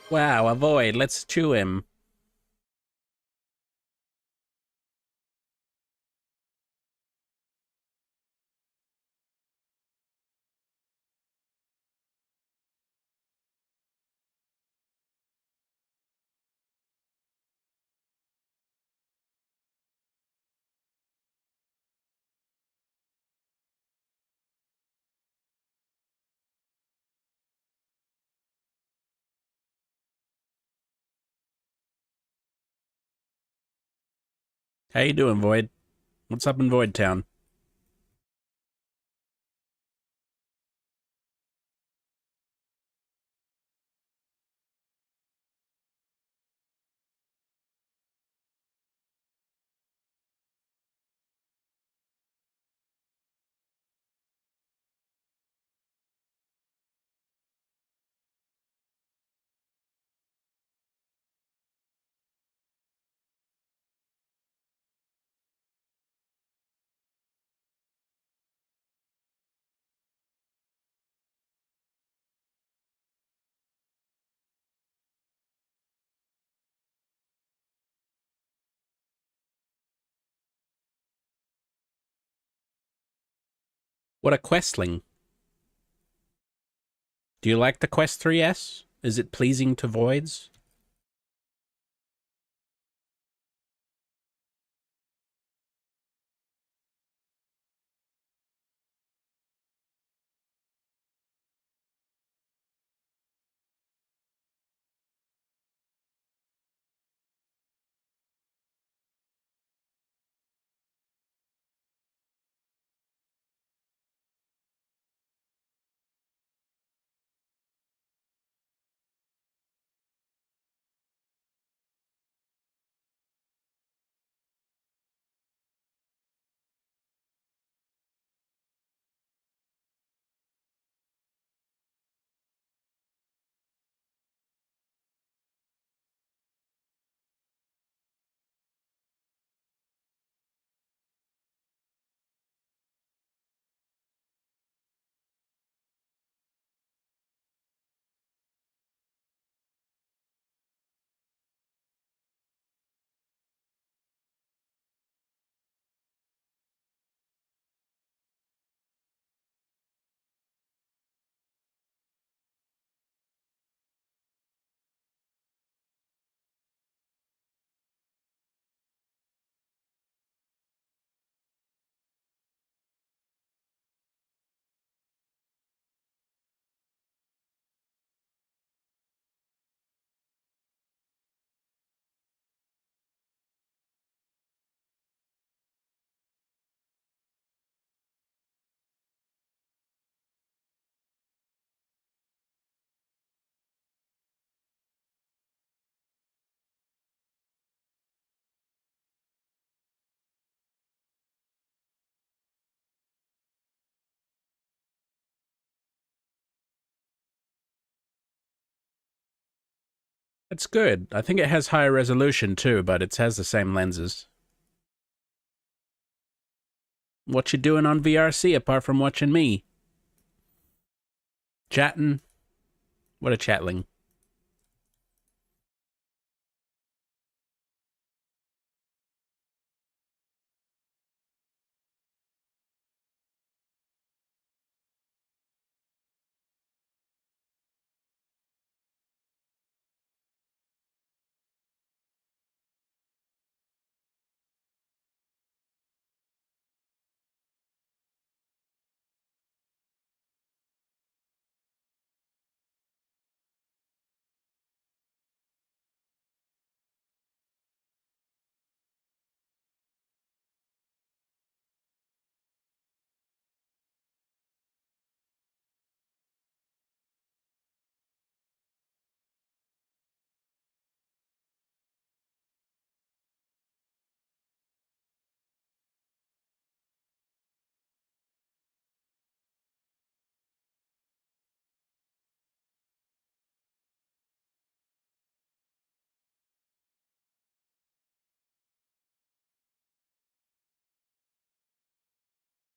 Wow, a void. Let's chew him. How you doing, Void? What's up in Void Town? What a questling. Do you like the Quest 3S? Is it pleasing to voids? It's good. I think it has higher resolution too, but it has the same lenses. What you doing on VRC apart from watching me? Chatting? What a chatling.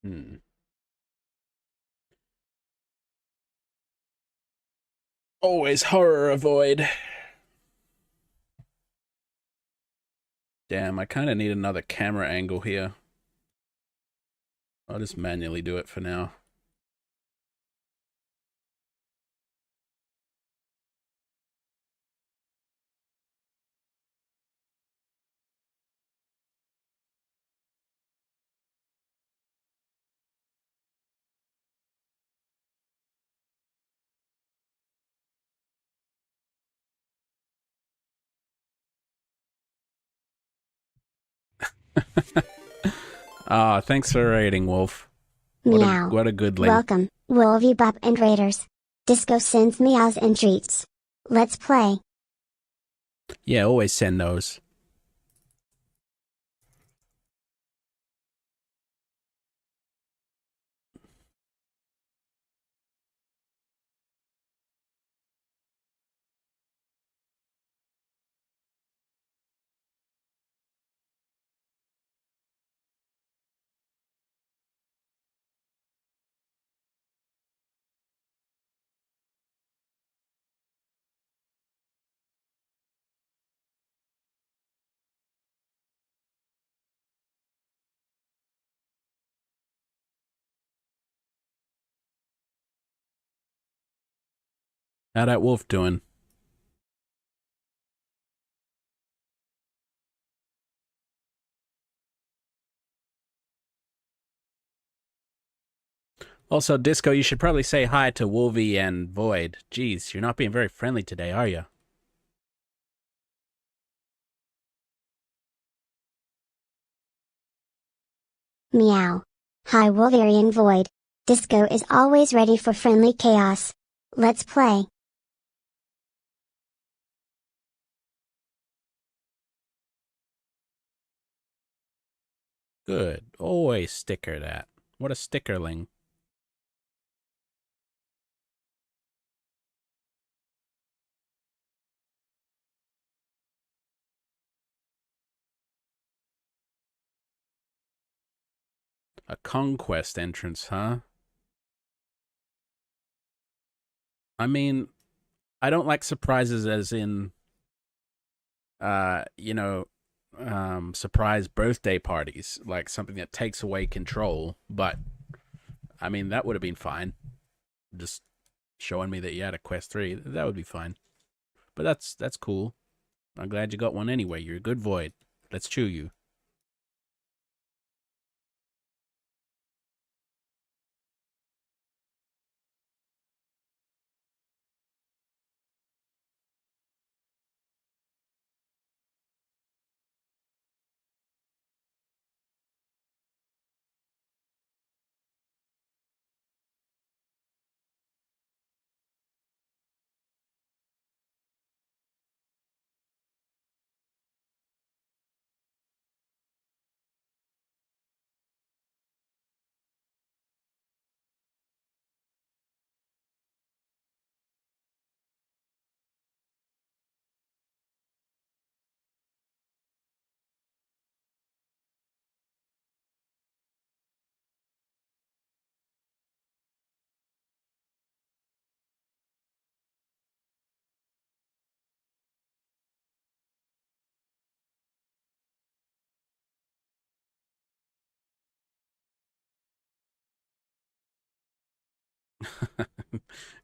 Hmm. Always horror avoid. Damn, I kind of need another camera angle here. I'll just manually do it for now. Ah, thanks for raiding, Wolf. Meow. What a good link. Welcome, Wolvie Bop and Raiders. Disco sends meows and treats. Let's play. Yeah, always send those. How that Wolf doing? Also, Disco, you should probably say hi to Wolvie and Void. Jeez, you're not being very friendly today, are you? Meow. Hi Wolverian Void. Disco is always ready for friendly chaos. Let's play. Good. Always sticker that. What a stickerling. A conquest entrance, huh? I mean, I don't like surprises as in, you know, surprise birthday parties, like something that takes away control. But, I mean, that would have been fine. Just showing me that you had a quest 3, that would be fine. But that's cool. I'm glad you got one anyway. You're a good Void. Let's chew you.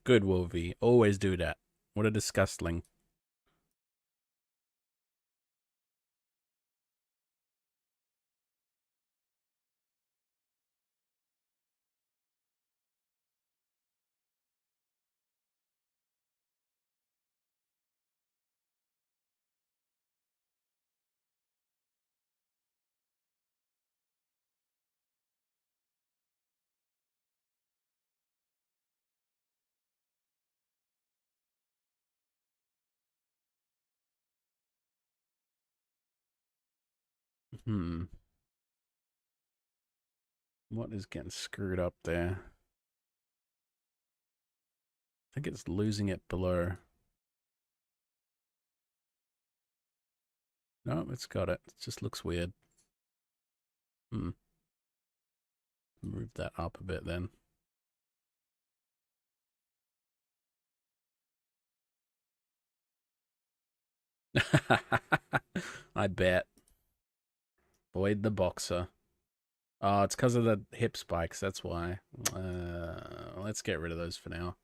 Good Wolvie. Always do that. What a disgustling. Hmm. What is getting screwed up there? I think it's losing it below. No, it's got it. It just looks weird. Hmm. Move that up a bit then. I bet. Void the boxer. Oh, it's because of the hip spikes. That's why. Let's get rid of those for now.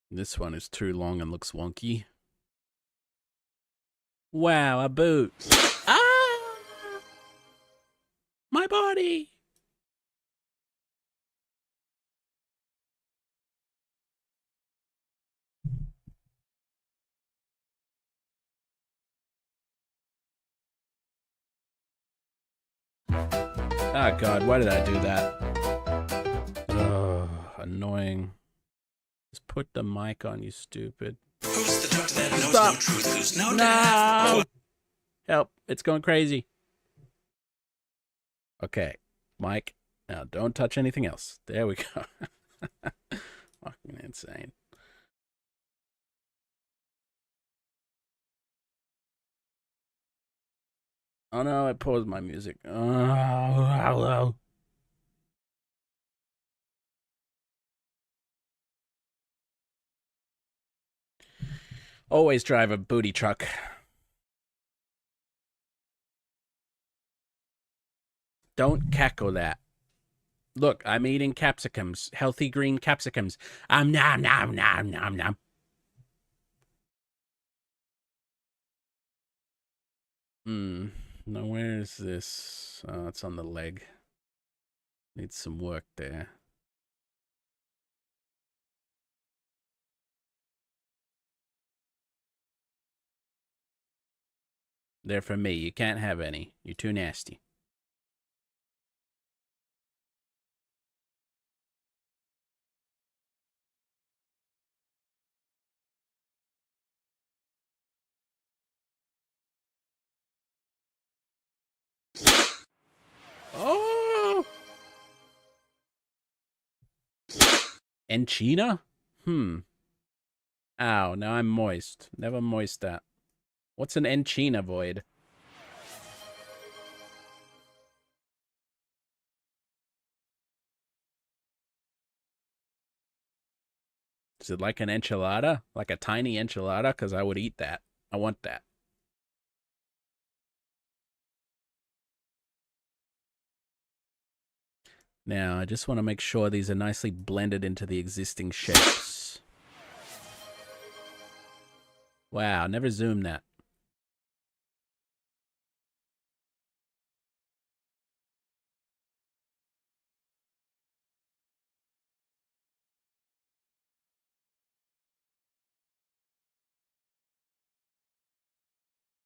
This one is too long and looks wonky. Wow, a boot. Ah! My body! Oh god, why did I do that? Ugh, annoying. Just put the mic on, you stupid. Who's the doctor that knows Stop. no truth, who's no No! dad? Help, it's going crazy. Okay, Mike, now don't touch anything else. There we go. Fucking insane. Oh no, it paused my music. Oh, hello. Always drive a booty truck. Don't cackle that. Look, I'm eating capsicums. Healthy green capsicums. Nom nom nom nom nom. Now where is this? Oh, it's on the leg. Needs some work there. They're for me. You can't have any. You're too nasty. Oh! Enchina? Ow, now I'm moist. Never moist that. What's an Enchina void? Is it like an enchilada? Like a tiny enchilada? Because I would eat that. I want that. Now, I just want to make sure these are nicely blended into the existing shapes. Wow, never zoomed that.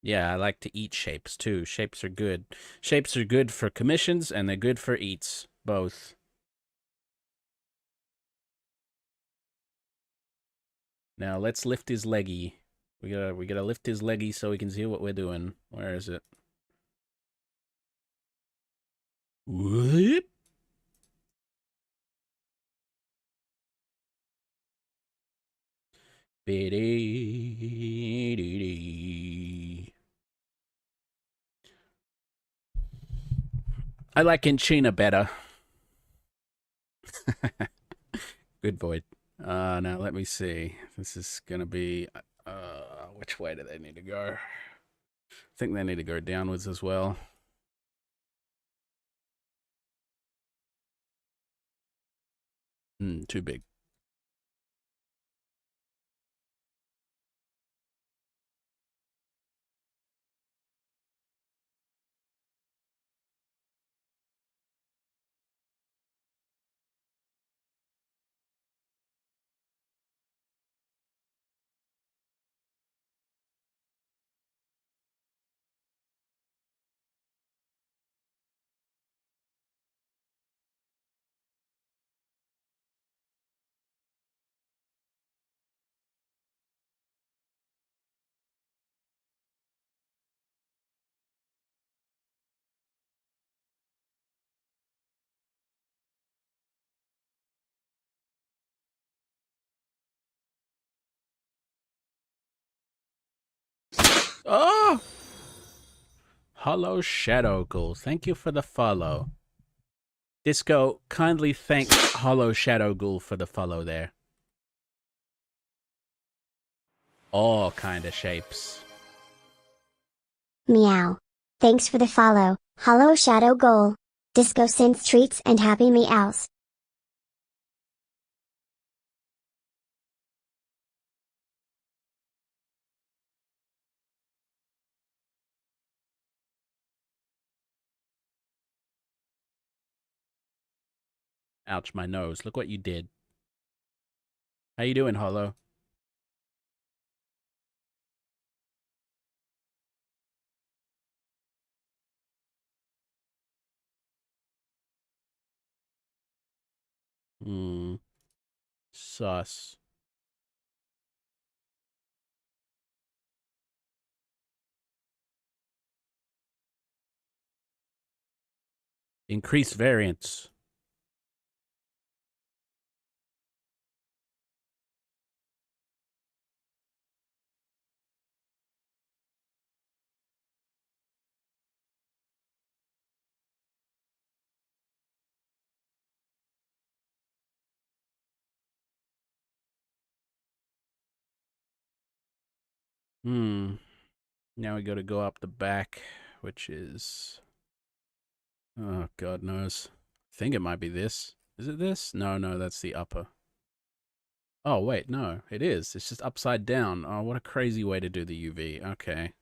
Yeah, I like to eat shapes too. Shapes are good. Shapes are good for commissions and they're good for eats. Both. Now let's lift his leggy. We gotta lift his leggy so we can see what we're doing. Where is it? Whoop. I like Enchina better. Good void. Now let me see. This is gonna be. Which way do they need to go? I think they need to go downwards as well. Too big. Oh! Hollow Shadow Ghoul, thank you for the follow. Disco, kindly thank Hollow Shadow Ghoul for the follow there. All kind of shapes. Meow. Thanks for the follow, Hollow Shadow Goal. Disco sends treats and happy meows. Ouch, my nose. Look what you did. How you doing, Hollow? Sus. Increased variance. Now we gotta go up the back, which is... Oh, God knows. I think it might be this. Is it this? No, that's the upper. Oh, wait, no, it is. It's just upside down. Oh, what a crazy way to do the UV. Okay.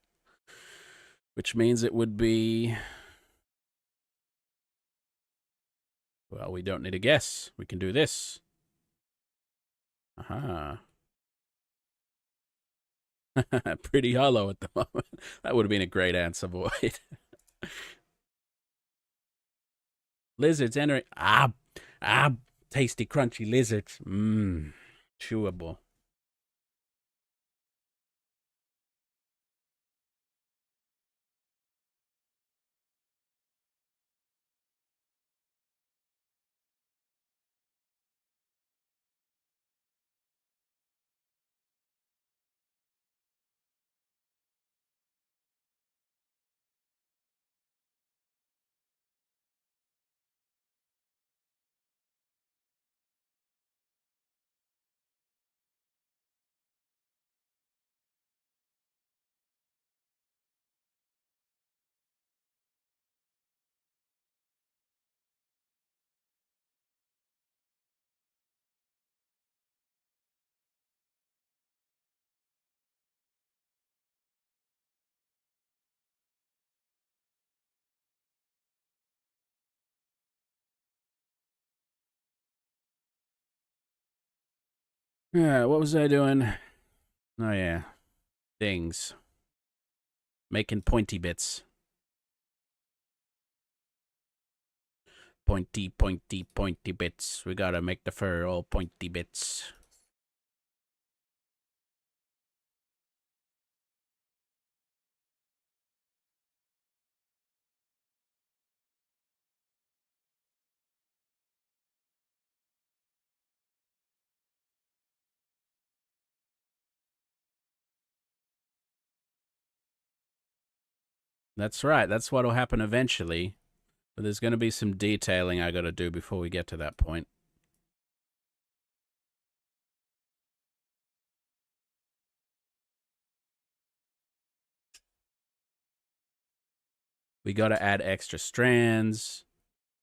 Which means it would be... Well, we don't need a guess. We can do this. Aha. Pretty hollow at the moment. That would have been a great answer, Void. Lizards entering. Tasty, crunchy lizards. Chewable. Yeah, what was I doing? Oh, yeah. Things. Making pointy bits. Pointy, pointy, pointy bits. We gotta make the fur all pointy bits. That's right. That's what'll happen eventually. But there's going to be some detailing I got to do before we get to that point. We got to add extra strands.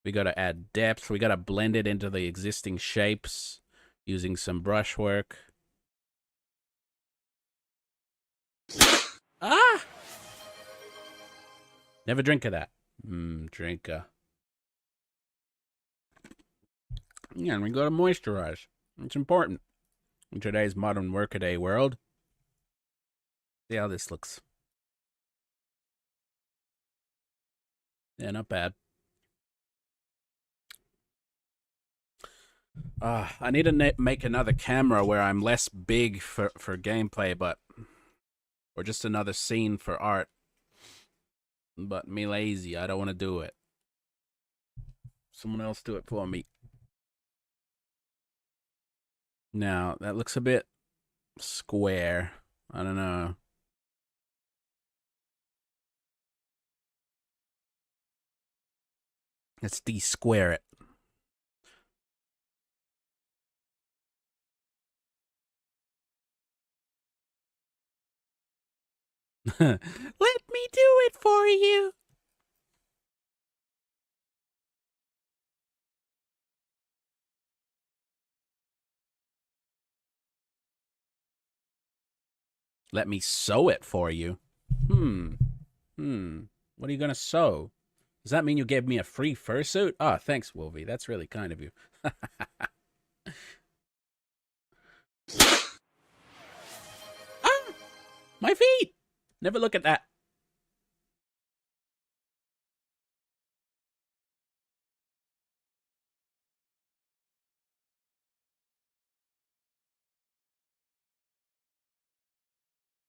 We got to add depth. We got to blend it into the existing shapes using some brushwork. Ah! Never drink of that. Drinker. Yeah, and we got to moisturize. It's important in today's modern workaday world. See how this looks. Yeah, not bad. I need to make another camera where I'm less big for gameplay, or just another scene for art. But me lazy, I don't want to do it. Someone else do it for me. Now, that looks a bit square. I don't know. Let's de-square it. Let me do it for you. Let me sew it for you. What are you gonna sew? Does that mean you gave me a free fursuit? Ah, thanks, Wolvie. That's really kind of you. Ah, my feet. Never look at that.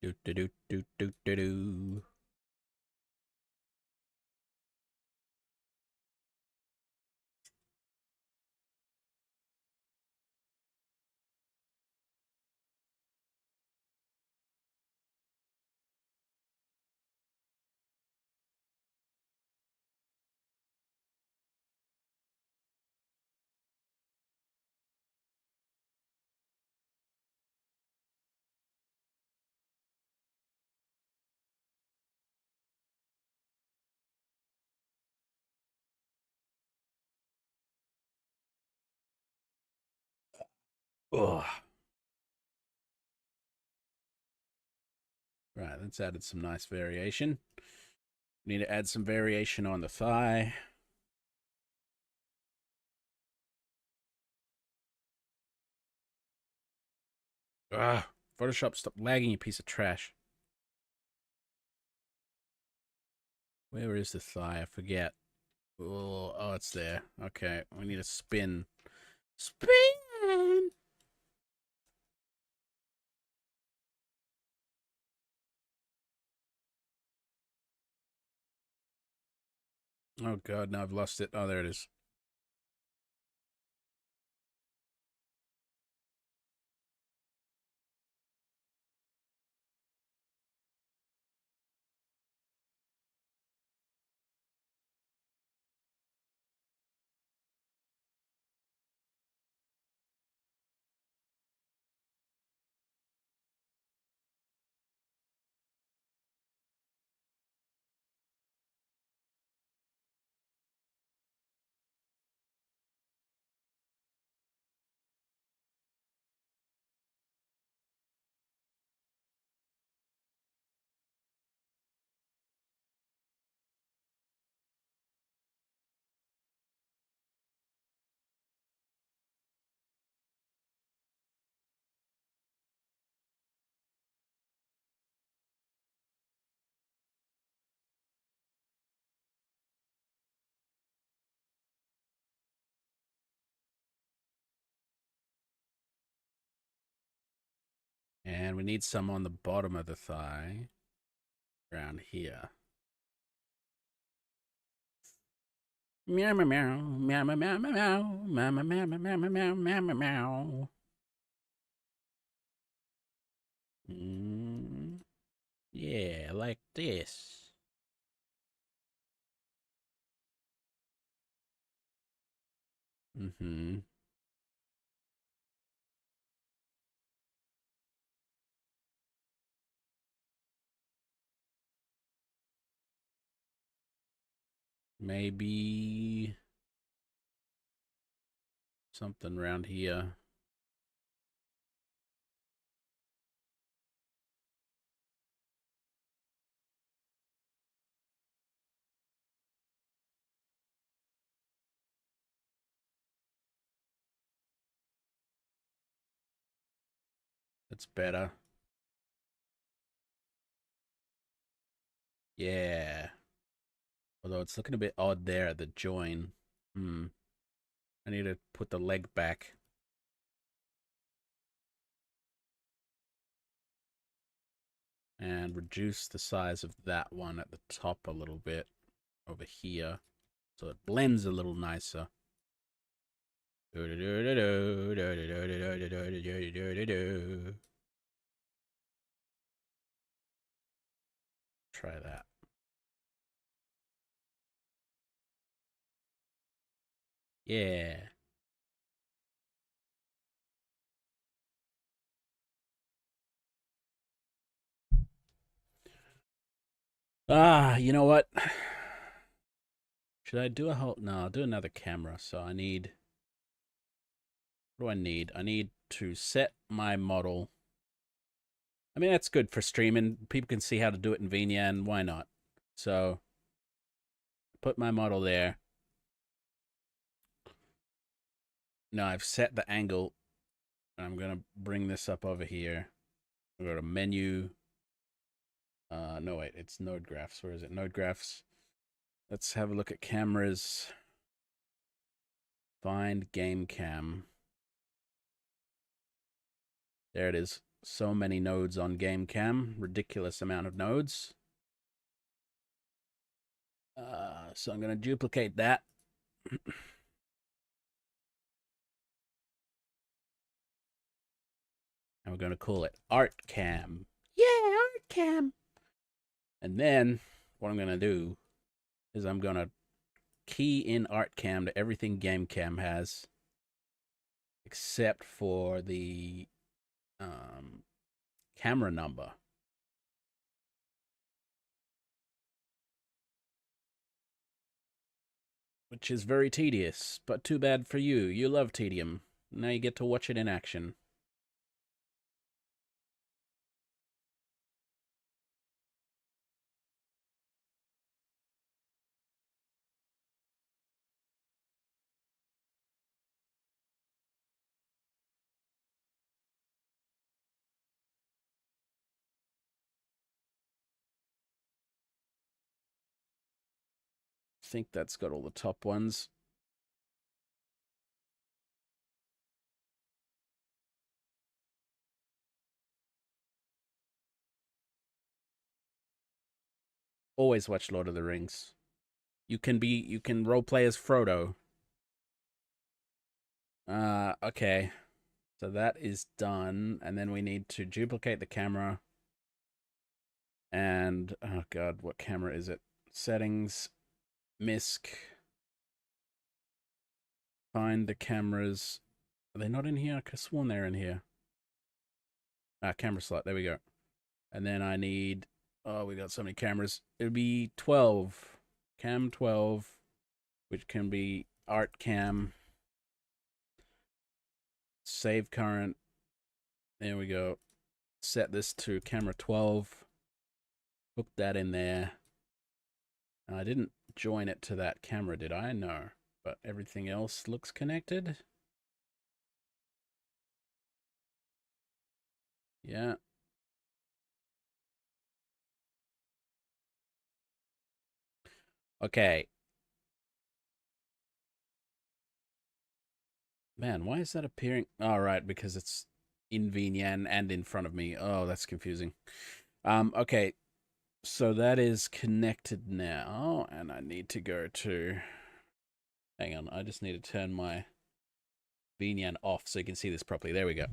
Do do do do do do do. Ugh. Right, that's added some nice variation. Need to add some variation on the thigh. Ah, Photoshop, stop lagging, you piece of trash. Where is the thigh? I forget. Oh, it's there. Okay, we need a spin. Spin! Oh god, now I've lost it. Oh, there it is. And we need some on the bottom of the thigh. Around here. Meow meow meow meow meow meow meow meow meow meow meow meow meow meow meow. Yeah, like this. Mm-hmm. Maybe something around here. That's better. Yeah. Although it's looking a bit odd there at the join. I need to put the leg back. And reduce the size of that one at the top a little bit over here. So it blends a little nicer. Try that. Yeah. You know what? Should I do a whole... No, I'll do another camera. So I need... What do I need? I need to set my model. I mean, that's good for streaming. People can see how to do it in VNyan. Why not? So, put my model there. Now I've set the angle. I'm going to bring this up over here. I'll go to menu. No, wait. It's node graphs. Where is it? Node graphs. Let's have a look at cameras. Find game cam. There it is. So many nodes on game cam. Ridiculous amount of nodes. So I'm going to duplicate that. And we're going to call it ArtCam. Yeah, ArtCam. And then what I'm going to do is I'm going to key in ArtCam to everything GameCam has, except for the camera number. Which is very tedious, but too bad for you. You love tedium. Now you get to watch it in action. I think that's got all the top ones. Always watch Lord of the Rings. You can roleplay as Frodo. Okay. So that is done, and then we need to duplicate the camera. And oh god, what camera is it? Settings, MISC. Find the cameras. Are they not in here? I could have sworn they're in here. Camera slot. There we go. And then I need... Oh, we got so many cameras. It would be 12. Cam 12, which can be art cam. Save current. There we go. Set this to camera 12. Hook that in there. And I didn't join it to that camera, did I? No. But everything else looks connected. Yeah. Okay. Man, why is that appearing? Oh, right, because it's in VNyan and in front of me. Oh, that's confusing. Okay. So that is connected now, and I need to go to... Hang on, I just need to turn my VNyan off so you can see this properly. There we go.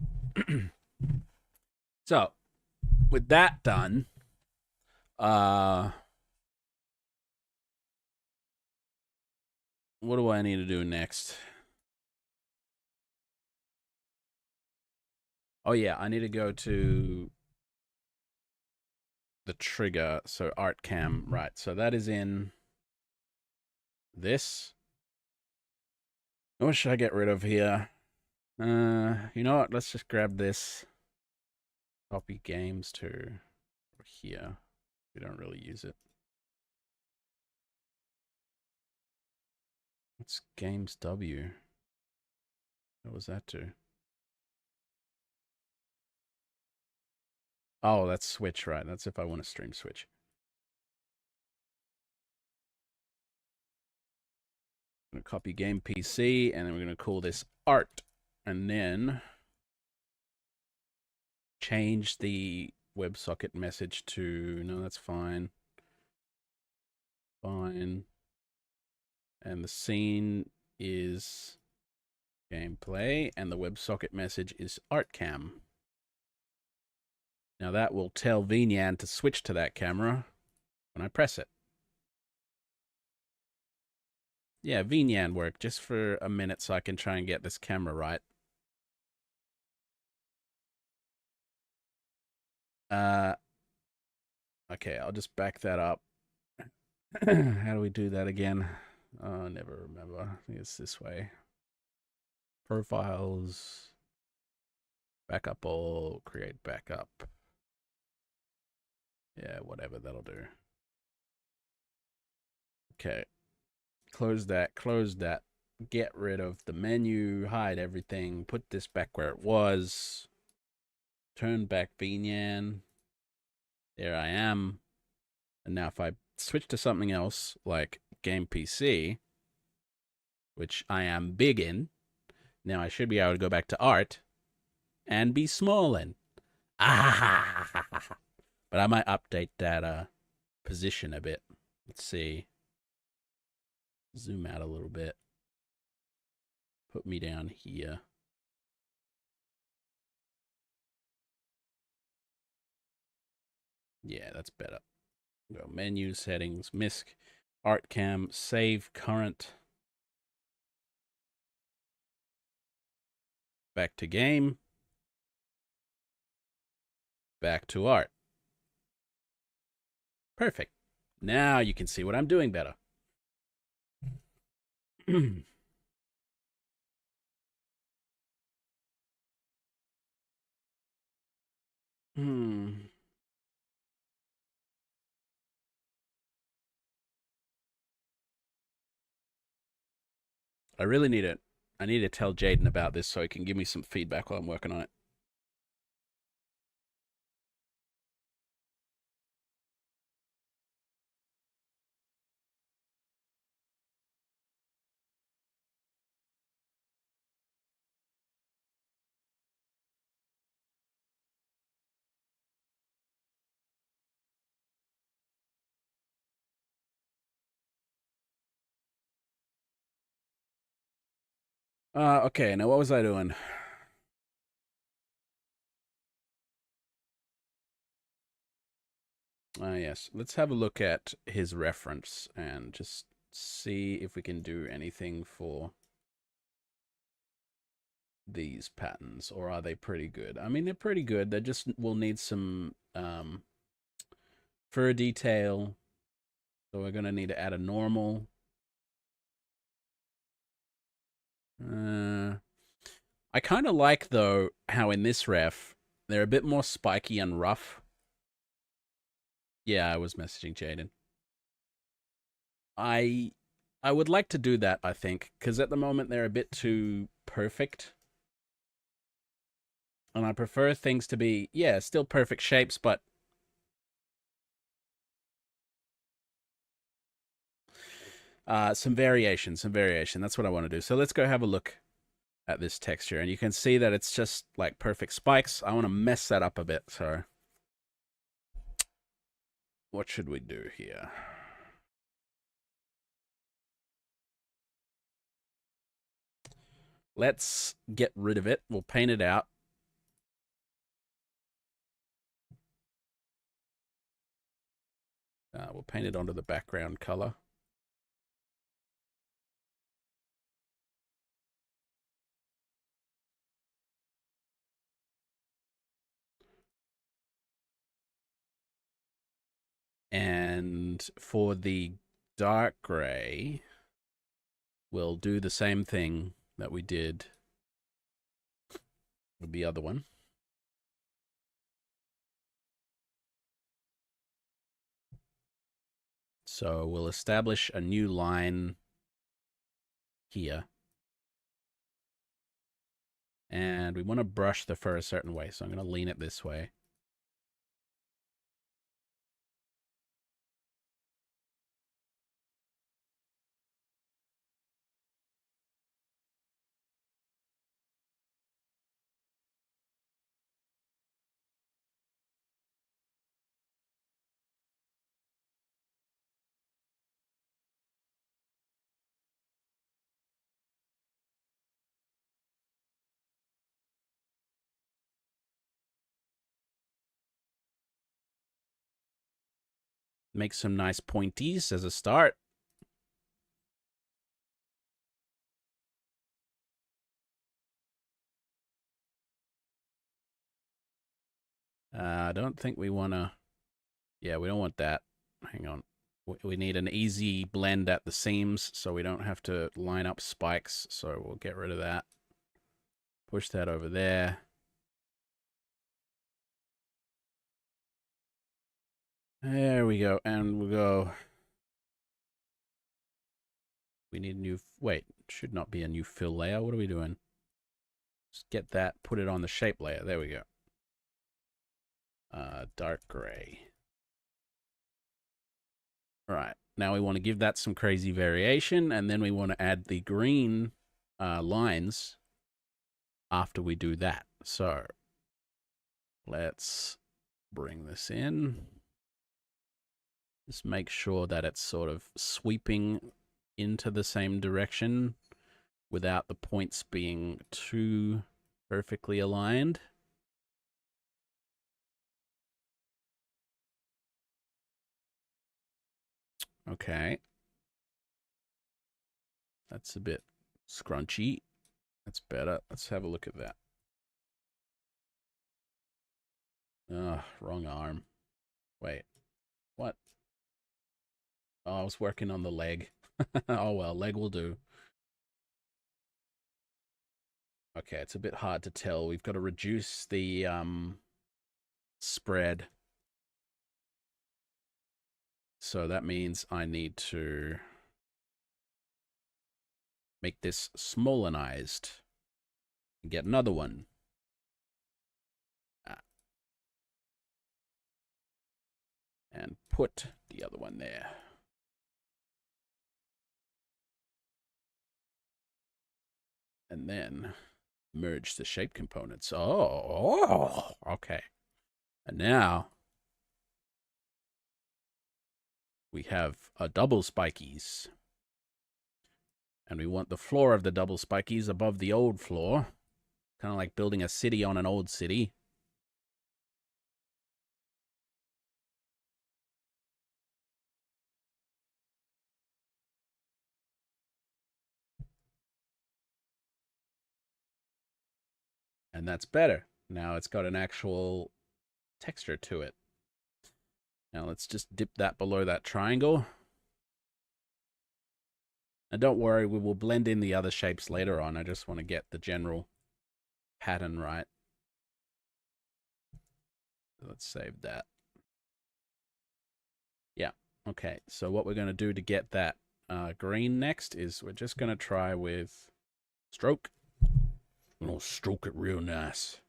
So, with that done, what do I need to do next? Oh yeah, I need to go to the trigger, so art cam, right. So that is in this. What should I get rid of here? You know what? Let's just grab this. Copy games to here. We don't really use it. What's games W? What was that to? Oh, that's Switch, right? That's if I want to stream Switch. I'm going to copy game PC, and then we're going to call this art. And then change the WebSocket message to... No, that's fine. Fine. And the scene is gameplay, and the WebSocket message is ArtCam. Now that will tell VNyan to switch to that camera when I press it. Yeah, VNyan work just for a minute so I can try and get this camera right. Okay, I'll just back that up. How do we do that again? I never remember. I think it's this way. Profiles, backup all, create backup. Yeah, whatever, that'll do. Okay, close that. Get rid of the menu, hide everything, put this back where it was. Turn back VNyan. There I am. And now if I switch to something else, like Game PC, which I am big in, now I should be able to go back to art and be small in. Ah, but I might update that position a bit. Let's see. Zoom out a little bit. Put me down here. Yeah, that's better. Go menu settings, MISC, art cam, save current. Back to game. Back to art. Perfect. Now you can see what I'm doing better. Hmm. I really need it. I need to tell Jaden about this so he can give me some feedback while I'm working on it. Okay, now what was I doing? Yes, let's have a look at his reference and just see if we can do anything for these patterns, or are they pretty good? I mean, they're pretty good. They just will need some fur detail. So we're going to need to add a normal. I kind of like, though, how in this ref, they're a bit more spiky and rough. Yeah, I was messaging Jaden. I would like to do that, I think, because at the moment they're a bit too perfect. And I prefer things to be, yeah, still perfect shapes, but some variation, some variation. That's what I want to do. So let's go have a look at this texture. And you can see that it's just like perfect spikes. I want to mess that up a bit. So what should we do here? Let's get rid of it. We'll paint it out. We'll paint it onto the background color. And for the dark gray, we'll do the same thing that we did with the other one. So we'll establish a new line here. And we want to brush the fur a certain way, so I'm going to lean it this way. Make some nice pointies as a start. I don't think we want to... Yeah, we don't want that. Hang on. We need an easy blend at the seams so we don't have to line up spikes. So we'll get rid of that. Push that over there. There we go. And we'll go... We need a new... Wait, should not be a new fill layer. What are we doing? Just get that, put it on the shape layer. There we go. Dark gray. All right. Now we want to give that some crazy variation, and then we want to add the green lines after we do that. So let's bring this in. Just make sure that it's sort of sweeping into the same direction without the points being too perfectly aligned. Okay. That's a bit scrunchy. That's better. Let's have a look at that. Wrong arm. Wait. What? Oh, I was working on the leg. Oh well, leg will do. Okay, it's a bit hard to tell. We've got to reduce the spread. So that means I need to make this smallenized and get another one. And put the other one there. And then merge the shape components. Oh, okay. And now we have a double spikies. And we want the floor of the double spikies above the old floor. Kind of like building a city on an old city. And that's better. Now it's got an actual texture to it. Now let's just dip that below that triangle. And don't worry, we will blend in the other shapes later on. I just want to get the general pattern right. Let's save that. Yeah, okay. So what we're going to do to get that green next is we're just going to try with stroke. We'll stroke it real nice.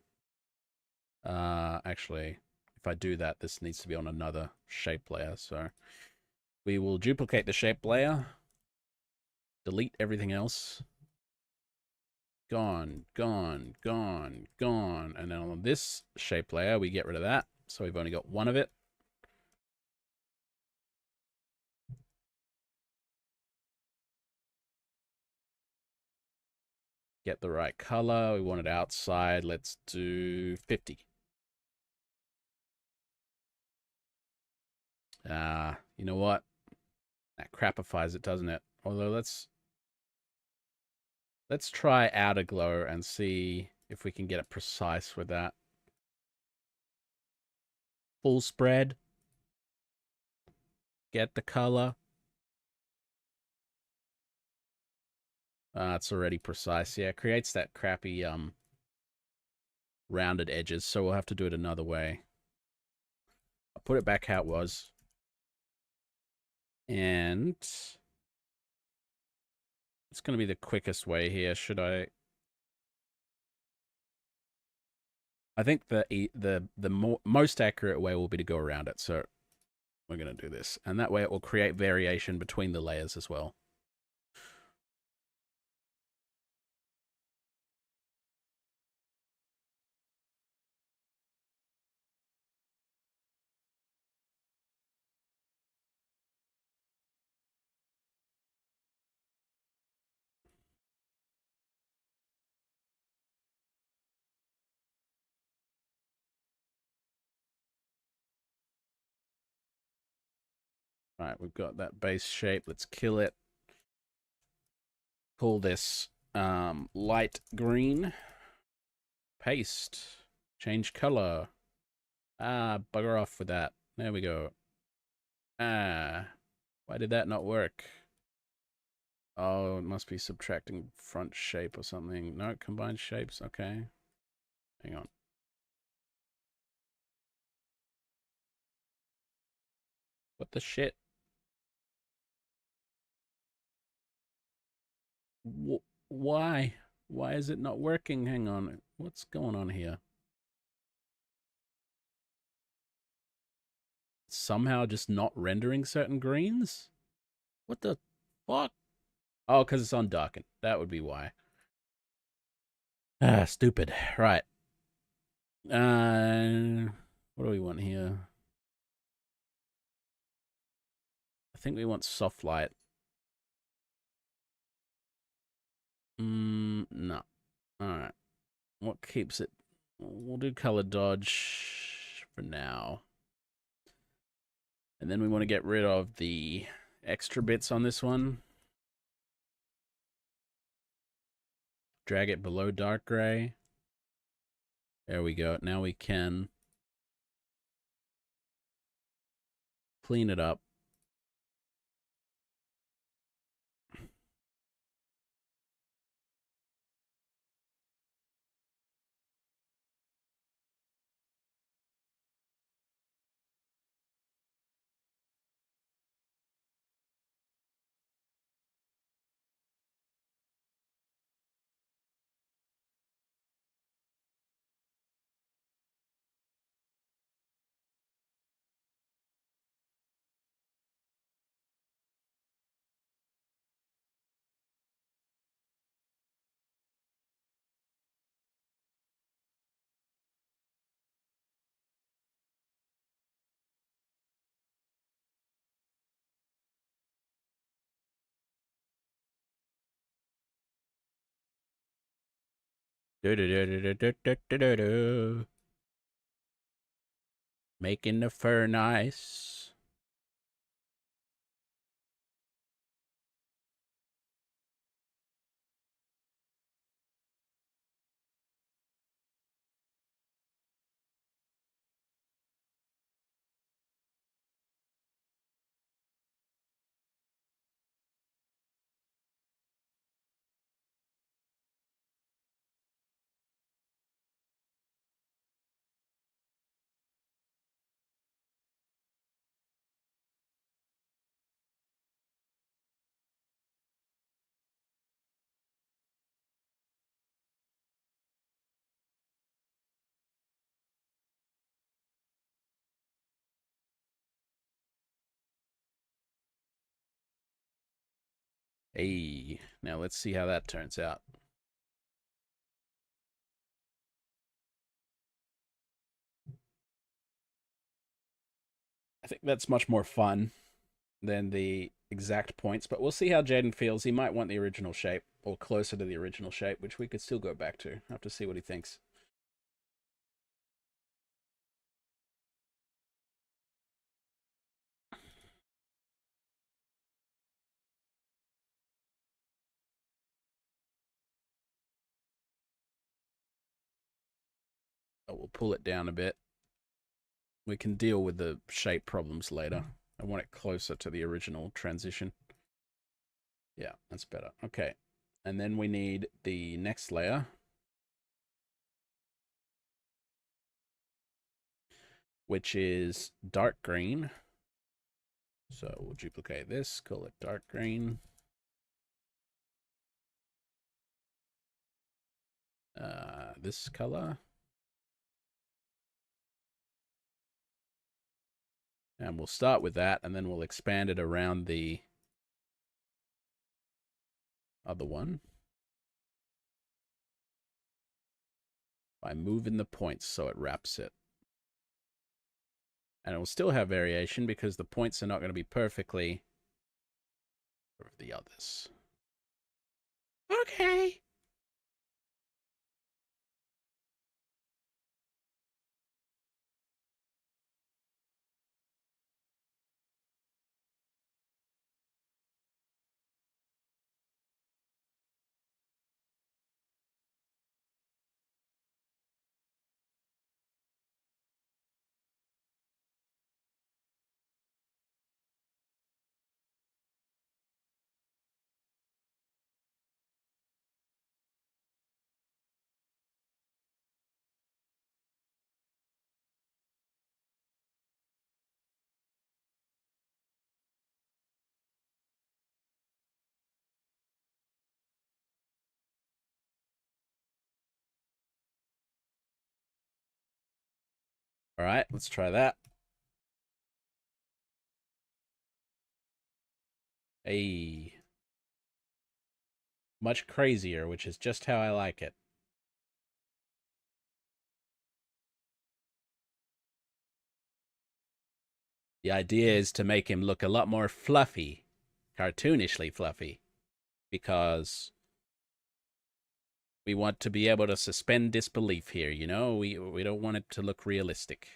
Actually, if I do that, this needs to be on another shape layer. So we will duplicate the shape layer. Delete everything else. Gone, gone, gone, gone. And then on this shape layer, we get rid of that. So we've only got one of it. Get the right color. We want it outside. Let's do 50. You know what? That crapifies it, doesn't it? Although let's try outer glow and see if we can get it precise with that. Full spread. Get the color. It's already precise. Yeah, it creates that crappy rounded edges, so we'll have to do it another way. I'll put it back how it was. And it's going to be the quickest way here. Should I? I think the most accurate way will be to go around it. So we're going to do this. And that way it will create variation between the layers as well. All right, we've got that base shape. Let's kill it. Call this light green. Paste. Change color. Ah, bugger off with that. There we go. Ah, why did that not work? Oh, it must be subtracting front shape or something. No, combined shapes. Okay. Hang on. What the shit? Why? Why is it not working? Hang on. What's going on here? Somehow just not rendering certain greens? What the fuck? Oh, because it's on darken. That would be why. Ah, stupid. Right. What do we want here? I think we want soft light. No. Alright. What keeps it? We'll do color dodge for now. And then we want to get rid of the extra bits on this one. Drag it below dark gray. There we go. Now we can clean it up. Making the fur nice. Hey, now let's see how that turns out. I think that's much more fun than the exact points, but we'll see how Jaden feels. He might want the original shape, or closer to the original shape, which we could still go back to. Have to see what he thinks. But we'll pull it down a bit. We can deal with the shape problems later. I want it closer to the original transition. Yeah, that's better. Okay. And then we need the next layer, which is dark green. So we'll duplicate this, call it dark green. This color. And we'll start with that, and then we'll expand it around the other one by moving the points so it wraps it. And it will still have variation because the points are not going to be perfectly for the others. Okay. All right, let's try that. Hey, much crazier, which is just how I like it. The idea is to make him look a lot more fluffy, cartoonishly fluffy, because we want to be able to suspend disbelief here, you know? We don't want it to look realistic.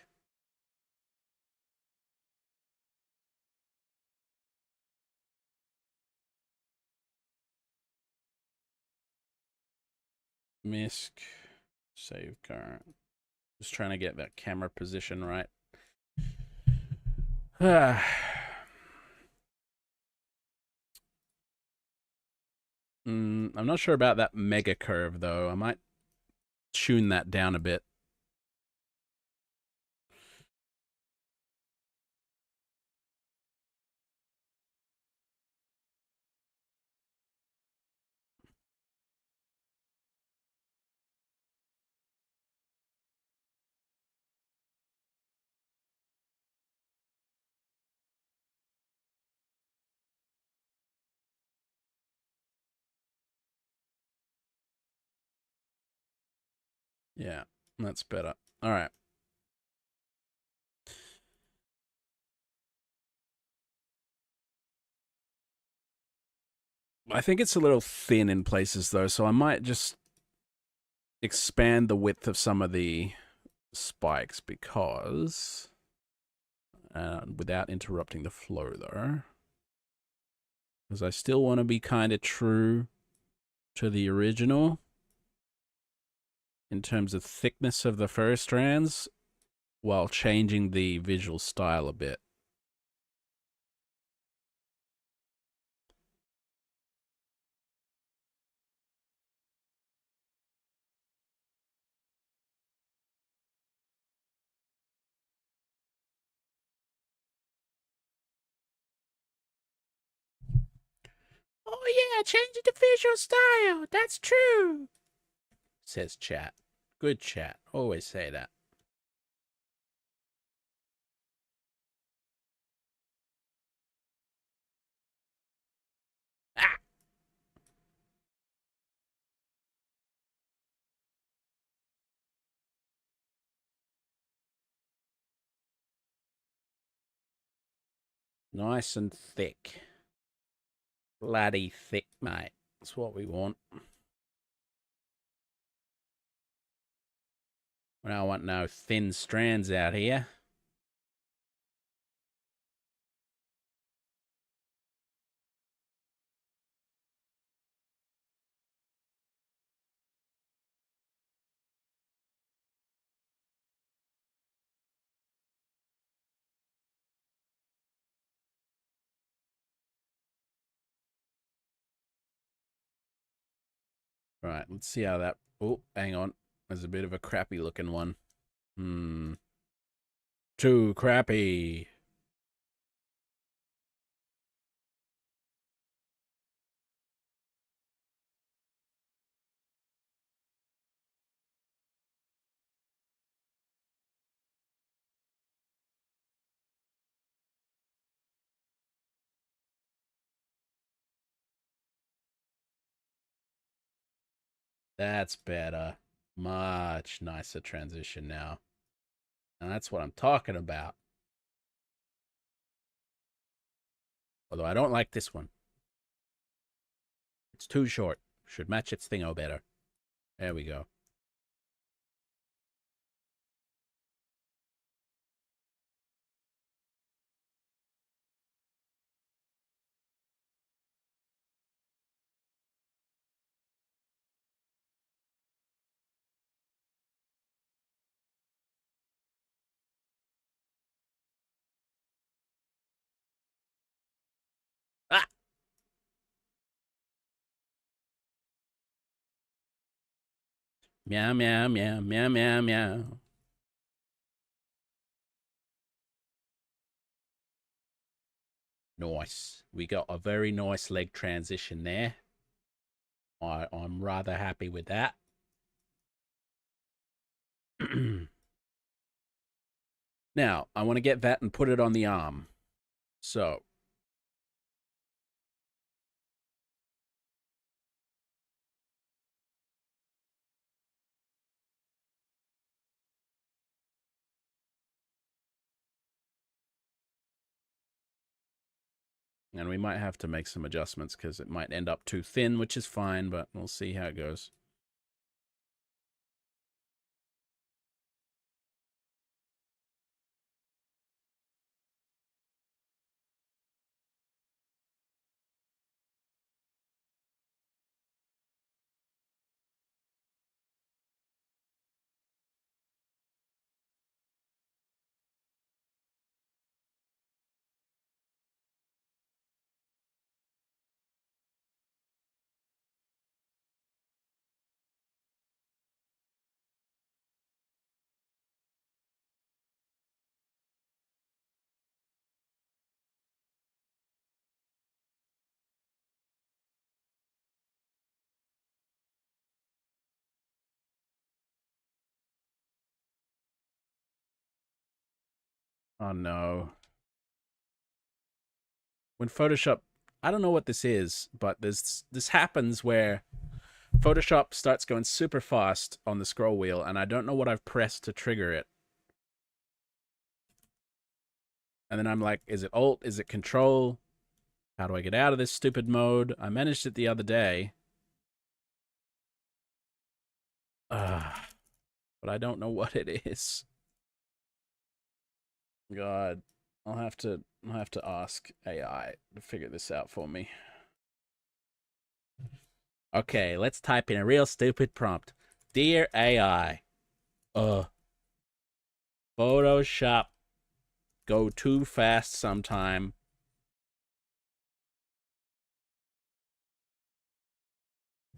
Misc, save current. Just trying to get that camera position right. I'm not sure about that mega curve, though. I might tune that down a bit. Yeah, that's better. All right. I think it's a little thin in places, though, so I might just expand the width of some of the spikes because... without interrupting the flow, though. Because I still want to be kind of true to the original in terms of thickness of the fur strands while changing the visual style a bit. Oh yeah, changing the visual style. That's true, says chat. Good chat. Always say that. Ah! Nice and thick. Bloody thick, mate. That's what we want. We don't want no thin strands out here. Right, let's see how that... Oh, hang on. There's a bit of a crappy looking one. Too crappy. That's better. Much nicer transition now. And that's what I'm talking about. Although I don't like this one. It's too short. Should match its thingo better. There we go. Ah! Meow, meow, meow, meow, meow, meow. Nice. We got a very nice leg transition there. I'm rather happy with that. Now, I want to get that and put it on the arm. So, and we might have to make some adjustments because it might end up too thin, which is fine, but we'll see how it goes. Oh no. When Photoshop, I don't know what this is, but this happens where Photoshop starts going super fast on the scroll wheel, and I don't know what I've pressed to trigger it. And then I'm like, is it Alt? Is it Control? How do I get out of this stupid mode? I managed it the other day. But I don't know what it is. God, I'll have to ask AI to figure this out for me. Okay, let's type in a real stupid prompt. Dear AI, Photoshop go too fast sometime.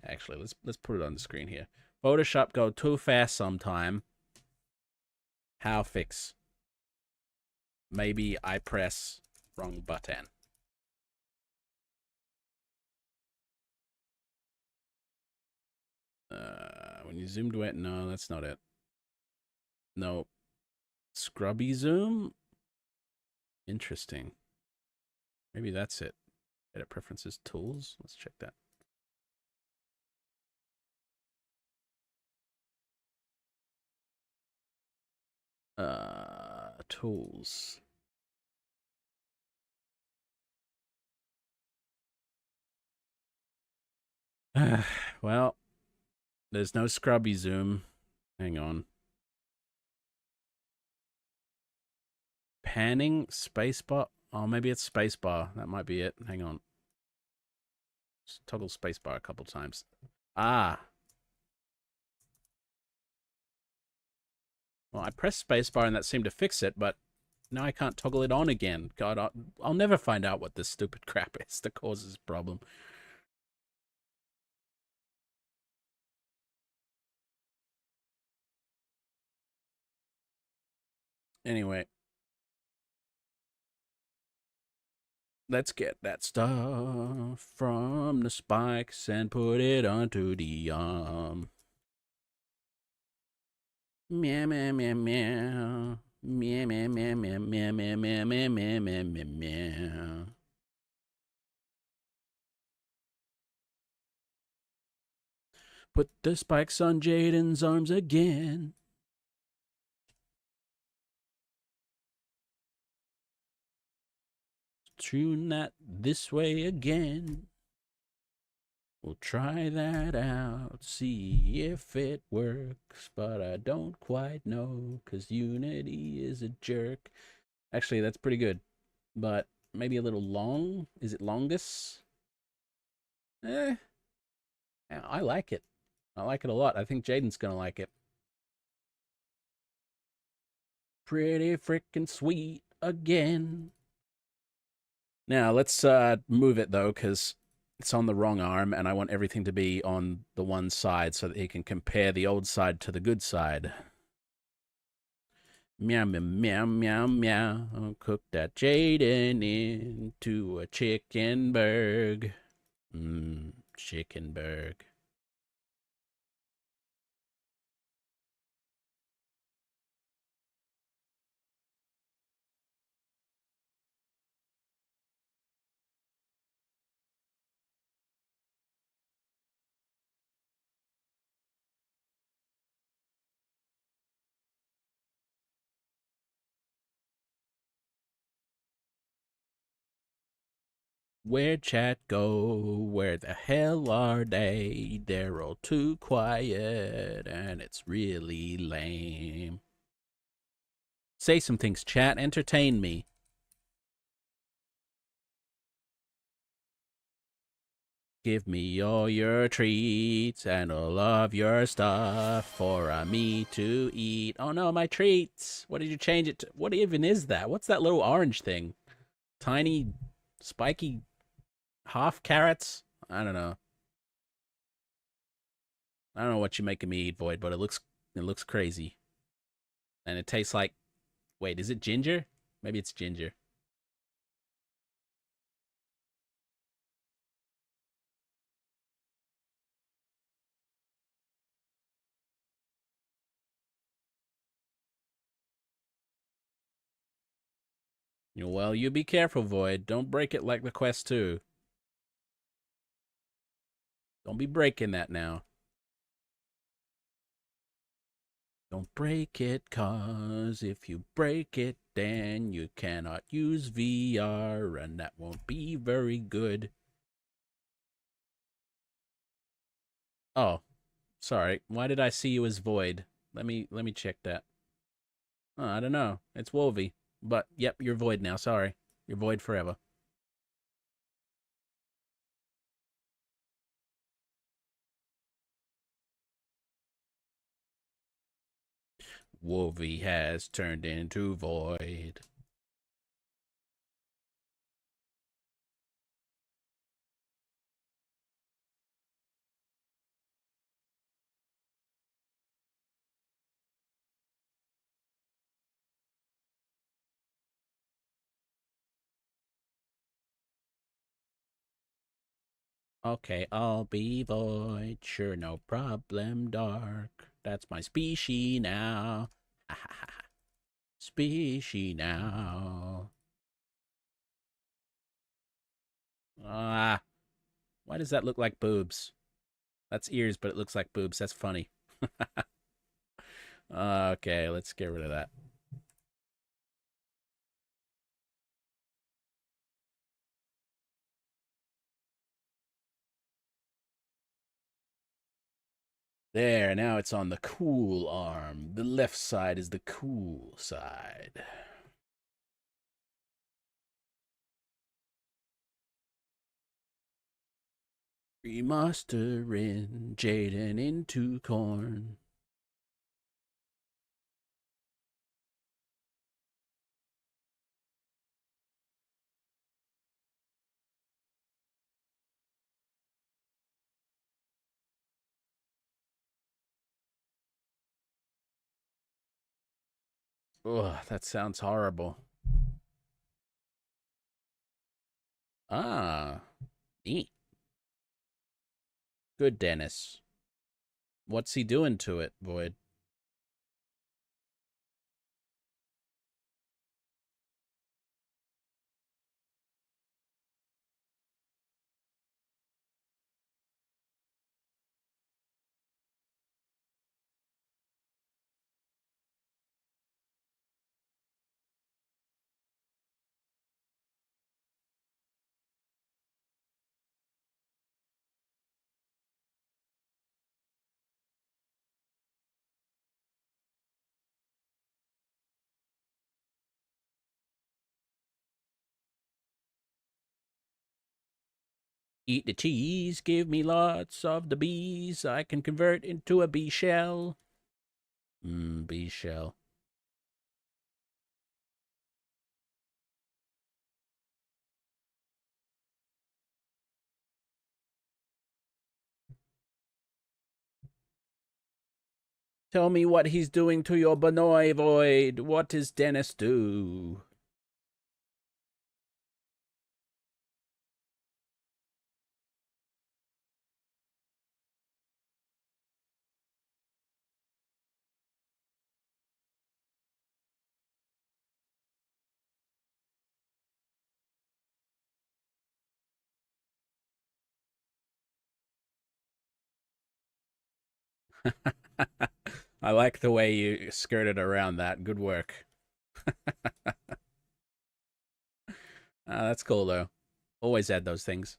Actually, let's put it on the screen here. Photoshop go too fast sometime. How fix? Maybe I press wrong button. When you zoomed away, no, that's not it. No, scrubby zoom. Interesting. Maybe that's it. Edit preferences, tools. Let's check that. Tools. Well, there's no scrubby zoom. Hang on. Panning, spacebar. Oh, maybe it's spacebar. That might be it. Hang on. Just toggle spacebar a couple times. Ah. Well, I pressed spacebar and that seemed to fix it, but now I can't toggle it on again. God, I'll never find out what this stupid crap is that causes this problem. Anyway, let's get that stuff from the spikes and put it onto the arm. Meow, meow, meow, meow. Meow, meow, meow, meow, meow, meow, meow, meow, meow, meow, meow, meow. Put the spikes on Jaden's arms again. Tune that this way again. We'll try that out, see if it works, but I don't quite know, 'cause Unity is a jerk. Actually, that's pretty good, but maybe a little long. Is it longus? Eh, I like it. I like it a lot. I think Jaden's gonna like it. Pretty freaking sweet again. Now, let's move it, though, because it's on the wrong arm, and I want everything to be on the one side so that he can compare the old side to the good side. Meow, meow, meow, meow, meow. I'll cook that Jaden into a chickenburg. Chickenburg. Where'd chat go? Where the hell are they? They're all too quiet, and it's really lame. Say some things, chat. Entertain me. Give me all your treats and all of your stuff for me to eat. Oh no, my treats! What did you change it to? What even is that? What's that little orange thing? Tiny, spiky half carrots? I don't know. I don't know what you're making me eat, Void, but it looks crazy. And it tastes like, wait, is it ginger? Maybe it's ginger. Well, you be careful, Void. Don't break it like the Quest 2. Don't be breaking that now. Don't break it, cause if you break it, then you cannot use VR, and that won't be very good. Oh, sorry. Why did I see you as Void? Let me check that. Oh, I don't know. It's Wolvie. But yep, you're Void now. Sorry. You're Void forever. Wolvie has turned into Void. Okay, I'll be Void. Sure, no problem, Dark. That's my species now. Species now. Ah, why does that look like boobs? That's ears, but it looks like boobs. That's funny. Okay, let's get rid of that. There, now it's on the cool arm. The left side is the cool side. Remastering Jaden into corn. Ugh, that sounds horrible. Ah, neat. Good, Dennis. What's he doing to it, Void? Eat the cheese, give me lots of the bees. I can convert into a bee shell. Bee shell. Tell me what he's doing to your Benoy, Void. What does Dennis do? I like the way you skirted around that. Good work. That's cool, though. Always add those things.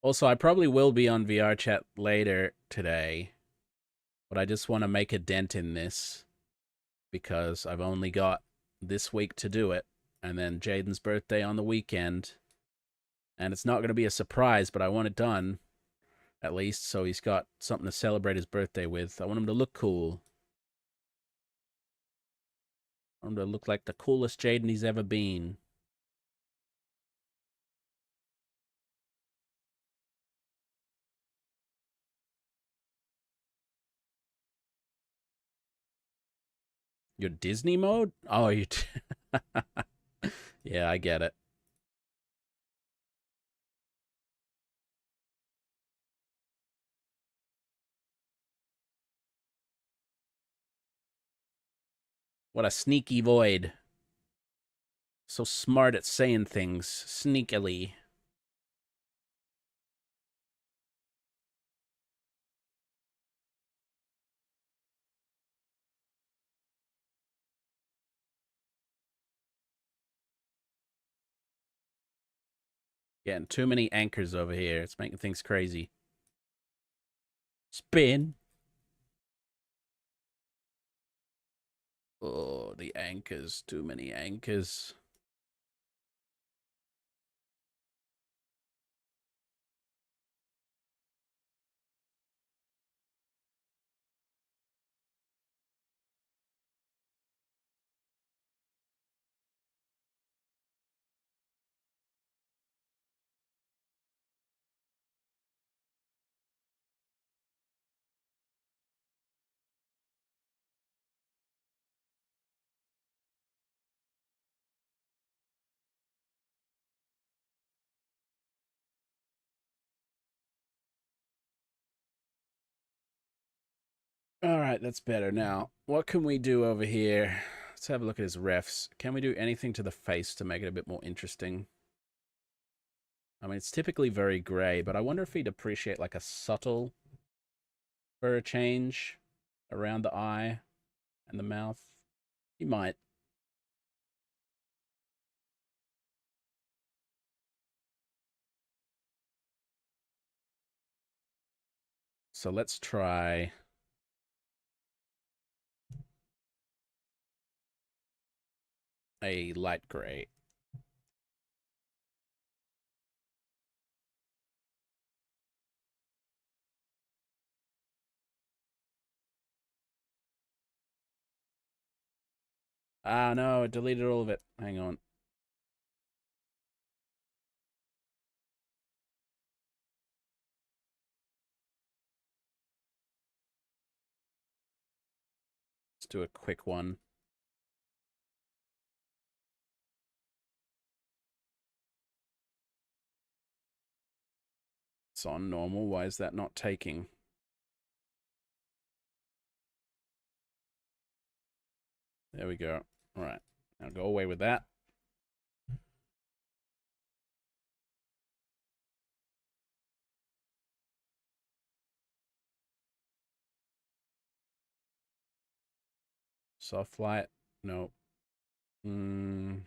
Also, I probably will be on VR chat later today, but I just want to make a dent in this because I've only got this week to do it, and then Jaden's birthday on the weekend, and it's not going to be a surprise, but I want it done at least so he's got something to celebrate his birthday with. I want him to look cool. I want him to look like the coolest Jaden he's ever been. Your Disney mode? Oh, you. Yeah, I get it. What a sneaky void. So smart at saying things sneakily. Getting too many anchors over here. It's making things crazy. Spin. Oh, the anchors. Too many anchors. All right, that's better. Now, what can we do over here? Let's have a look at his refs. Can we do anything to the face to make it a bit more interesting? I mean, it's typically very gray, but I wonder if he'd appreciate like a subtle fur change around the eye and the mouth. He might. So let's try a light gray. Ah, no, it deleted all of it. Hang on. Let's do a quick one. It's on normal. Why is that not taking? There we go. All right. Now go away with that. Soft light. No. Mm.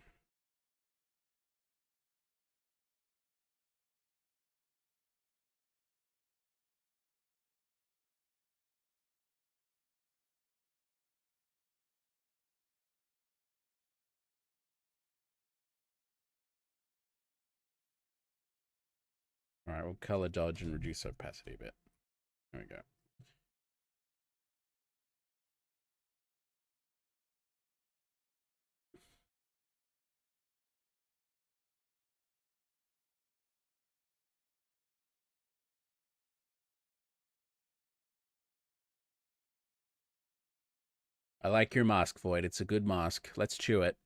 All right, we'll color dodge and reduce opacity a bit. There we go. I like your mask, Void. It's a good mask. Let's chew it.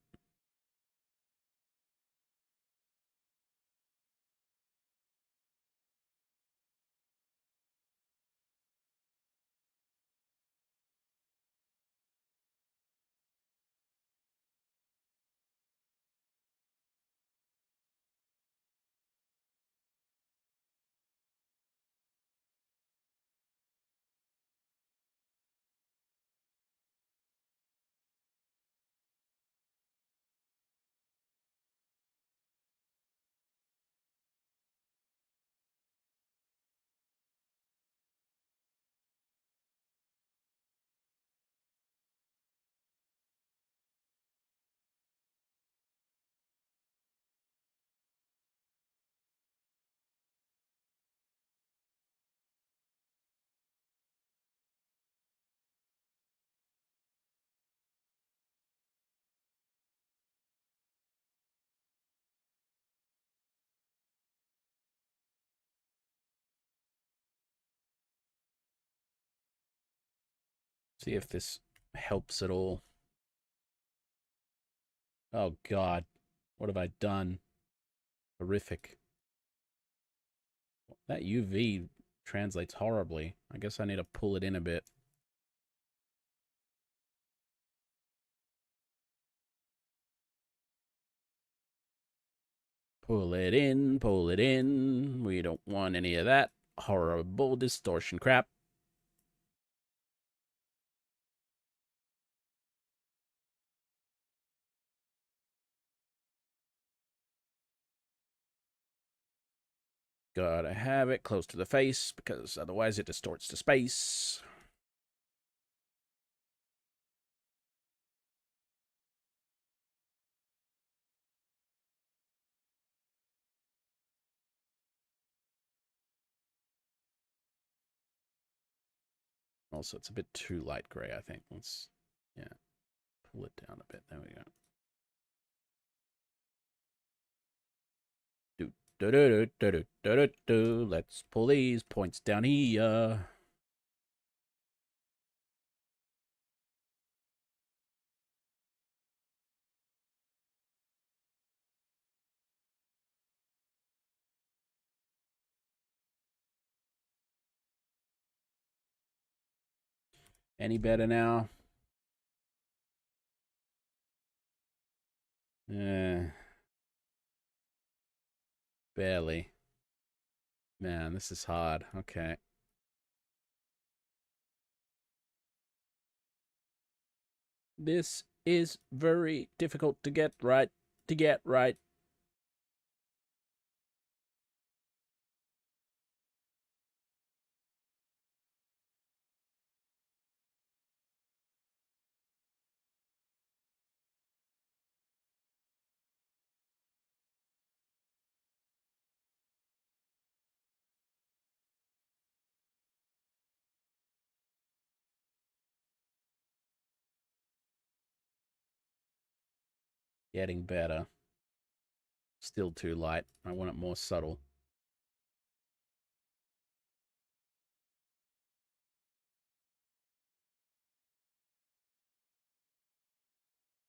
See if this helps at all. Oh God, what have I done? Horrific. That UV translates horribly. I guess I need to pull it in a bit. Pull it in, pull it in. We don't want any of that horrible distortion crap. Gotta have it close to the face because otherwise it distorts the space. Also, it's a bit too light gray, I think. Let's, yeah, pull it down a bit. There we go. Let's pull these points down here. Any better now? Barely. Man, this is hard. Okay. This is very difficult to get right. Getting better. Still too light. I want it more subtle.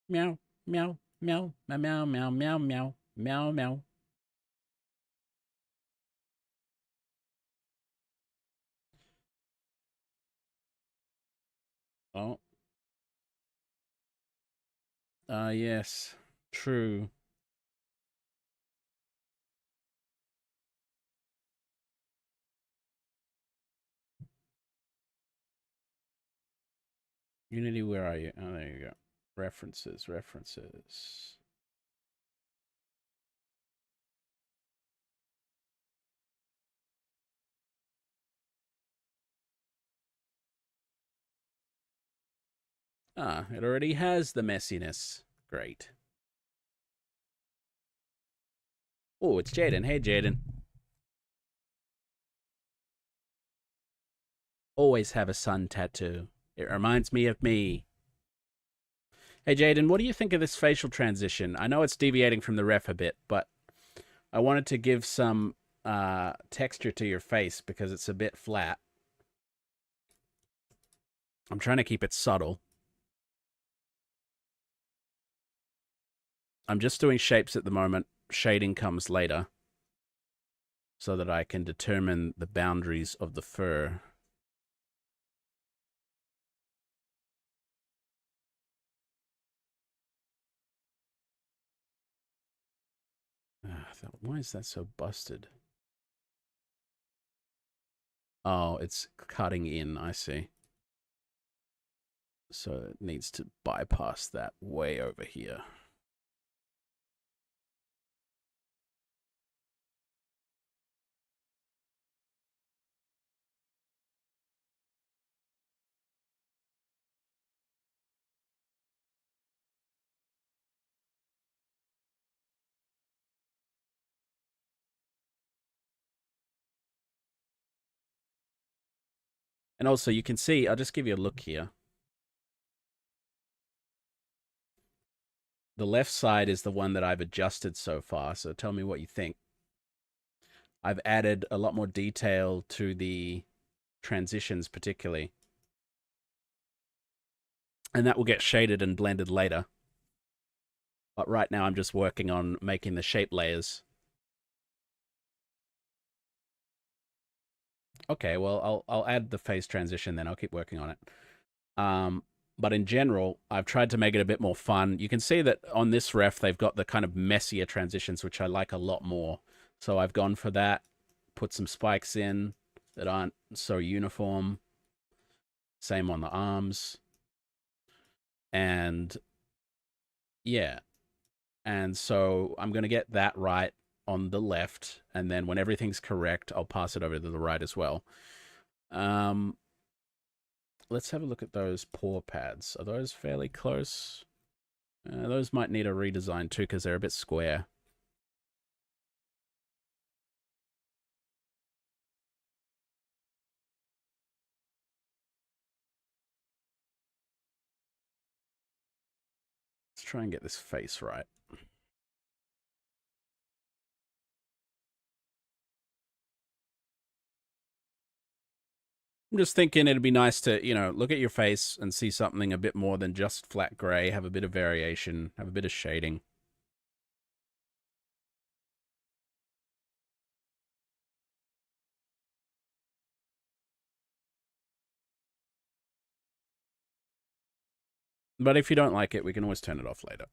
Meow, meow, meow, meow, meow, meow, meow, meow, meow, meow. Oh. Yes. True. Unity, where are you? Oh, there you go. References. Ah, it already has the messiness. Great. Oh, it's Jaden. Hey, Jaden. Always have a sun tattoo. It reminds me of me. Hey, Jaden, what do you think of this facial transition? I know it's deviating from the ref a bit, but I wanted to give some texture to your face because it's a bit flat. I'm trying to keep it subtle. I'm just doing shapes at the moment. Shading comes later so that I can determine the boundaries of the fur. Why is that so busted? Oh, it's cutting in, I see. So it needs to bypass that way over here. And also you can see, I'll just give you a look here. The left side is the one that I've adjusted so far, so tell me what you think. I've added a lot more detail to the transitions particularly. and that will get shaded and blended later. But right now I'm just working on making the shape layers. Okay, well, I'll add the face transition then. I'll keep working on it. But in general, I've tried to make it a bit more fun. You can see that on this ref, they've got the kind of messier transitions, which I like a lot more. So I've gone for that, put some spikes in that aren't so uniform. Same on the arms. And yeah. And so I'm going to get that right on the left. And then when everything's correct, I'll pass it over to the right as well. Let's have a look at those paw pads. Are those fairly close? Those might need a redesign too because they're a bit square. Let's try and get this face right. I'm just thinking it'd be nice to, look at your face and see something a bit more than just flat gray, have a bit of variation, have a bit of shading. But if you don't like it, we can always turn it off later.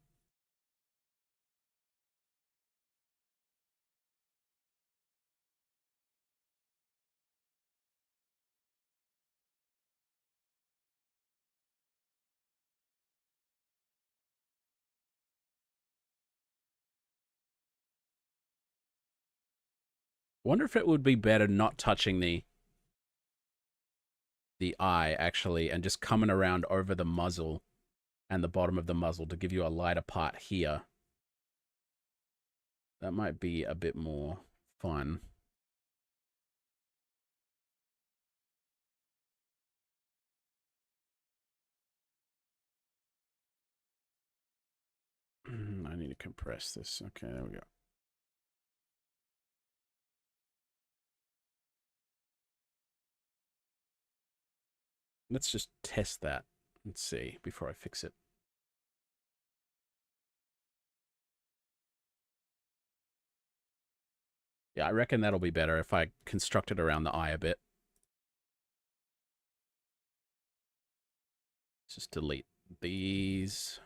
Wonder if it would be better not touching the eye, actually, and just coming around over the muzzle and the bottom of the muzzle to give you a lighter part here. That might be a bit more fun. I need to compress this. Okay, there we go. Let's just test that and see before I fix it. Yeah, I reckon that'll be better if I construct it around the eye a bit. Let's just delete these.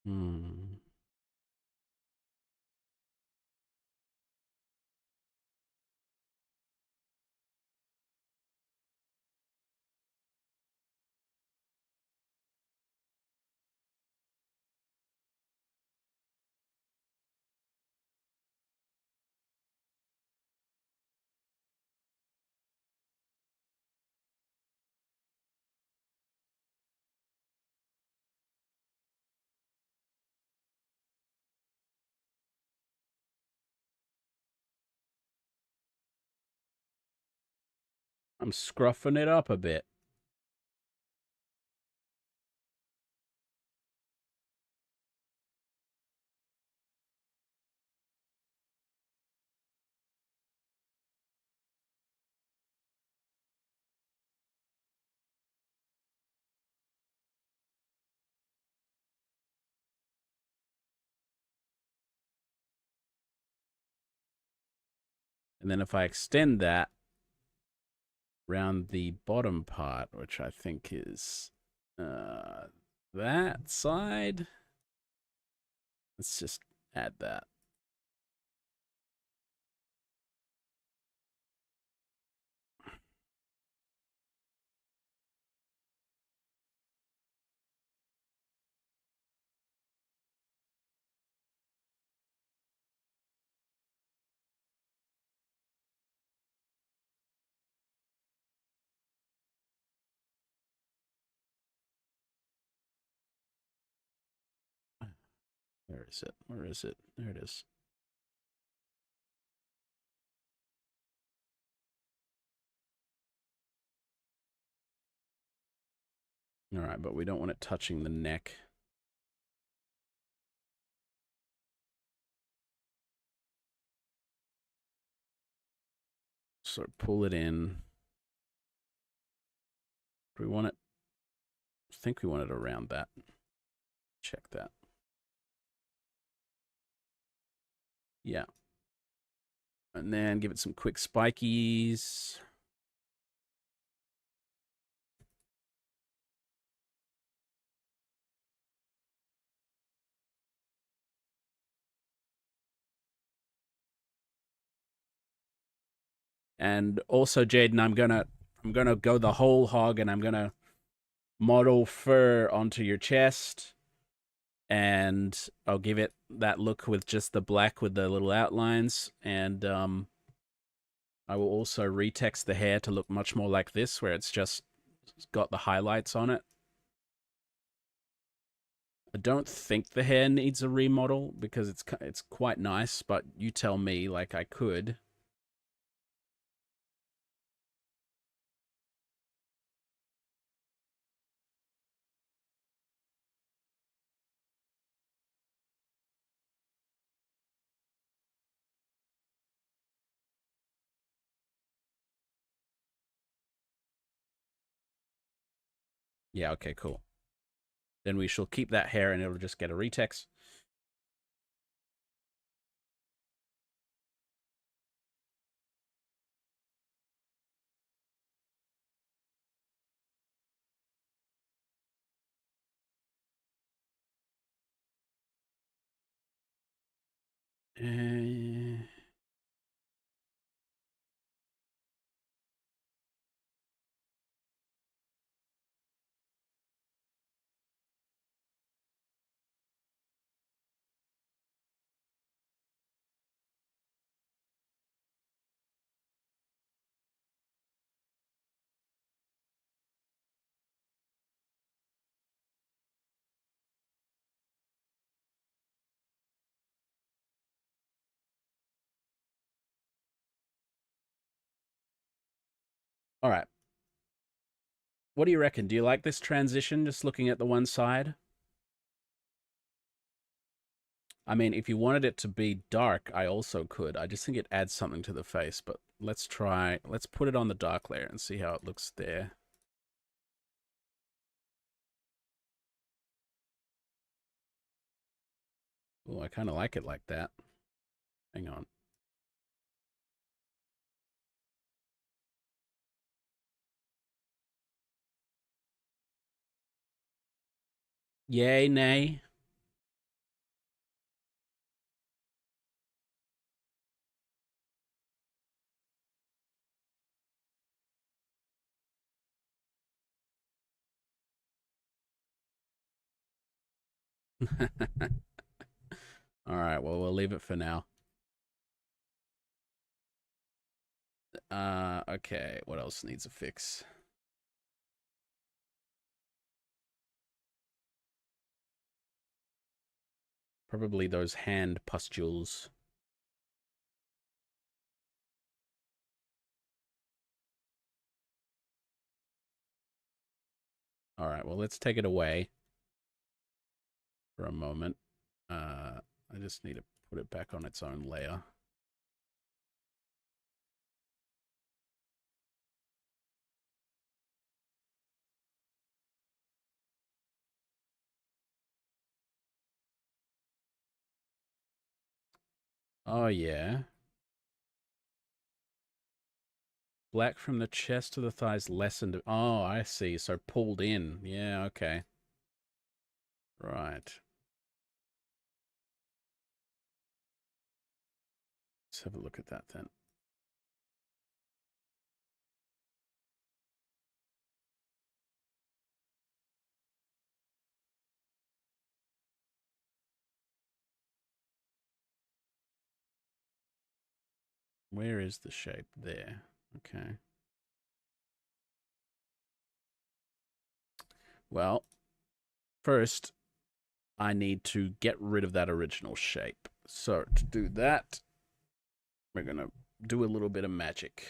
Hmm. I'm scruffing it up a bit. And then if I extend that, around the bottom part, which I think is that side. Let's just add that. Where is it? Where is it? There it is. All right, but we don't want it touching the neck. So pull it in. Do we want it? I think we want it around that. Check that. Yeah. And then give it some quick spikies. And also, Jaden, I'm gonna go the whole hog, and I'm gonna model fur onto your chest, and I'll give it that look with just the black with the little outlines, and I will also retext the hair to look much more like this, where it's got the highlights on it. I don't think the hair needs a remodel because it's quite nice, but you tell me. Like, I could. Yeah, okay, cool. Then we shall keep that hair and it'll just get a retext. Uh, all right. What do you reckon? Do you like this transition, just looking at the one side? I mean, if you wanted it to be dark, I also could. I just think it adds something to the face, but let's put it on the dark layer and see how it looks there. Oh, I kind of like it like that. Hang on. Yay, nay. All right, well, we'll leave it for now. Okay, what else needs a fix? Probably those hand pustules. All right, well, let's take it away for a moment. I just need to put it back on its own layer. Oh, yeah. Black from the chest to the thighs lessened. Oh, I see. So pulled in. Yeah, okay. Right. Let's have a look at that then. Where is the shape? There. Okay. Well, first, I need to get rid of that original shape. So to do that, we're going to do a little bit of magic.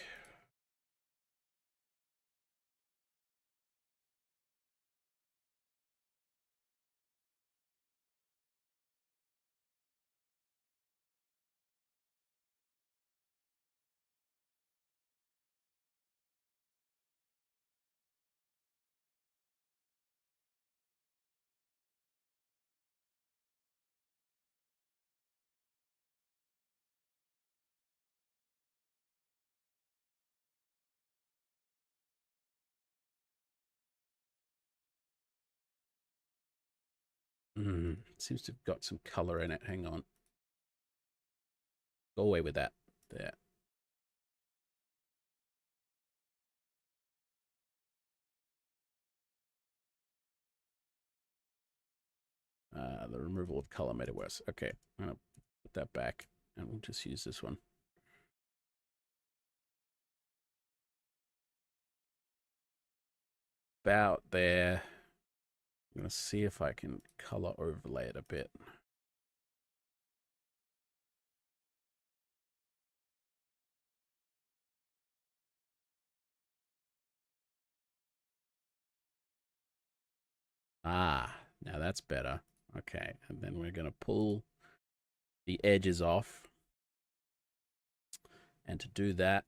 Seems to have got some color in it. Hang on. Go away with that. There. The removal of color made it worse. Okay, I'm going to put that back, and we'll just use this one. About there. I'm going to see if I can color overlay it a bit. Ah, now that's better. Okay, and then we're going to pull the edges off. And to do that,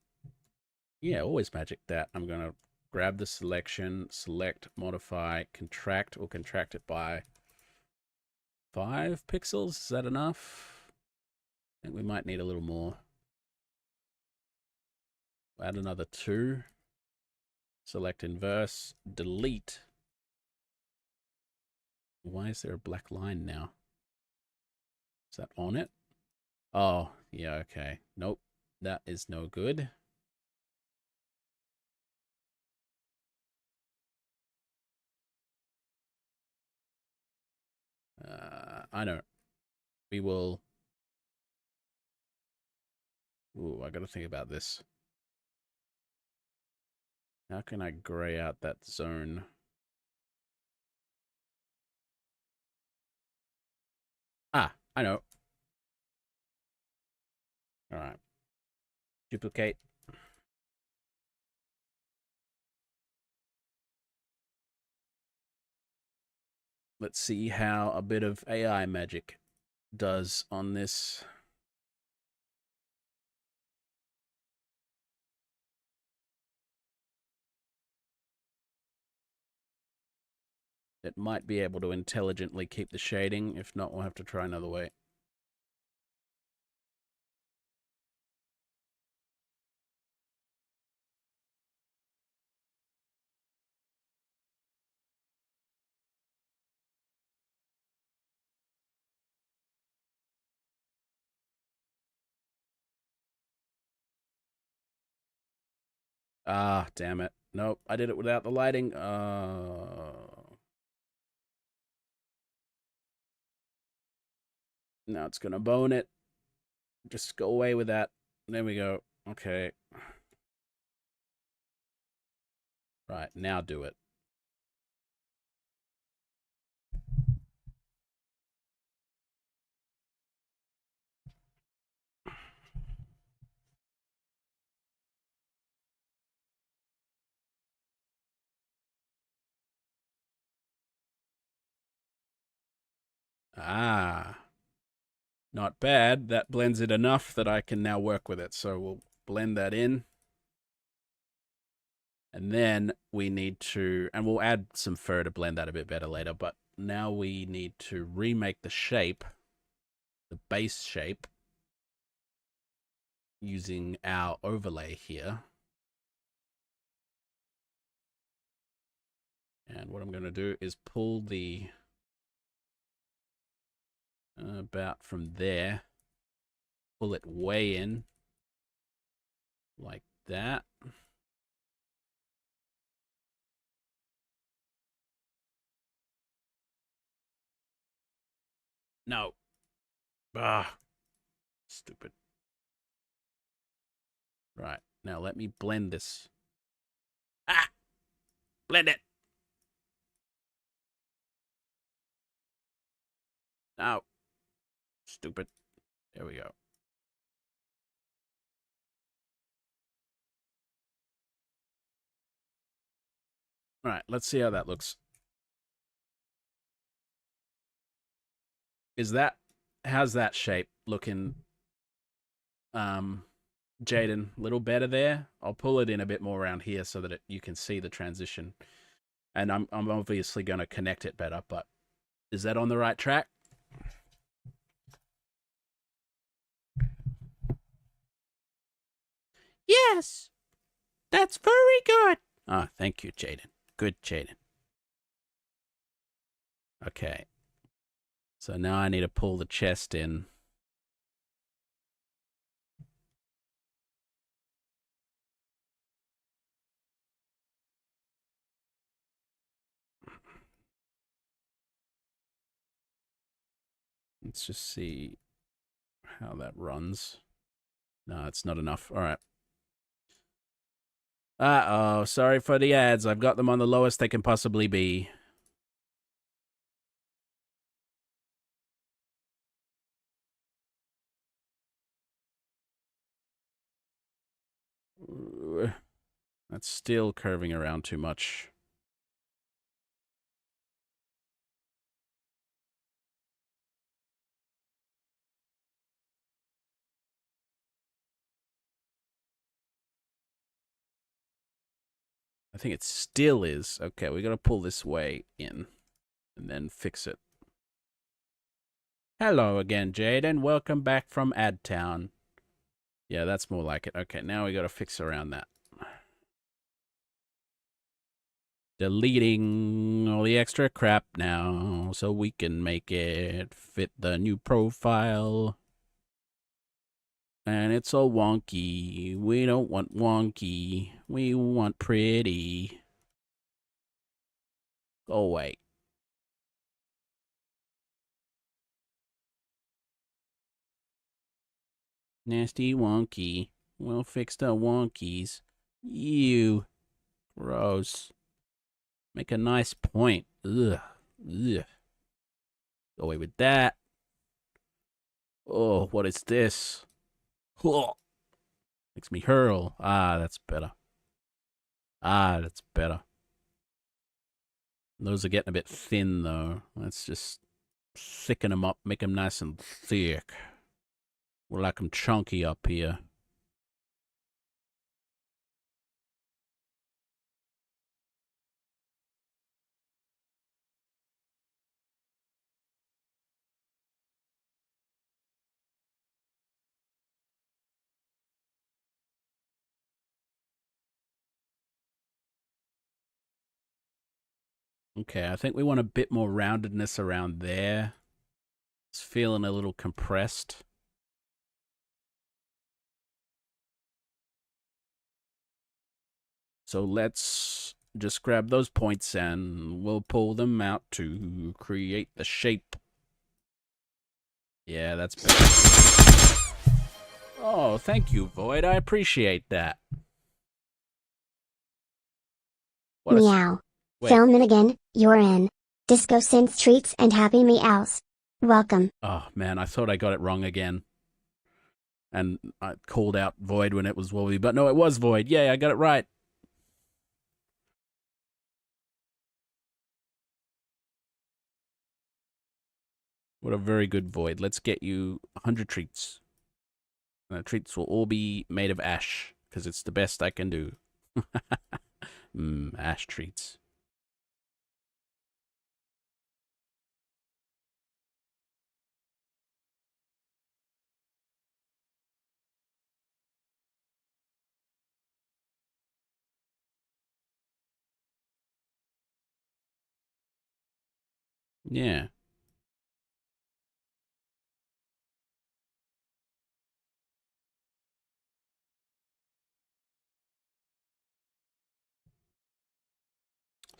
yeah, always magic that. I'm going to grab the selection, select, modify, contract, or contract it by 5 pixels. Is that enough? I think we might need a little more. Add another 2. Select inverse, delete. Why is there a black line now? Is that on it? Oh, yeah, okay. Nope, that is no good. I know. We will... Ooh, I gotta think about this. How can I gray out that zone? Ah, I know. All right. Duplicate. Let's see how a bit of AI magic does on this. It might be able to intelligently keep the shading. If not, we'll have to try another way. Ah, damn it. Nope, I did it without the lighting. Now it's gonna bone it. Just go away with that. There we go. Okay. Right, now do it. Ah, not bad. That blends it enough that I can now work with it. So we'll blend that in. And then we need to, and we'll add some fur to blend that a bit better later, but now we need to remake the shape, the base shape, using our overlay here. And what I'm going to do is pull the about from there, pull it way in like that. No. Ah, stupid. Right, now let me blend this. Ah! Blend it! No. Stupid. There we go. All right, let's see how that looks. How's that shape looking, Jaden? A little better there? I'll pull it in a bit more around here so that you can see the transition. And I'm obviously going to connect it better, but is that on the right track? Yes, that's very good. Oh, thank you, Jaden. Good, Jaden. Okay. So now I need to pull the chest in. Let's just see how that runs. No, it's not enough. All right. Uh-oh, sorry for the ads. I've got them on the lowest they can possibly be. That's still curving around too much. I think it still is. Okay, we got to pull this way in and then fix it. Hello again, Jaden. Welcome back from AdTown. Yeah, that's more like it. Okay, now we got to fix around that. Deleting all the extra crap now so we can make it fit the new profile. And it's all wonky. We don't want wonky. We want pretty. Go away. Nasty wonky. We'll fix the wonkies. You. Gross. Make a nice point. Ugh. Ugh. Go away with that. Oh, what is this? Oh. Makes me hurl. Ah, that's better. Ah, that's better. Those are getting a bit thin, though. Let's just thicken them up, make them nice and thick. We'll like them chunky up here. Okay, I think we want a bit more roundedness around there. It's feeling a little compressed. So let's just grab those points and we'll pull them out to create the shape. Yeah, that's better. Oh, thank you, Void. I appreciate that. Meow. Wait. Film in again, you're in. Disco sends treats and happy meows. Welcome. Oh, man, I thought I got it wrong again. And I called out Void when it was Wolvie, but no, it was Void. Yay, I got it right. What a very good Void. Let's get you 100 treats. And the treats will all be made of ash, because it's the best I can do. Ash treats. Yeah.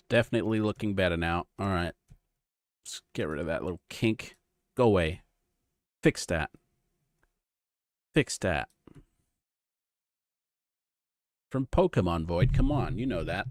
Definitely looking better now. All right. Let's get rid of that little kink. Go away. Fix that. Fix that. From Pokemon Void. Come on, you know that.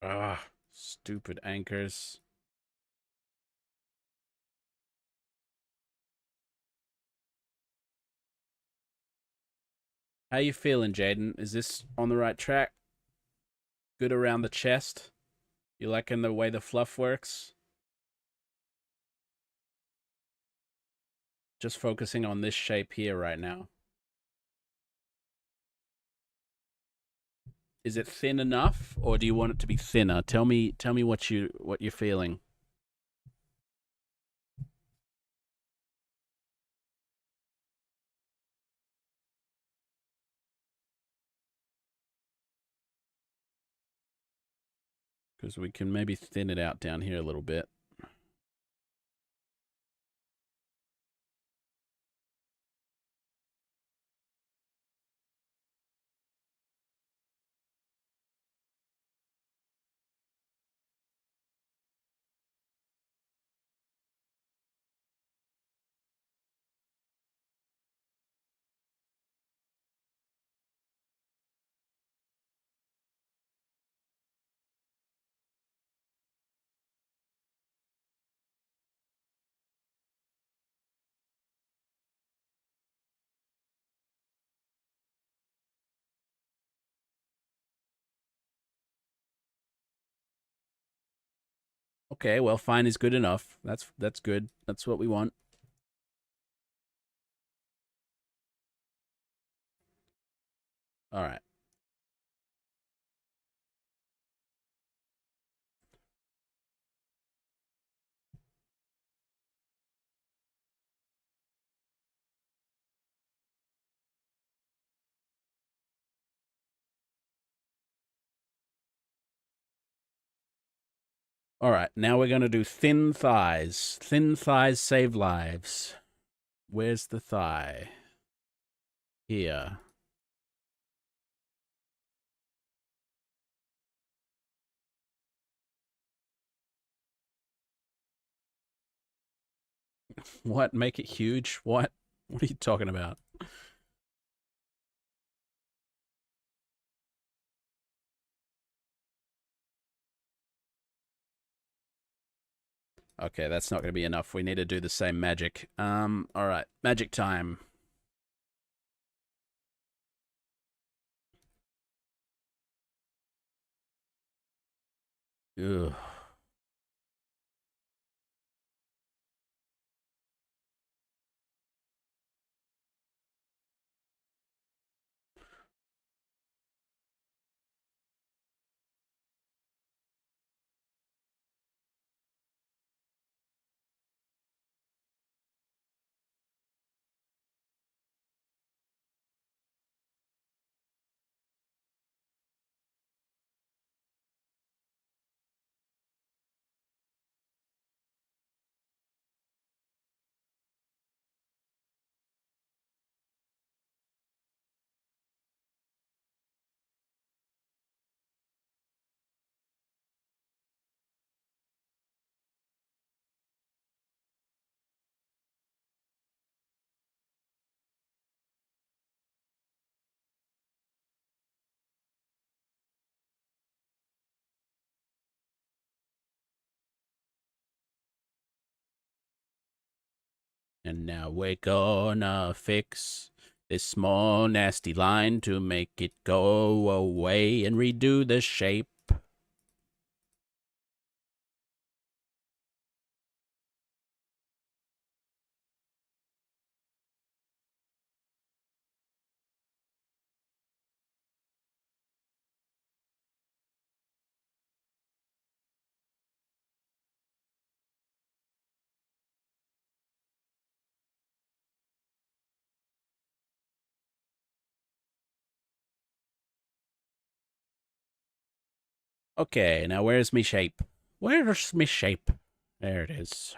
Ah, stupid anchors. How you feeling, Jaden? Is this on the right track? Good around the chest? You liking the way the fluff works? Just focusing on this shape here right now. Is it thin enough, or do you want it to be thinner? Tell me what you're feeling. Because we can maybe thin it out down here a little bit. Okay, well, fine is good enough. That's good. That's what we want. All right. All right. Now we're going to do thin thighs. Thin thighs save lives. Where's the thigh? Here. What? Make it huge? What? What are you talking about? Okay, that's not going to be enough. We need to do the same magic. All right. Magic time. Ugh. And now we're gonna fix This small nasty line to make it go away and redo the shape. Okay, now where's me shape? Where's me shape? There it is.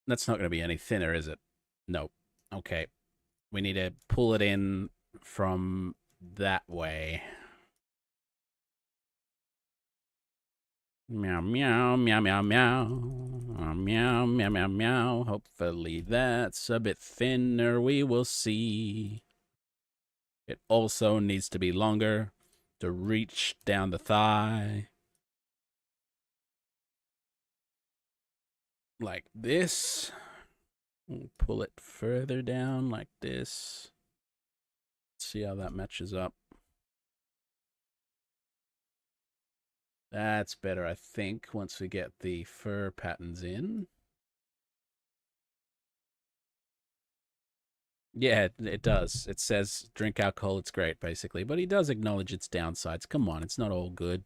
That's not going to be any thinner, is it? Nope. Okay. We need to pull it in from that way. Meow, meow, meow, meow, meow. Meow, meow, meow, meow. Hopefully that's a bit thinner. We will see. It also needs to be longer to reach down the thigh. Like this. Pull it further down like this. See how that matches up. That's better, I think, once we get the fur patterns in. Yeah, it does. It says drink alcohol, it's great, basically. But he does acknowledge its downsides. Come on, it's not all good.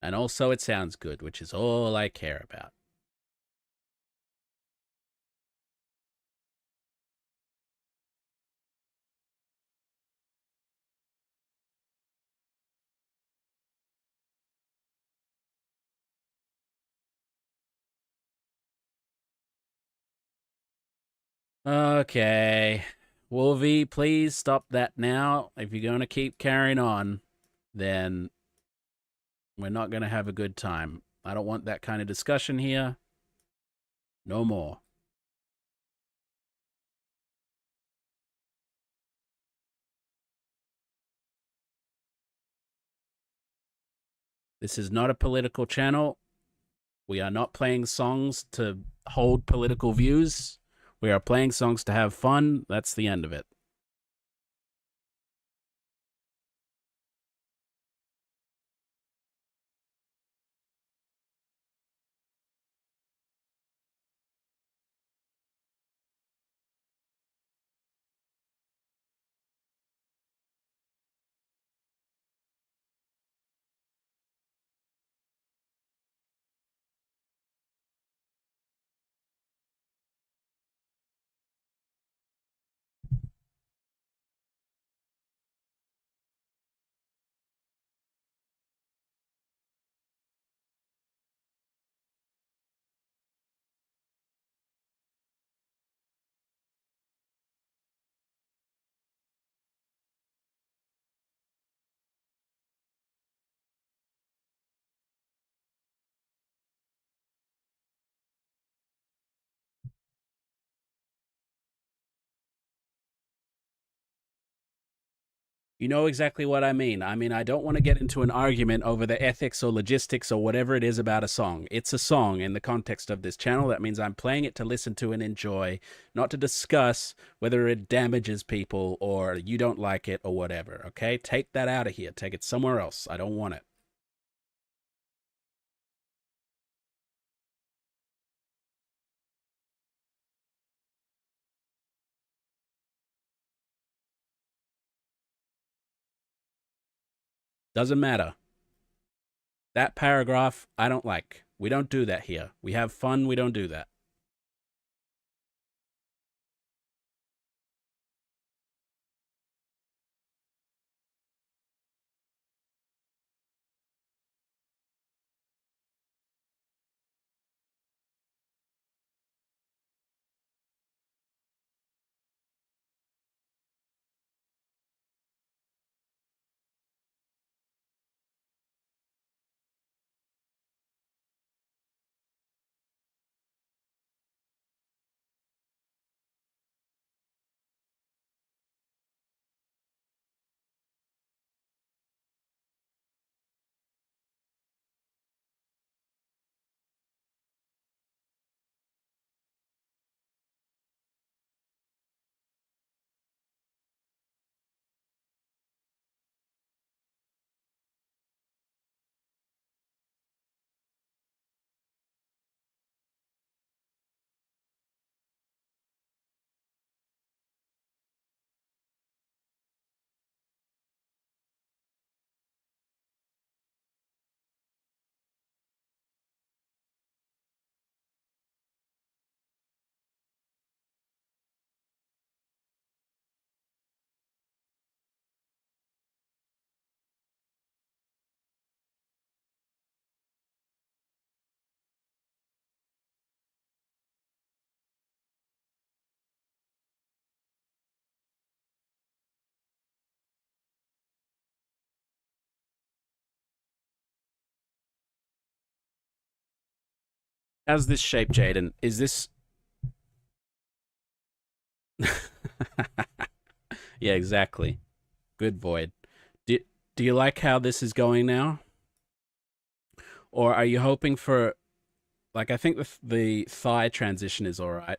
And also, it sounds good, which is all I care about. Okay. Wolvie, please stop that now. If you're going to keep carrying on, then we're not going to have a good time. I don't want that kind of discussion here. No more. This is not a political channel. We are not playing songs to hold political views. We are playing songs to have fun. That's the end of it. You know exactly what I mean. I don't want to get into an argument over the ethics or logistics or whatever it is about a song. It's a song in the context of this channel. That means I'm playing it to listen to and enjoy, not to discuss whether it damages people or you don't like it or whatever. Okay? Take that out of here. Take it somewhere else. I don't want it. Doesn't matter. That paragraph, I don't like. We don't do that here. We have fun. We don't do that. How's this shape, Jaden? Is this... Yeah, exactly. Good boy. Do, do you like how this is going now? Or are you hoping for... Like, I think the thigh transition is all right.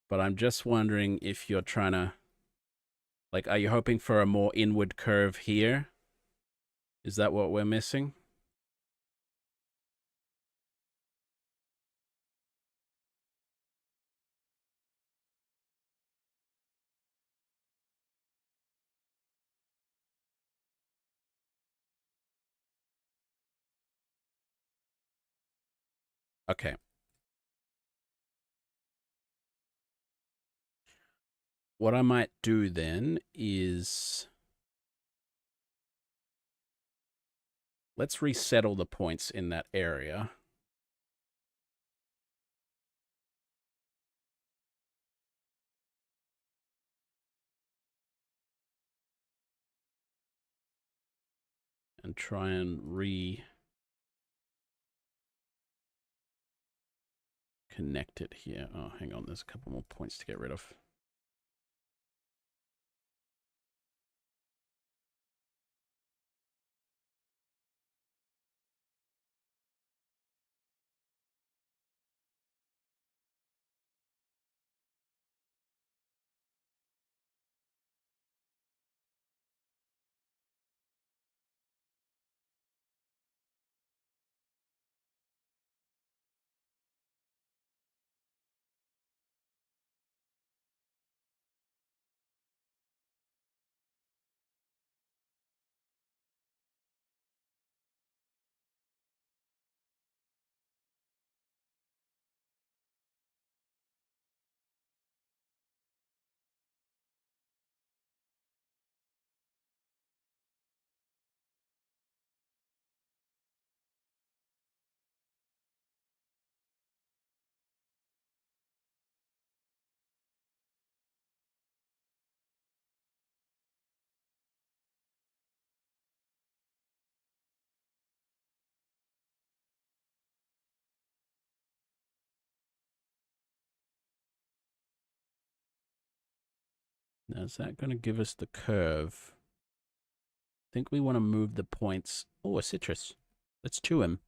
But I'm just wondering if you're trying to... Like, are you hoping for a more inward curve here? Is that what we're missing? Okay. What I might do then is... Let's resettle the points in that area. And try and reconnect it here. Oh, hang on. There's a couple more points to get rid of. Now, is that going to give us the curve? I think we want to move the points. Oh, a citrus. Let's chew him.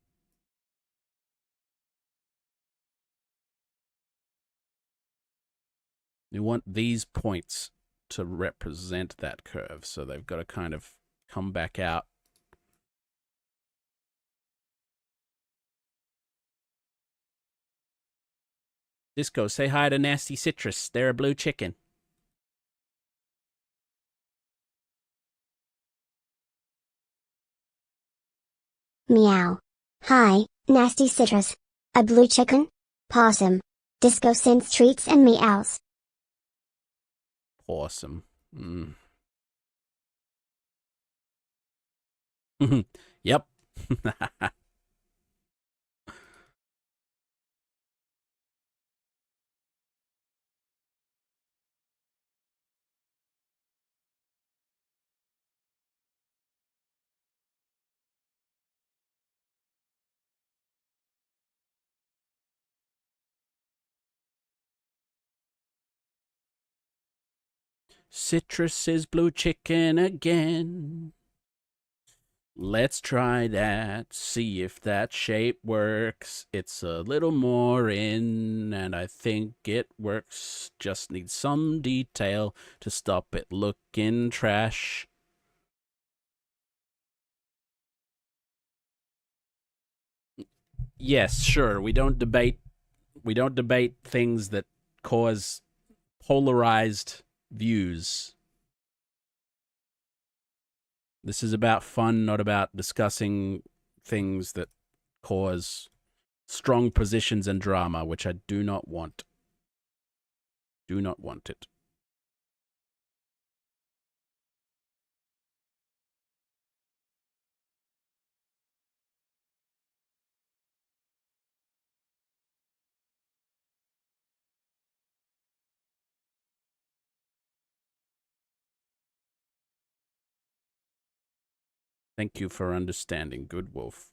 We want these points to represent that curve. So they've got to kind of come back out. Disco, say hi to Nasty Citrus. They're a blue chicken. Meow. Hi, Nasty Citrus. A blue chicken? Possum. Disco sends treats and meows. Awesome. Yep. Citrus is blue chicken again. Let's try that, see if that shape works. It's a little more in, and I think it works. Just need some detail to stop it looking trash. Yes, sure. We don't debate things that cause polarized views. This is about fun, not about discussing things that cause strong positions and drama, which I do not want. Do not want it. Thank you for understanding, good wolf.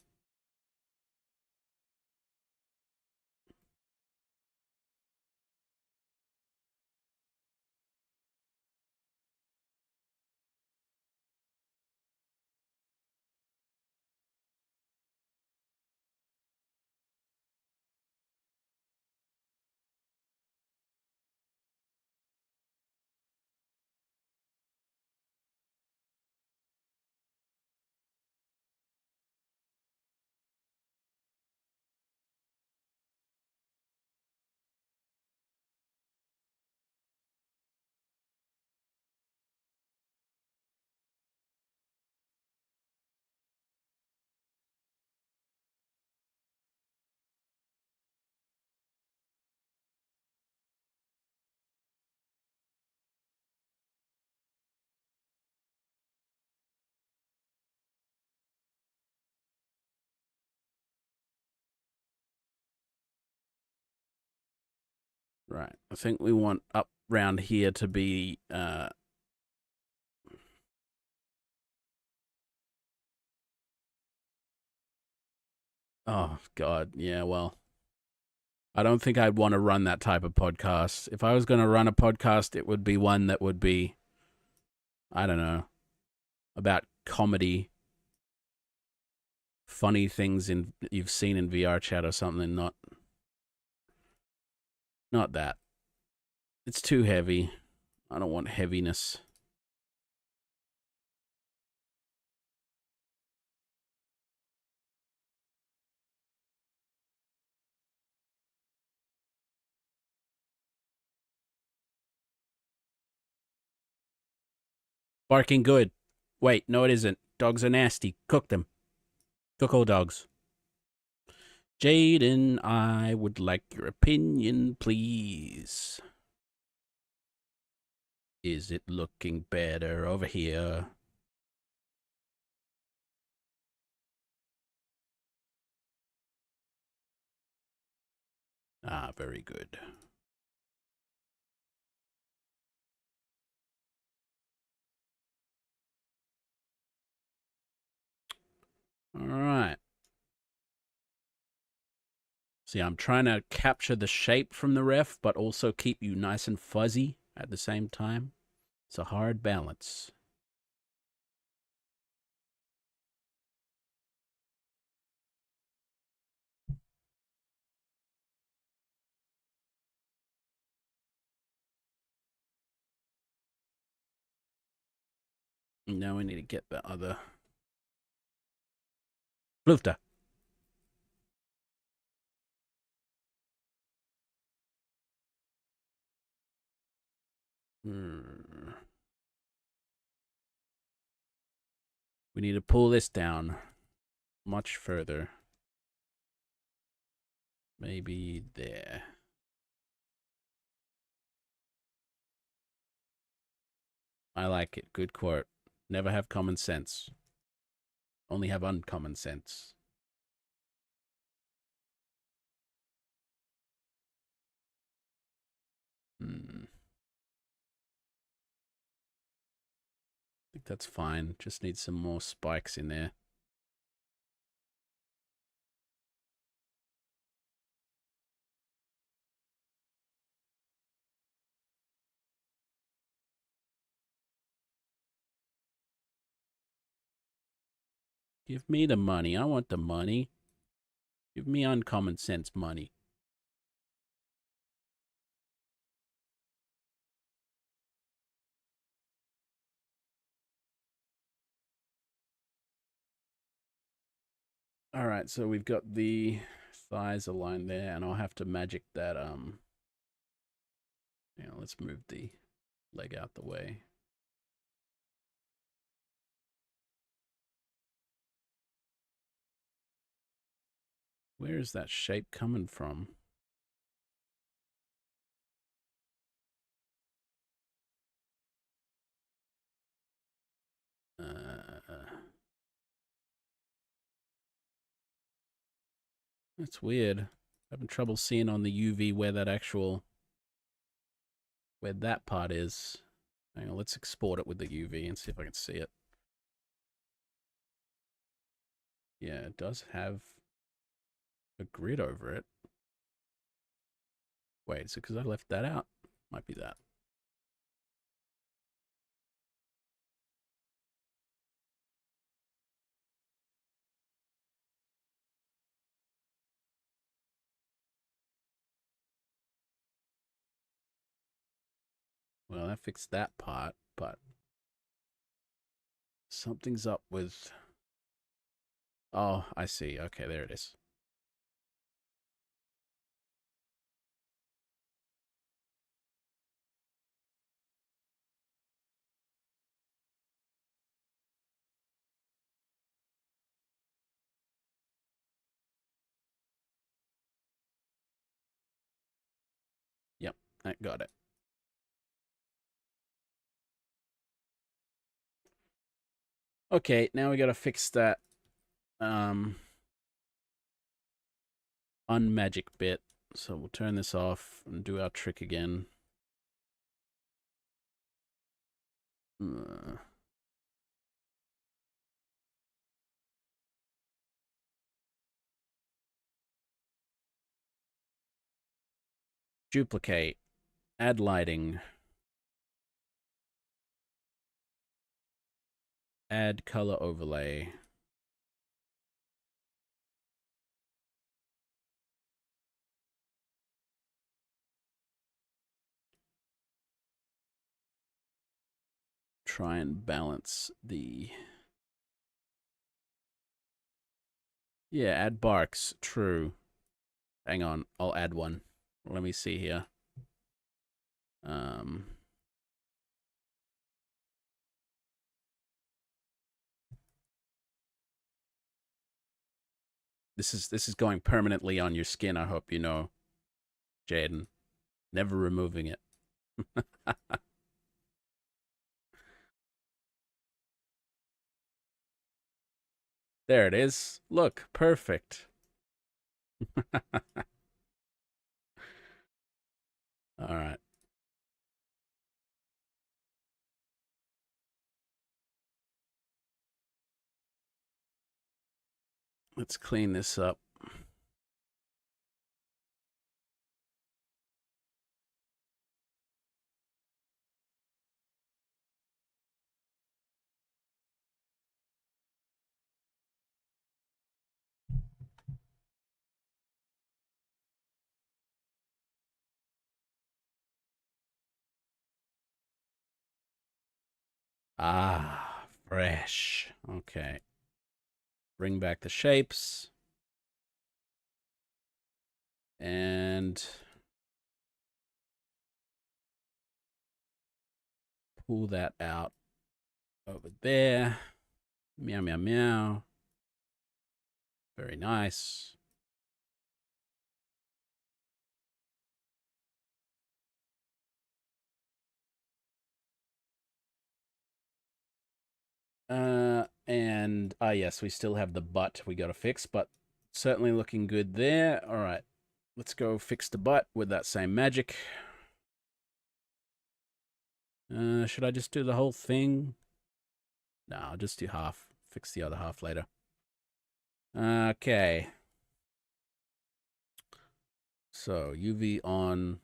Right. I think we want up round here to be oh god, yeah, well. I don't think I'd want to run that type of podcast. If I was going to run a podcast, it would be one that would be, I don't know, about comedy, funny things you've seen in VR chat or something, not that. It's too heavy. I don't want heaviness. Barking good. Wait, no it isn't. Dogs are nasty. Cook them. Cook all dogs. Jaden, I would like your opinion, please. Is it looking better over here? Ah, very good. All right. See, I'm trying to capture the shape from the ref, but also keep you nice and fuzzy at the same time. It's a hard balance. Now we need to get the other. Blufta. We need to pull this down much further. Maybe there. I like it. Good quote. Never have common sense. Only have uncommon sense. I think that's fine. Just need some more spikes in there. Give me the money. I want the money. Give me uncommon sense money. All right, so we've got the thighs aligned there, and I'll have to magic that. Let's move the leg out the way. Where is that shape coming from? That's weird. Having trouble seeing on the UV where that part is. Hang on, let's export it with the UV and see if I can see it. Yeah, it does have a grid over it. Wait, is it because I left that out? Might be that. Well, that fixed that part, but something's up with... Oh, I see. Okay, there it is. Yep, I got it. Okay, now we gotta fix that unmagic bit. So we'll turn this off and do our trick again. Duplicate. Add lighting. Add color overlay. Try and balance the... Yeah, add barks. True. Hang on, I'll add one. Let me see here. This is going permanently on your skin, I hope you know, Jaden. Never removing it. There it is. Look, perfect. All right. Let's clean this up. Ah, fresh. Okay. Bring back the shapes. And pull that out over there. Meow, meow, meow. Very nice. And yes, we still have the butt we gotta fix, but certainly looking good there. All right, let's go fix the butt with that same magic. Should I just do the whole thing? No, I'll just do half. Fix the other half later. Okay. So UV on.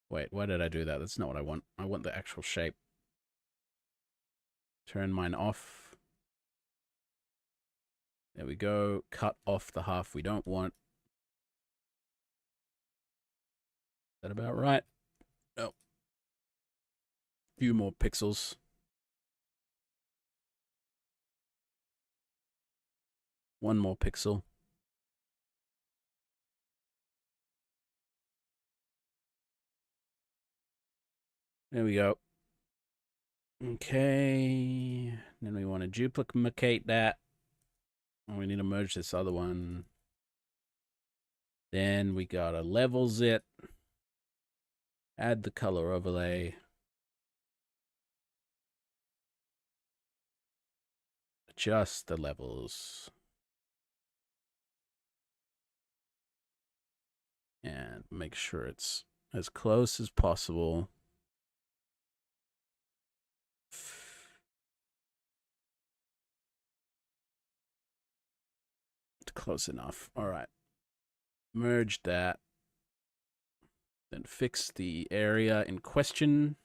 Wait, why did I do that? That's not what I want. I want the actual shape. Turn mine off. There we go. Cut off the half we don't want. Is that about right? Oh. Few more pixels. One more pixel. There we go. Okay. Then we want to duplicate that. And we need to merge this other one. Then we gotta levels it. Add the color overlay. Adjust the levels. And make sure it's as close as possible. It's close enough. All right. Merge that. Then fix the area in question.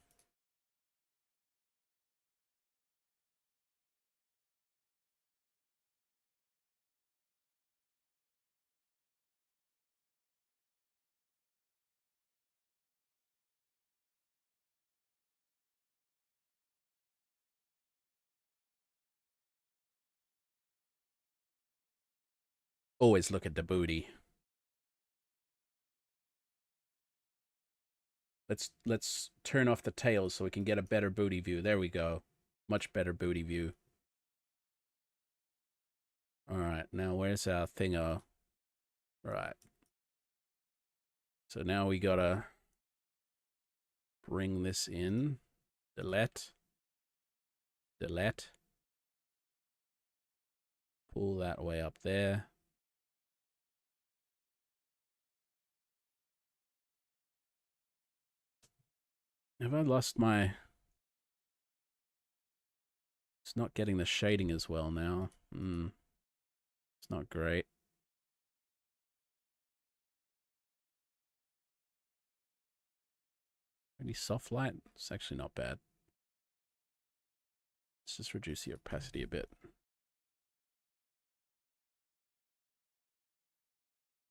Always look at the booty. Let's turn off the tails so we can get a better booty view. There we go. Much better booty view. All right, now where's our thingo? All right, So now we gotta bring this in. Delete. Delete. Pull that way up there. Have I lost my... It's not getting the shading as well now. It's not great. Maybe soft light? It's actually not bad. Let's just reduce the opacity a bit.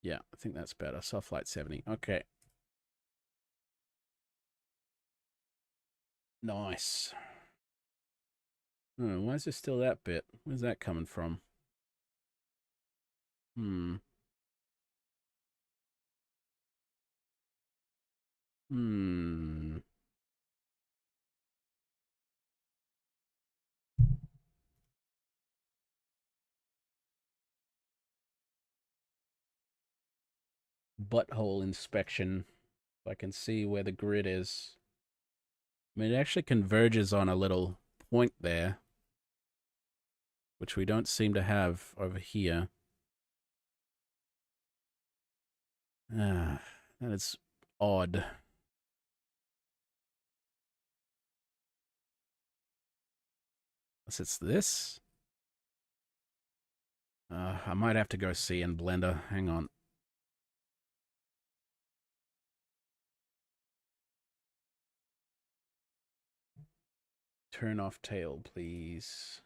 Yeah, I think that's better. Soft light 70. Okay. Nice. Oh, why is there still that bit? Where's that coming from? Hmm. Hmm. Butthole inspection. If I can see where the grid is. I mean, it actually converges on a little point there, which we don't seem to have over here. Ah, that is odd. Unless it's this? I might have to go see in Blender. Hang on. Turn off tail, please.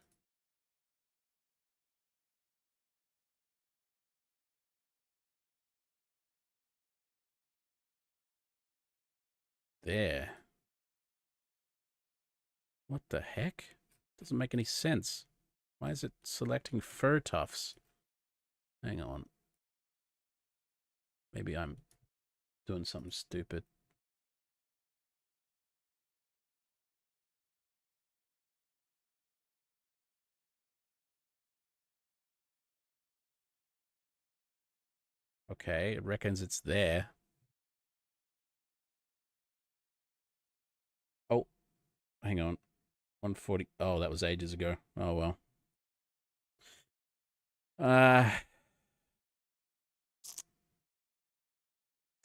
There. What the heck? Doesn't make any sense. Why is it selecting fur tufts? Hang on. Maybe I'm doing something stupid. Okay, it reckons it's there. Oh, hang on. 140. Oh, that was ages ago. Oh, well.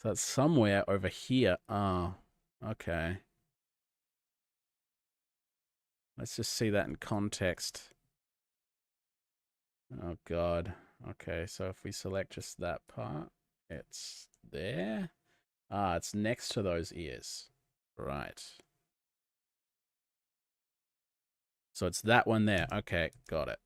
So it's somewhere over here. Oh, okay. Let's just see that in context. Oh, God. Okay, so if we select just that part, it's there. Ah, it's next to those ears. Right. So it's that one there. Okay, got it.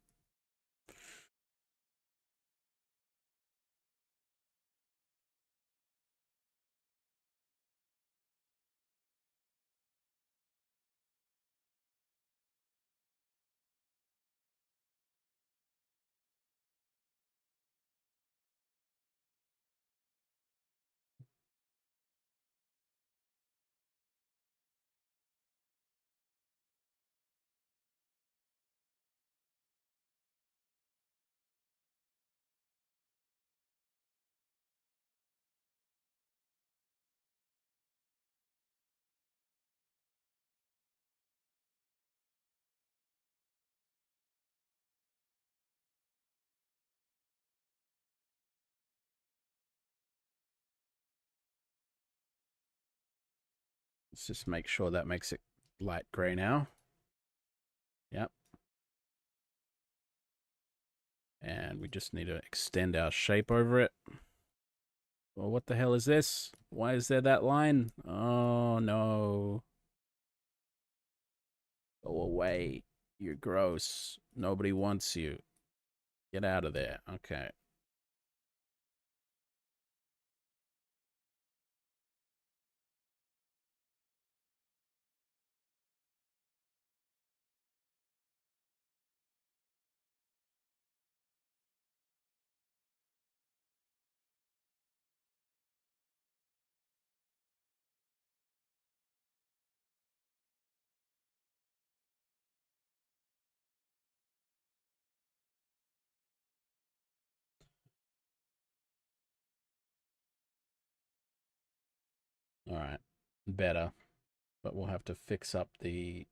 Let's just make sure that makes it light gray now. Yep. And we just need to extend our shape over it. Well, what the hell is this? Why is there that line? Oh, no. Go away. You're gross. Nobody wants you. Get out of there. Okay. All right, better. But we'll have to fix up the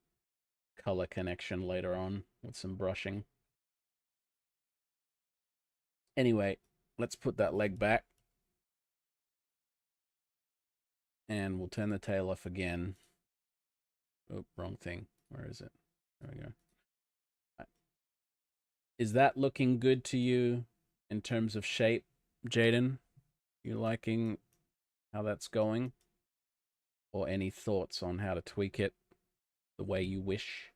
color connection later on with some brushing. Anyway, let's put that leg back. And we'll turn the tail off again. Oh, wrong thing. Where is it? There we go. Is that looking good to you in terms of shape, Jaden? You liking how that's going? Or any thoughts on how to tweak it the way you wish?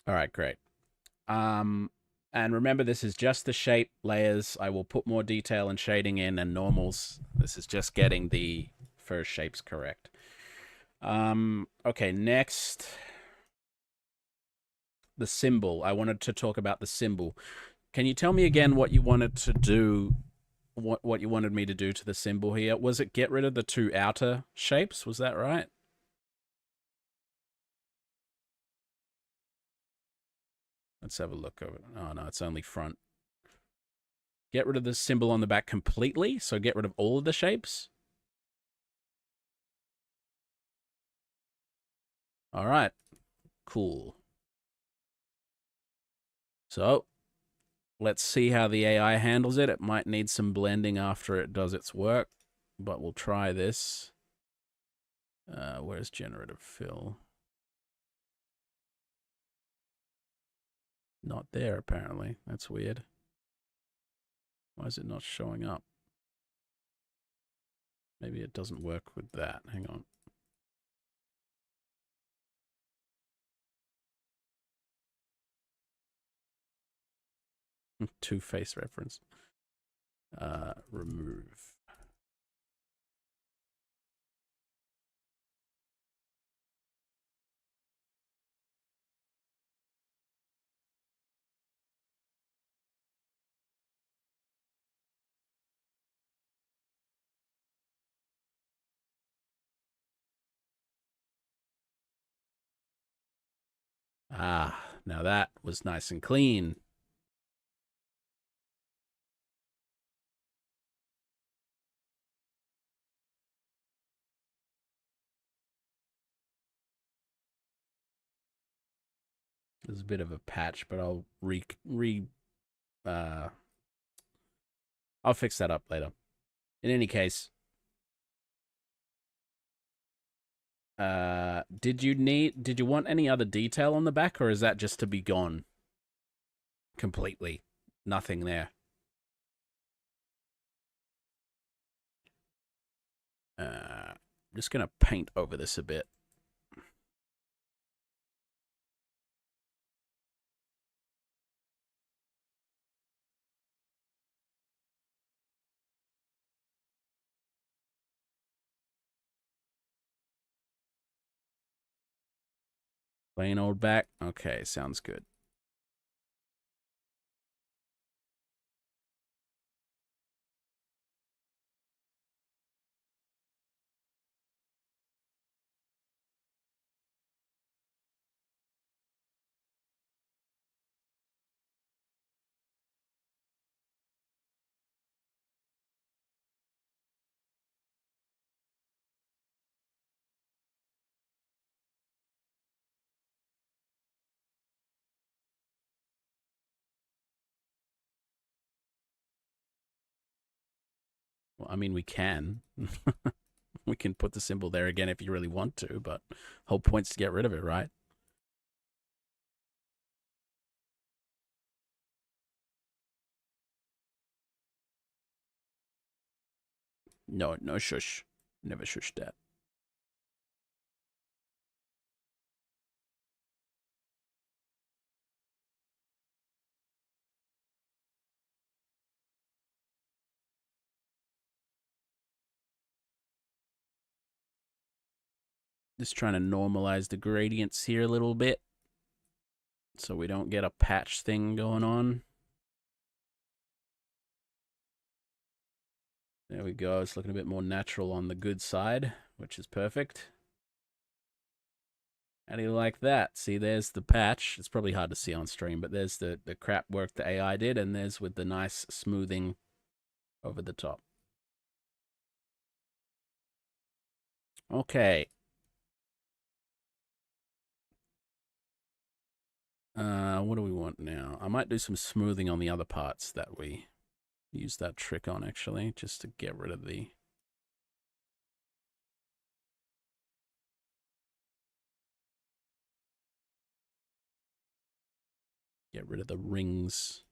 All right, great. And remember, this is just the shape layers. I will put more detail and shading in and normals. This is just getting the first shapes correct. Okay, next, the symbol. I wanted to talk about the symbol. Can you tell me again what you wanted to do? What you wanted me to do to the symbol here? Was it get rid of the two outer shapes? Was that right? Let's have a look over. Oh no, it's only front. Get rid of the symbol on the back completely. So get rid of all of the shapes. All right, cool. So let's see how the AI handles it. It might need some blending after it does its work, but we'll try this. Where's generative fill? Not there, apparently. That's weird. Why is it not showing up? Maybe it doesn't work with that. Hang on. Two-face reference. Remove. Ah, now that was nice and clean. There's a bit of a patch, but I'll I'll fix that up later. In any case, did you want any other detail on the back, or is that just to be gone completely? Nothing there. I'm just gonna paint over this a bit. Plain old back. Okay, sounds good. Well, I mean, we can. We can put the symbol there again if you really want to, but whole point's to get rid of it, right? No, no shush. Never shush that. Just trying to normalize the gradients here a little bit so we don't get a patch thing going on. There we go. It's looking a bit more natural on the good side, which is perfect. How do you like that? See, there's the patch. It's probably hard to see on stream, but there's the crap work the AI did, and there's with the nice smoothing over the top. Okay. What do we want now? I might do some smoothing on the other parts that we used that trick on, actually, just to get rid of the... Get rid of the rings.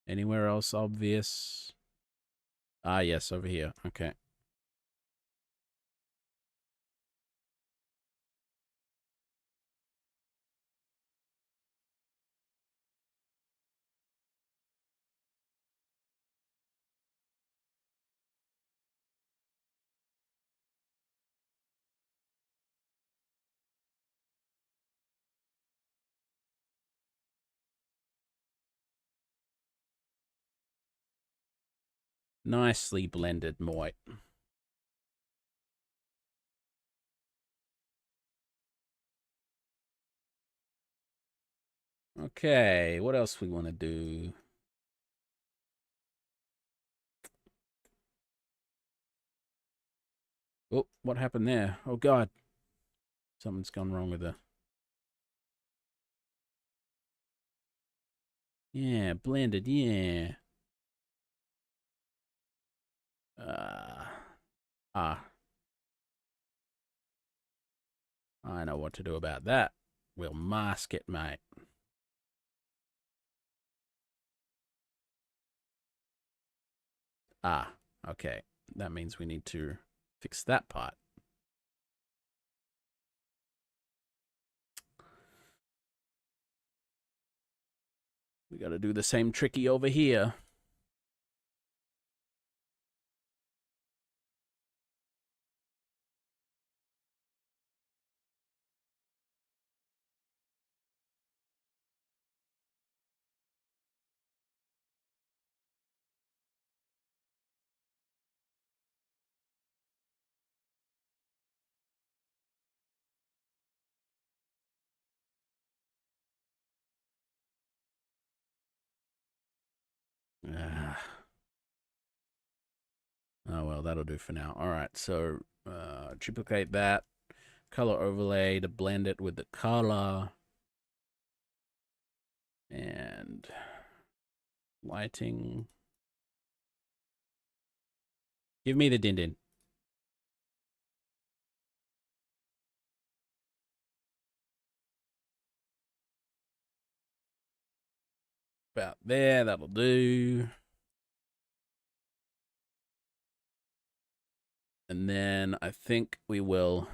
Anywhere else obvious? Ah, yes, over here. Okay. Nicely blended, Moit. Okay, what else we want to do? Oh, what happened there? Oh, God. Something's gone wrong with the... Yeah, blended, yeah. Ah. I know what to do about that. We'll mask it, mate. Ah, okay. That means we need to fix that part. We got to do the same tricky over here. Ah. Oh, well, that'll do for now. All right, so duplicate that. Color overlay to blend it with the color. And lighting. Give me the din-din. About there, that'll do. And then I think we will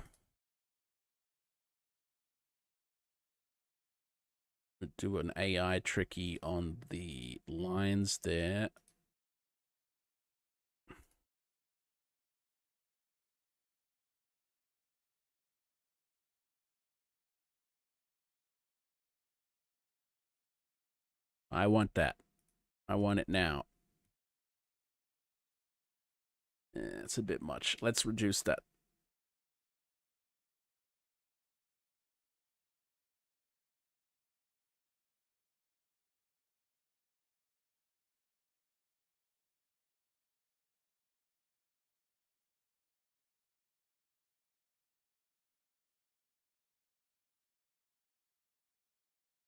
do an AI tricky on the lines there. I want that. I want it now. It's a bit much. Let's reduce that.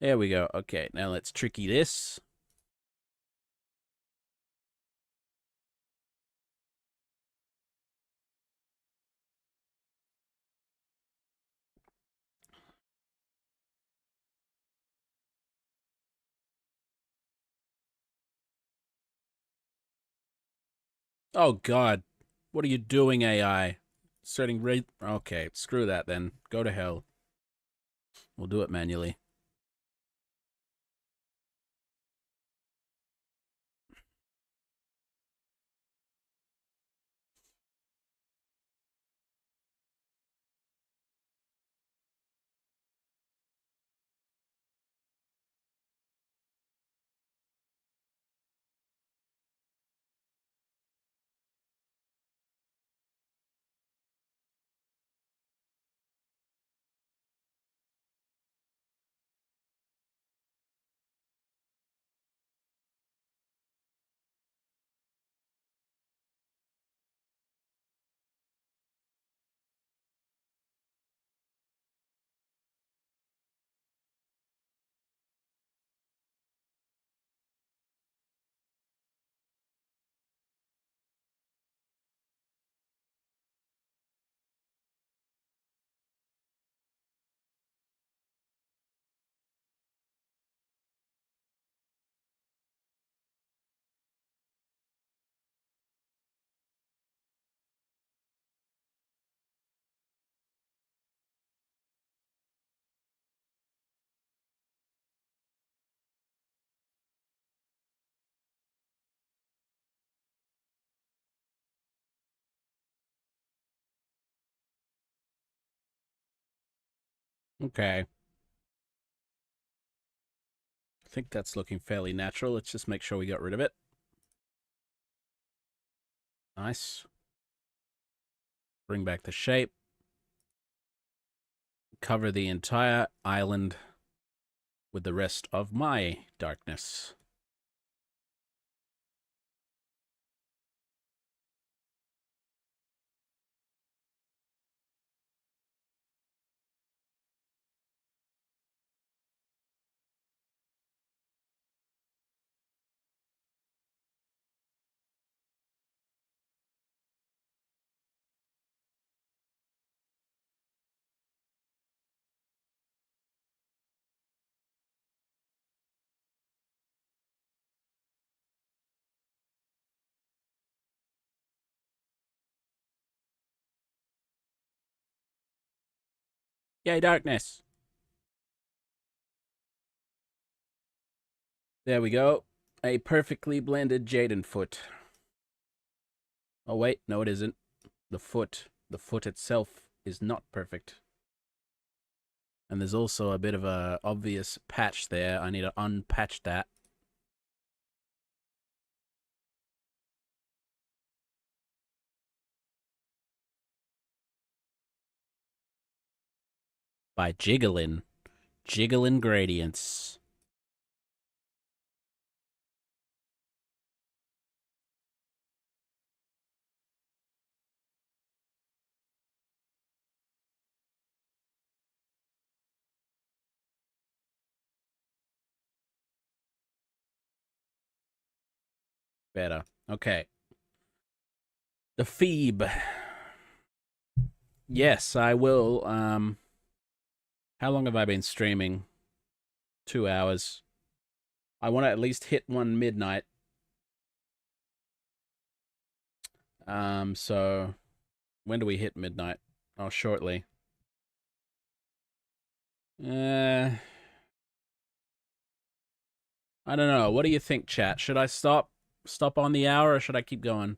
There we go. Okay, now let's tricky this. Oh, God. What are you doing, AI? Starting rate. Okay, screw that then. Go to hell. We'll do it manually. Okay. I think that's looking fairly natural. Let's just make sure we got rid of it. Nice. Bring back the shape. Cover the entire island with the rest of my darkness. Yay, darkness! There we go. A perfectly blended Jaden foot. Oh wait, no it isn't. The foot itself is not perfect. And there's also a bit of a obvious patch there. I need to unpatch that. By jiggling gradients. Better. Okay. The Phoebe. Yes, I will. How long have I been streaming? 2 hours. I want to at least hit one midnight. So when do we hit midnight? Oh, shortly. I don't know. What do you think, chat? Should I stop on the hour or should I keep going?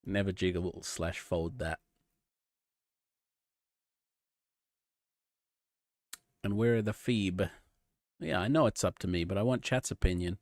Never jiggle / fold that. And where are the Phoebe? Yeah, I know it's up to me, but I want chat's opinion.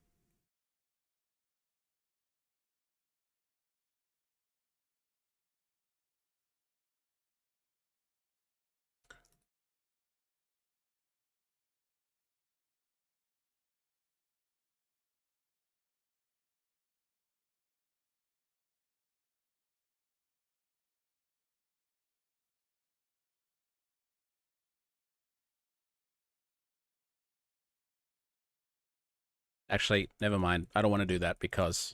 Actually, never mind. I don't want to do that because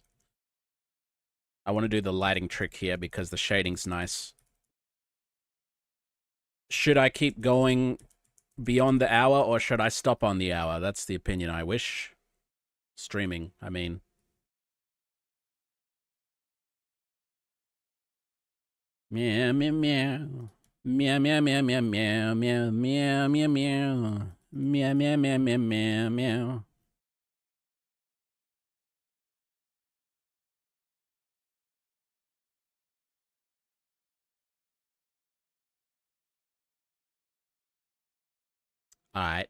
I want to do the lighting trick here because the shading's nice. Should I keep going beyond the hour or should I stop on the hour? That's the opinion I wish. Streaming, I mean. Meow, meow, meow. Meow, meow, meow, meow, meow, meow, meow, meow, meow. Meow, meow, meow, meow, meow, meow. All right.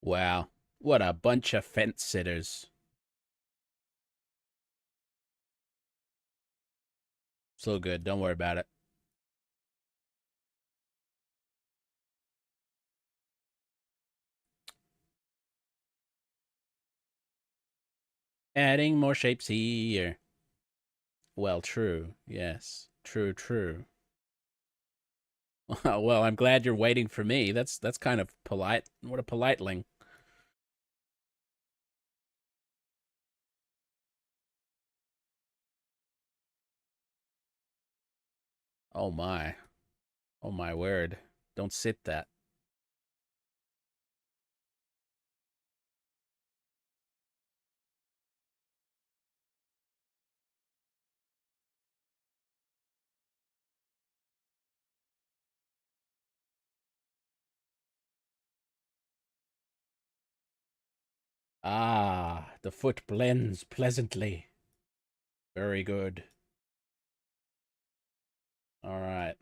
Wow. What a bunch of fence sitters. So good. Don't worry about it. Adding more shapes here. Well, true. Yes. True, true. Well, I'm glad you're waiting for me. That's kind of polite. What a politeling. Oh my. Oh my word. Don't sit that. Ah, the foot blends pleasantly. Very good. All right.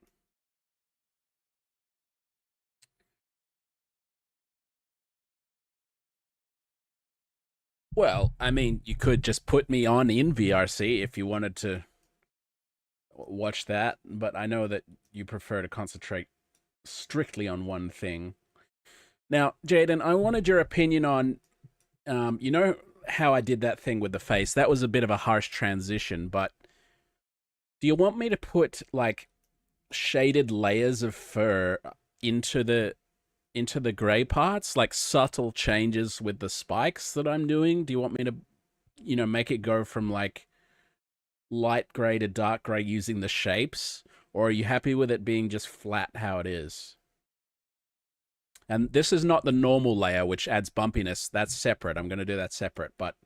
Well, I mean, you could just put me on in VRC if you wanted to watch that, but I know that you prefer to concentrate strictly on one thing. Now, Jaden, I wanted your opinion on, you know how I did that thing with the face? That was a bit of a harsh transition, but do you want me to put like shaded layers of fur into the gray parts, like subtle changes with the spikes that I'm doing? Do you want me to, make it go from like light gray to dark gray using the shapes, or are you happy with it being just flat how it is? And this is not the normal layer, which adds bumpiness. That's separate. I'm going to do that separate. But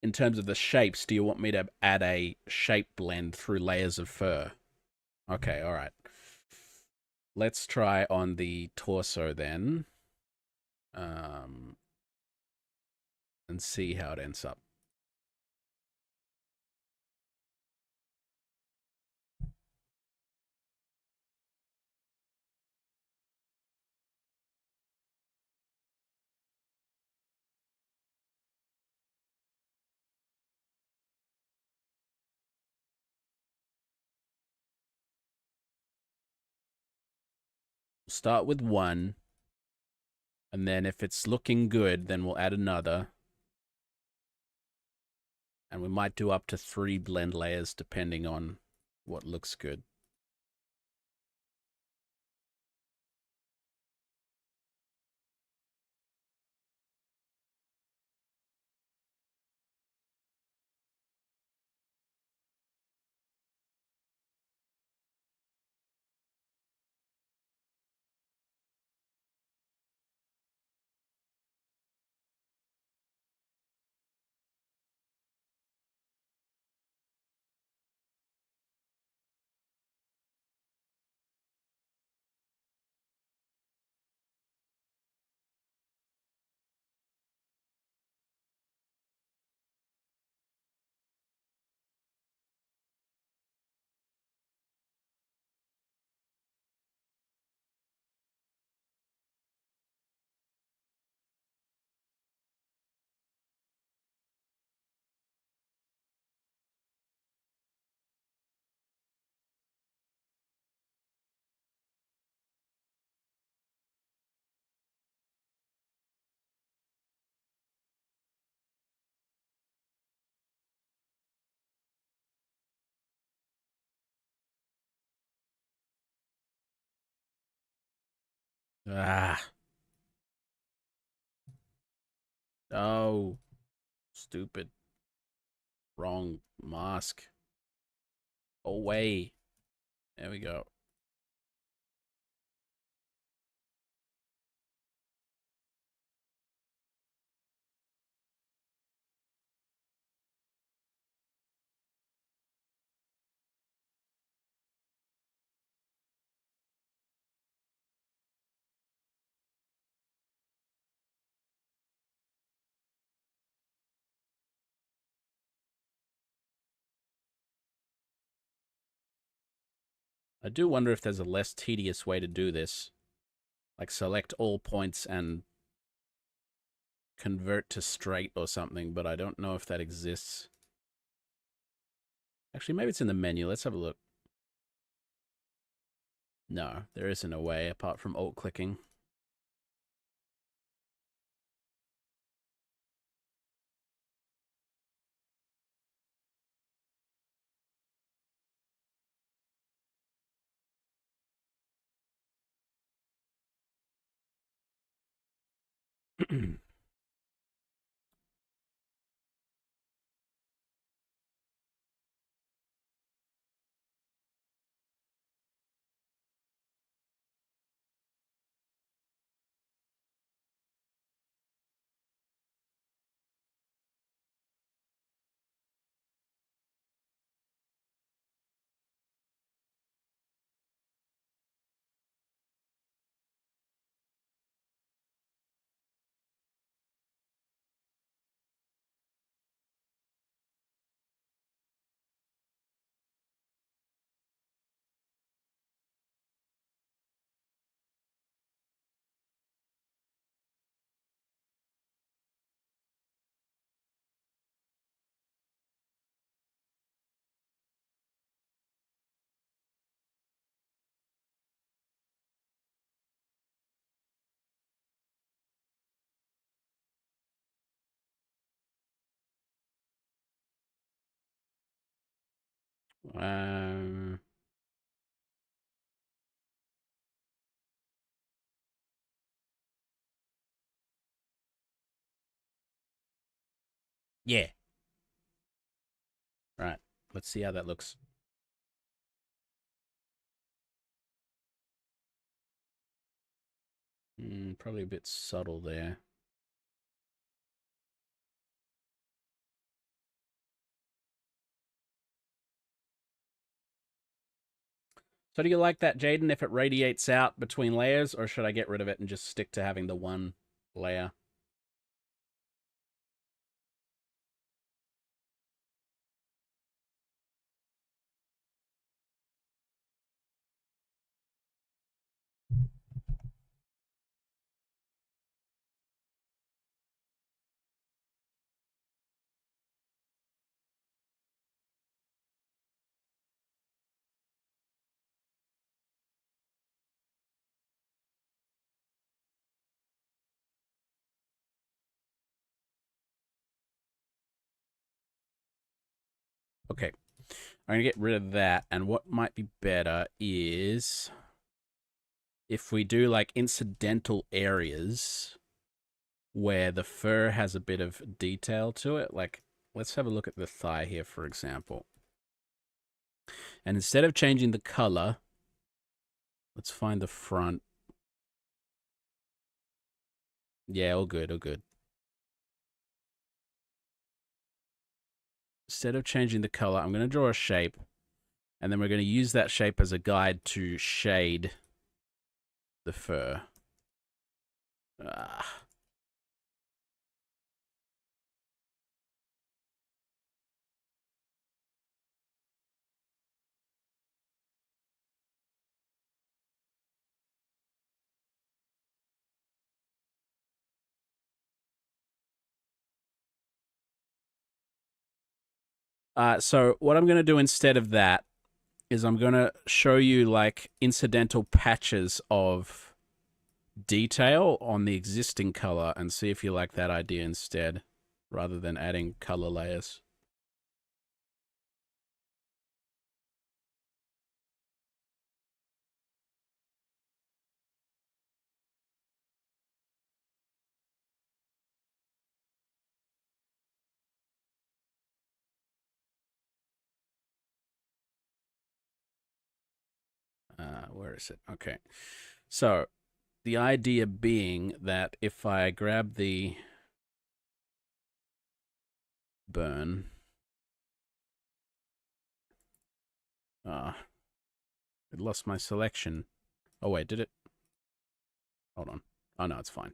in terms of the shapes, do you want me to add a shape blend through layers of fur? Okay, all right. Let's try on the torso then, um, and see how it ends up. Start with one, and then if it's looking good, then we'll add another. And we might do up to 3 blend layers depending on what looks good. Ah, oh, stupid. Wrong mask. Away. There we go. I do wonder if there's a less tedious way to do this. Like select all points and convert to straight or something, but I don't know if that exists. Actually, maybe it's in the menu. Let's have a look. No, there isn't a way apart from alt clicking. Um, yeah. Right. Let's see how that looks. Probably a bit subtle there. So do you like that, Jaden, if it radiates out between layers, or should I get rid of it and just stick to having the one layer? Okay. I'm going to get rid of that, and what might be better is if we do like incidental areas where the fur has a bit of detail to it. Like, let's have a look at the thigh here, for example. And instead of changing the color, let's find the front. Yeah, all good, all good. Instead of changing the color, I'm going to draw a shape, and then we're going to use that shape as a guide to shade the fur. Ah. So what I'm going to do instead of that is I'm going to show you like incidental patches of detail on the existing color and see if you like that idea instead, rather than adding color layers. Where is it? Okay. So the idea being that if I grab the burn, it lost my selection. Oh wait, did it? Hold on. Oh no, it's fine.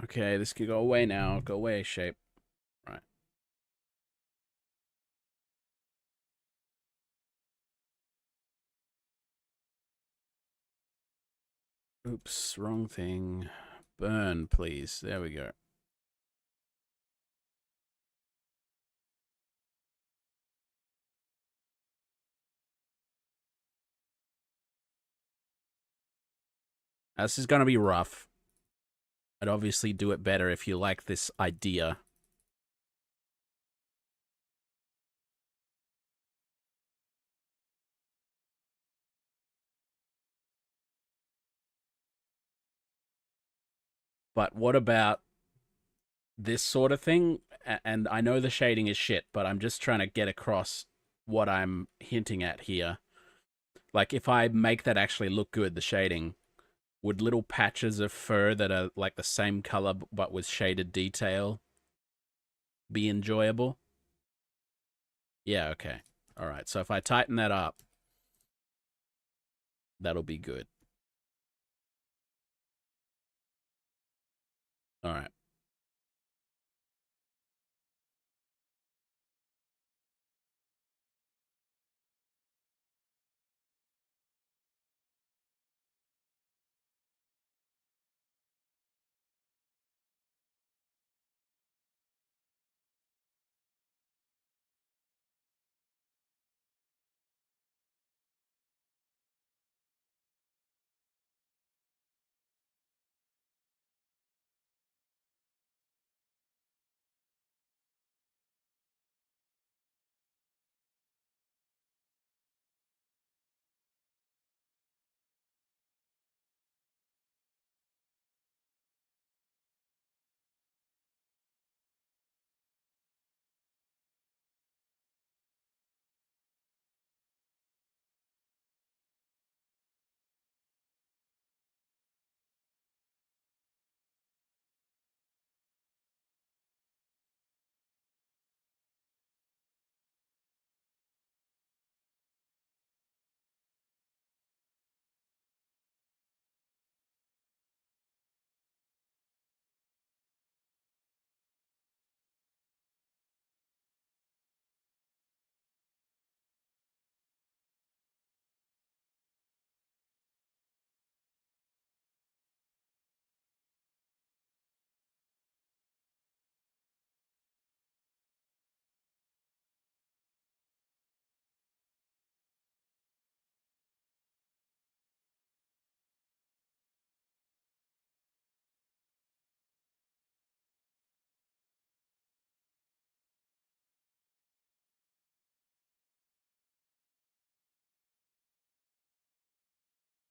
Okay, this could go away now. Go away, shape. Right. Oops, wrong thing. Burn, please. There we go. This is going to be rough. I'd obviously do it better if you like this idea. But what about this sort of thing? And I know the shading is shit, but I'm just trying to get across what I'm hinting at here. Like, if I make that actually look good, the shading, would little patches of fur that are like the same color but with shaded detail be enjoyable? Yeah, okay. All right. So if I tighten that up, that'll be good. All right.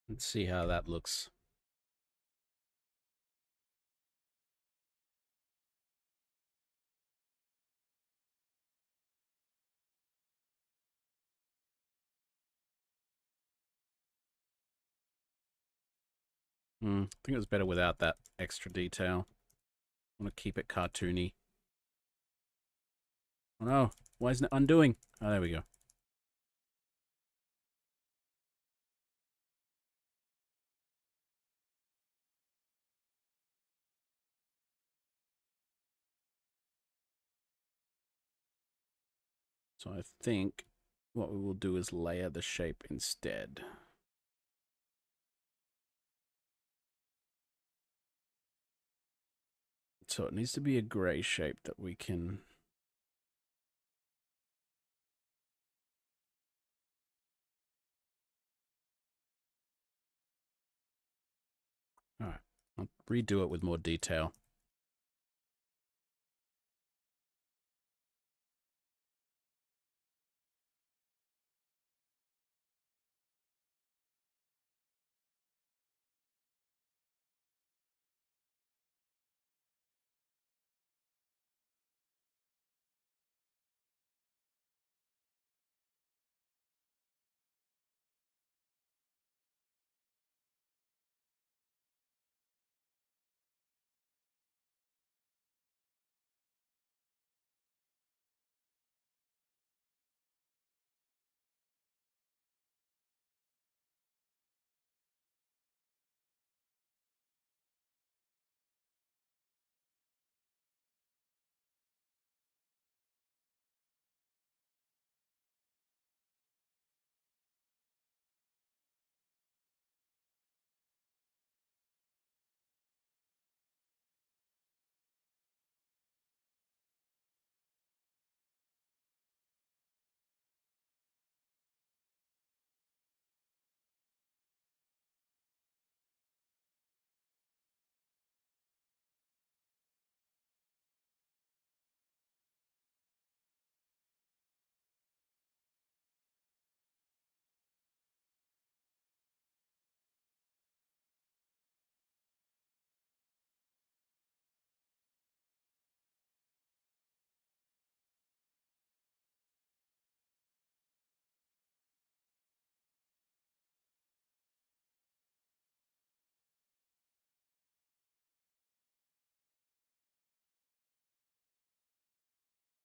Let's see how that looks. I think it was better without that extra detail. I want to keep it cartoony. Oh no, why isn't it undoing? Oh, there we go. So I think what we will do is layer the shape instead. So it needs to be a gray shape that we can... Alright, I'll redo it with more detail.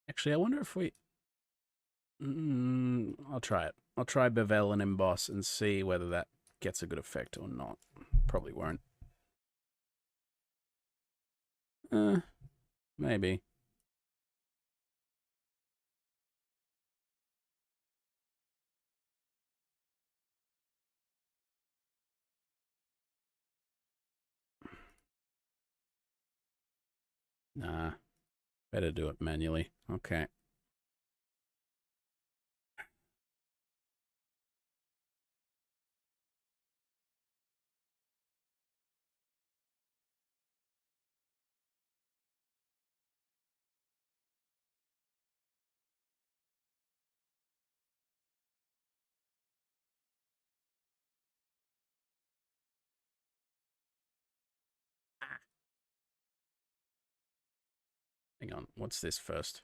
Actually, I wonder if we... I'll try it. I'll try bevel and emboss and see whether that gets a good effect or not. Probably won't. Maybe. Nah, better do it manually. Okay. Hang on, what's this first?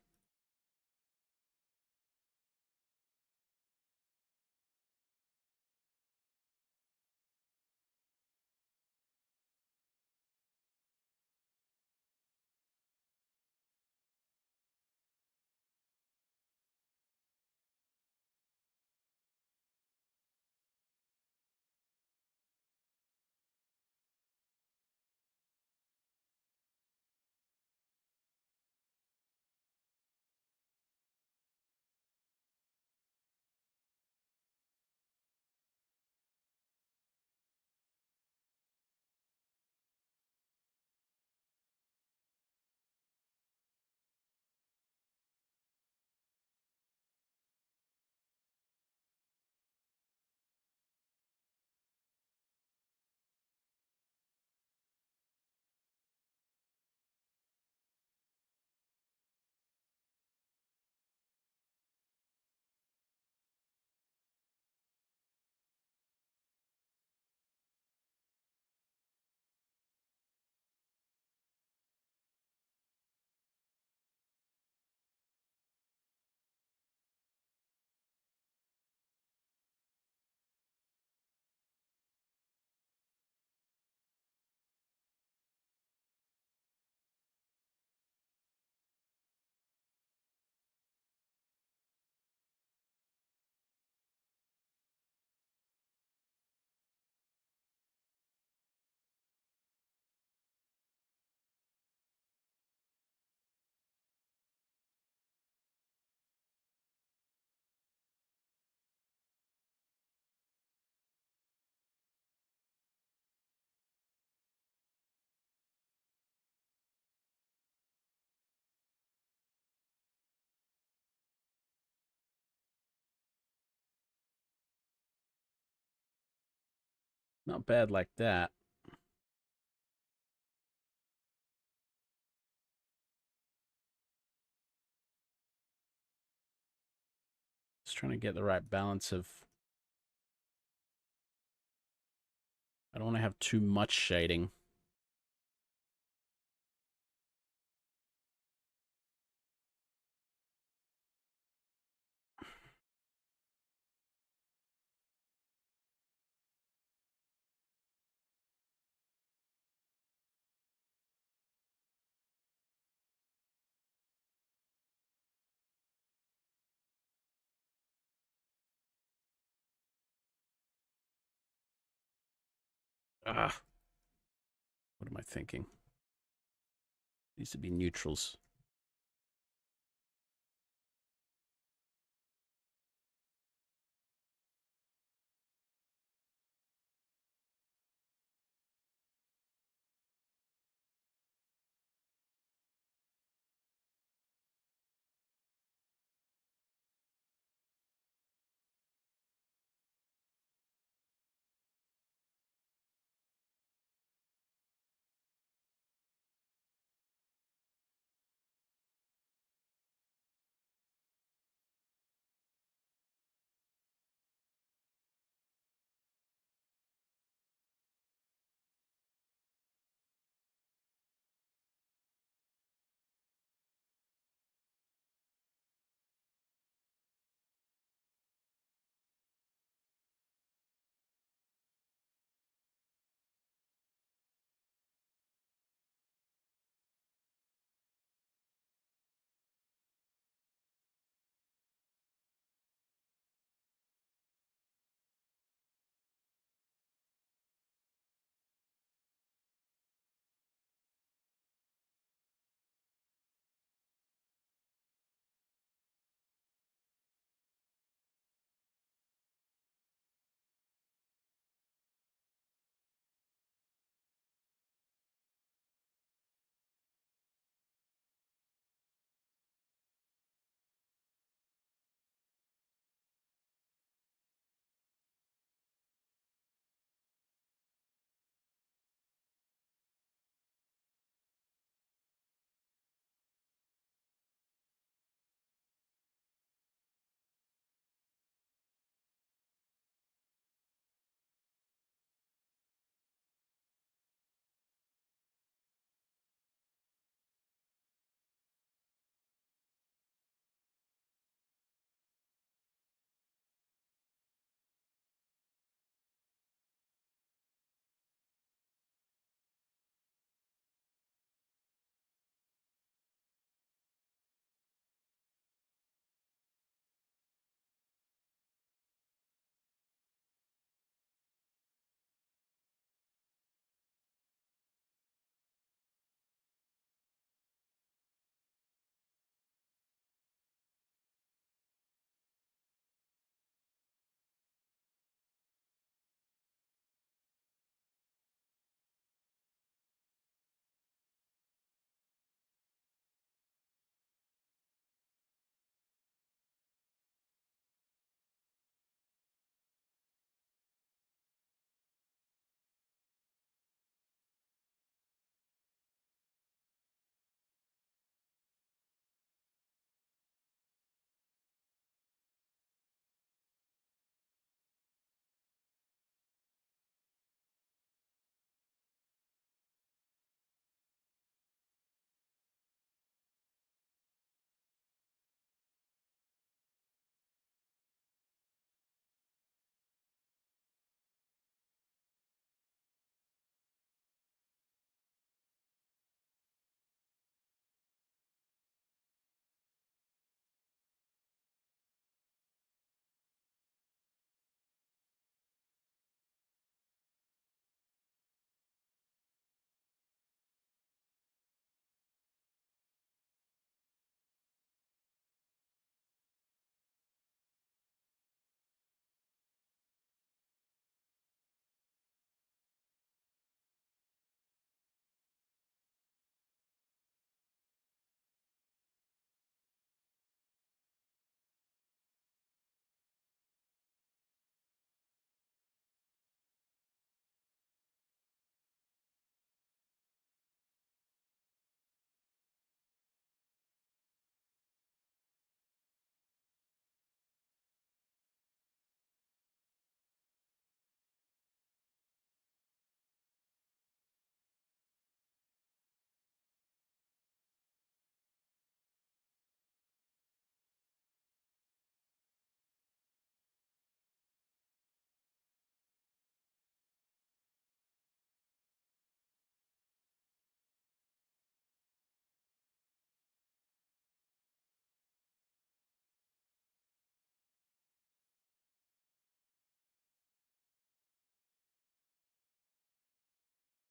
Not bad like that. Just trying to get the right balance of... I don't want to have too much shading. Ah, what am I thinking? Needs to be neutrals.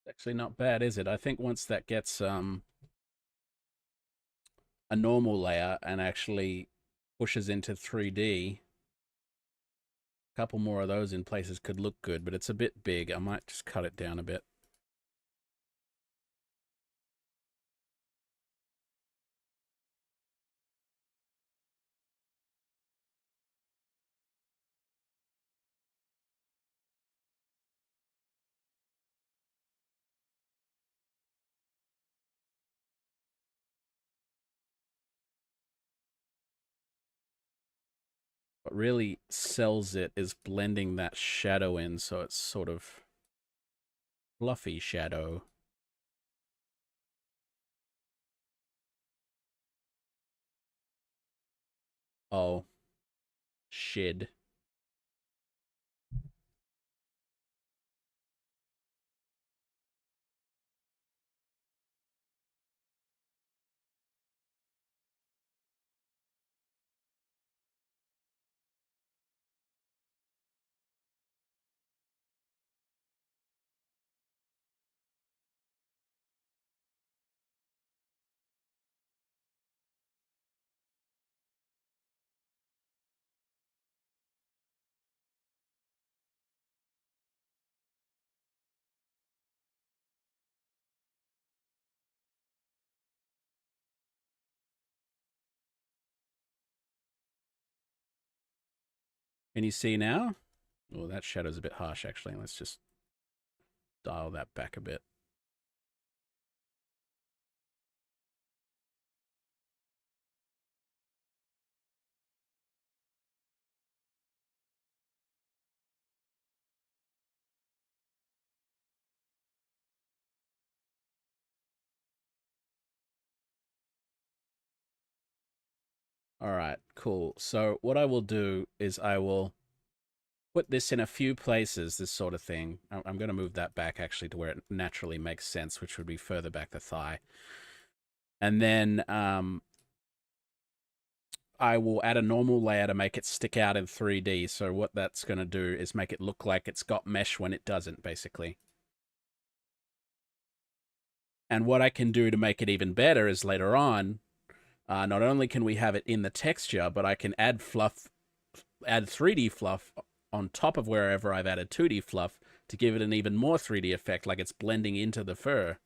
Actually not bad, is it? I think once that gets a normal layer and actually pushes into 3D, a couple more of those in places could look good, but it's a bit big. I might just cut it down a bit. What really sells it is blending that shadow in so it's sort of fluffy shadow. Oh, shit. Can you see now? Oh, that shadow's a bit harsh, actually. Let's just dial that back a bit. All right, cool. So what I will do is I will put this in a few places, this sort of thing. I'm going to move that back actually to where it naturally makes sense, which would be further back the thigh. And then I will add a normal layer to make it stick out in 3D. So what that's going to do is make it look like it's got mesh when it doesn't, basically. And what I can do to make it even better is later on, not only can we have it in the texture, but I can add fluff, add 3D fluff on top of wherever I've added 2D fluff to give it an even more 3D effect, like it's blending into the fur.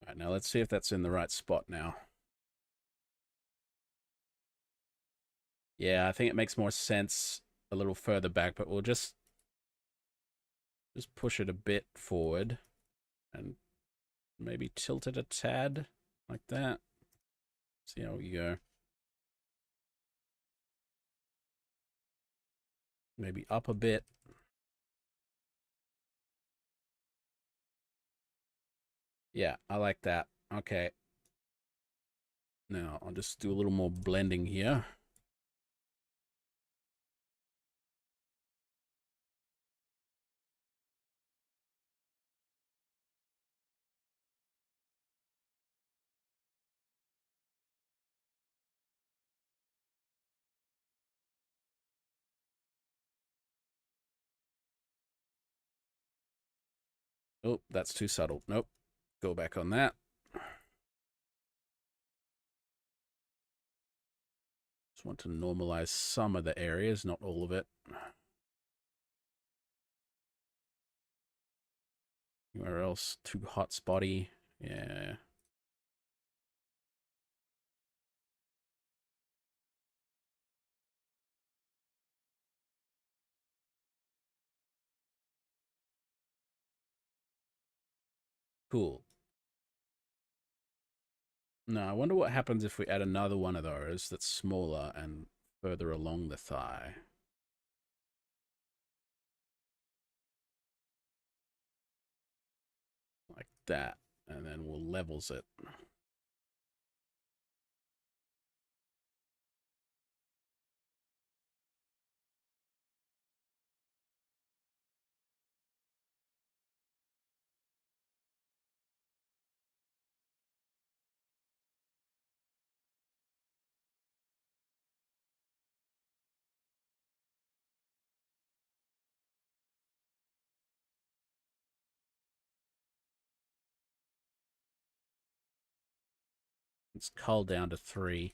All right, now let's see if that's in the right spot now. Yeah, I think it makes more sense a little further back, but we'll just push it a bit forward and maybe tilt it a tad like that. See how we go. Maybe up a bit. Yeah, I like that. Okay. Now I'll just do a little more blending here. Oh, that's too subtle. Nope. Go back on that. Just want to normalize some of the areas, not all of it. Anywhere else too hot spotty? Yeah. Cool. Now, I wonder what happens if we add another one of those that's smaller and further along the thigh. Like that. And then we'll levels it. Let's cull down to 3.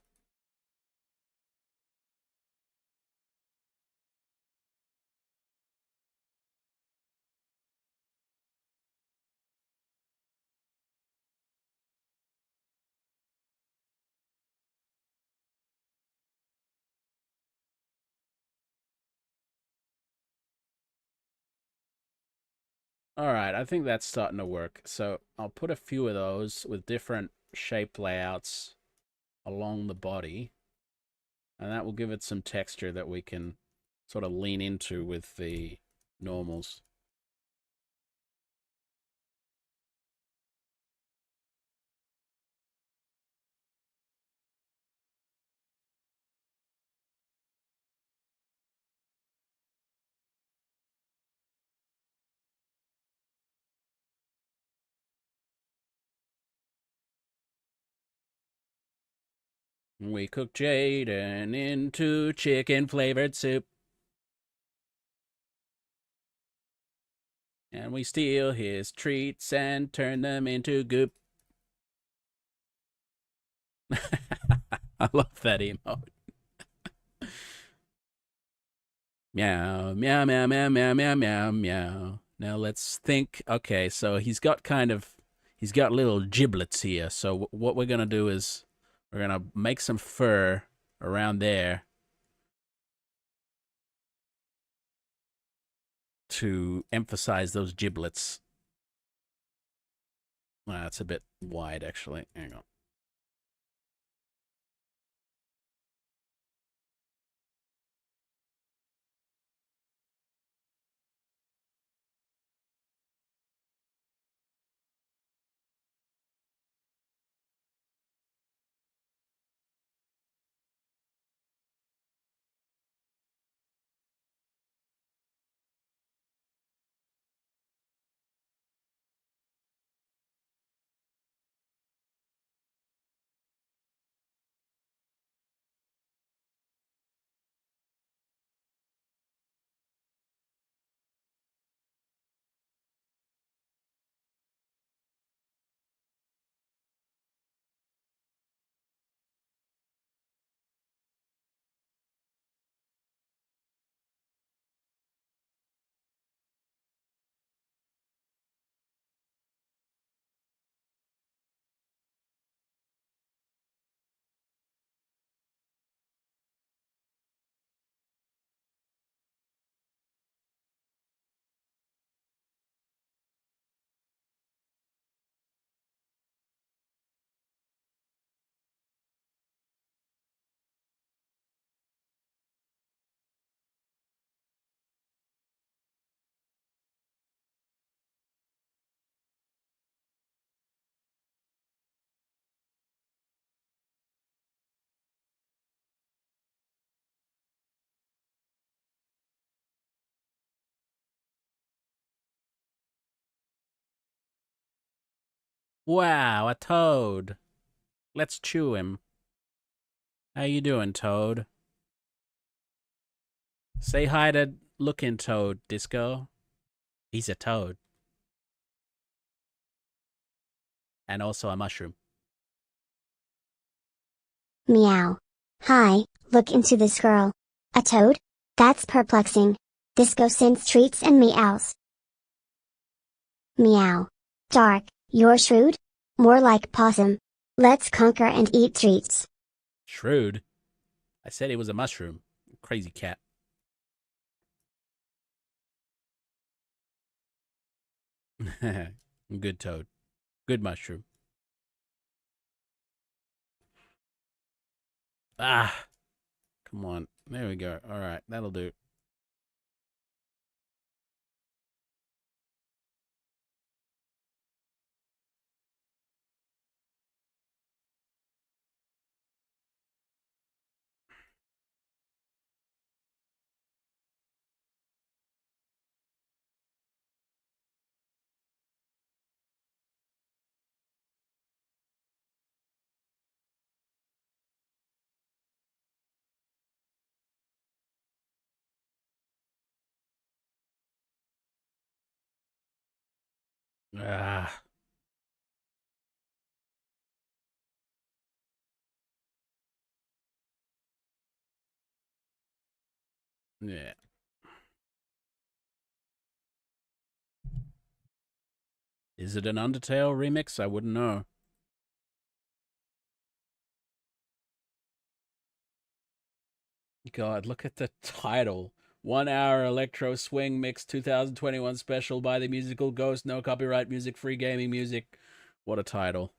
Alright, I think that's starting to work. So I'll put a few of those with different shape layouts along the body. And that will give it some texture that we can sort of lean into with the normals. We cook Jaden into chicken-flavored soup. And we steal his treats and turn them into goop. I love that emote. Meow, meow, meow, meow, meow, meow, meow, meow. Now let's think. Okay, so he's got little giblets here. So what we're going to do is we're going to make some fur around there to emphasize those giblets. That's a bit wide, actually. Hang on. Wow, a toad. Let's chew him. How you doing, Toad? Say hi to Looking Toad, Disco. He's a toad. And also a mushroom. Meow. Hi, look into this girl. A toad? That's perplexing. Disco sends treats and meows. Meow. Dark, you're shrewd? More like possum. Let's conquer and eat treats. Shrewd? I said he was a mushroom. Crazy cat. Good toad. Good mushroom. Ah, come on. There we go. All right, that'll do. Ah. Yeah. Is it an Undertale remix? I wouldn't know. God, look at the title. 1 hour electro swing mix 2021 special by the musical Ghost. No copyright music, free gaming music. What a title.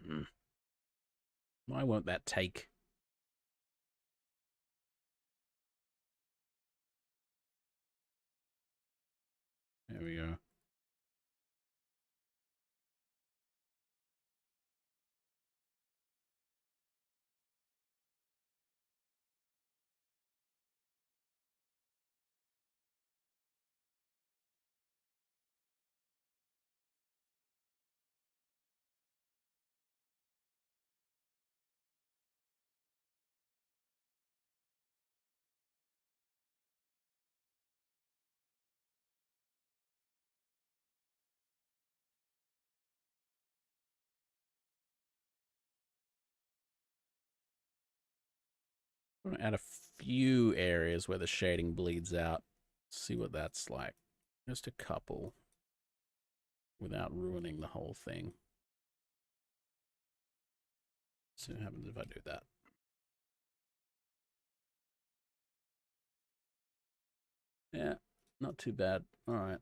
Mm. Why won't that take? There we go. I'm gonna add a few areas where the shading bleeds out. See what that's like. Just a couple without ruining the whole thing. See what happens if I do that. Yeah, not too bad. All right.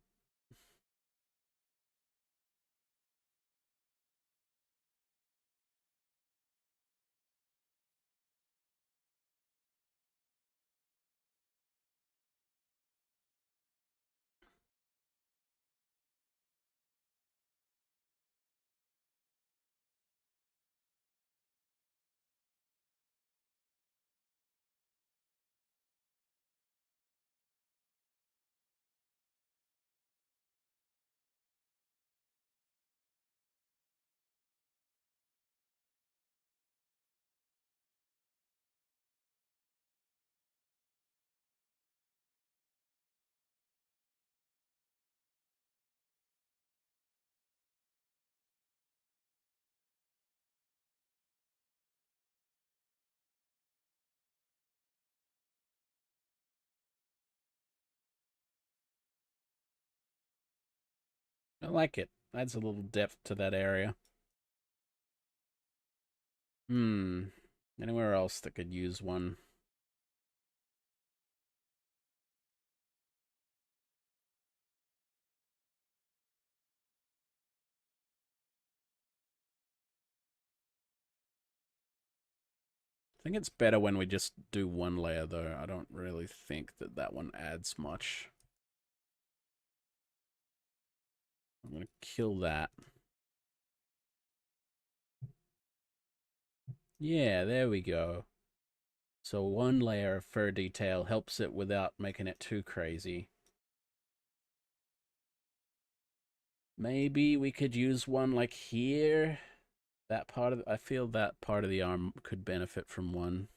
I like it. Adds a little depth to that area. Anywhere else that could use one? I think it's better when we just do one layer, though. I don't really think that that one adds much. I'm going to kill that. Yeah, there we go. So one layer of fur detail helps it without making it too crazy. Maybe we could use one like here. That part of I feel that part of the arm could benefit from one.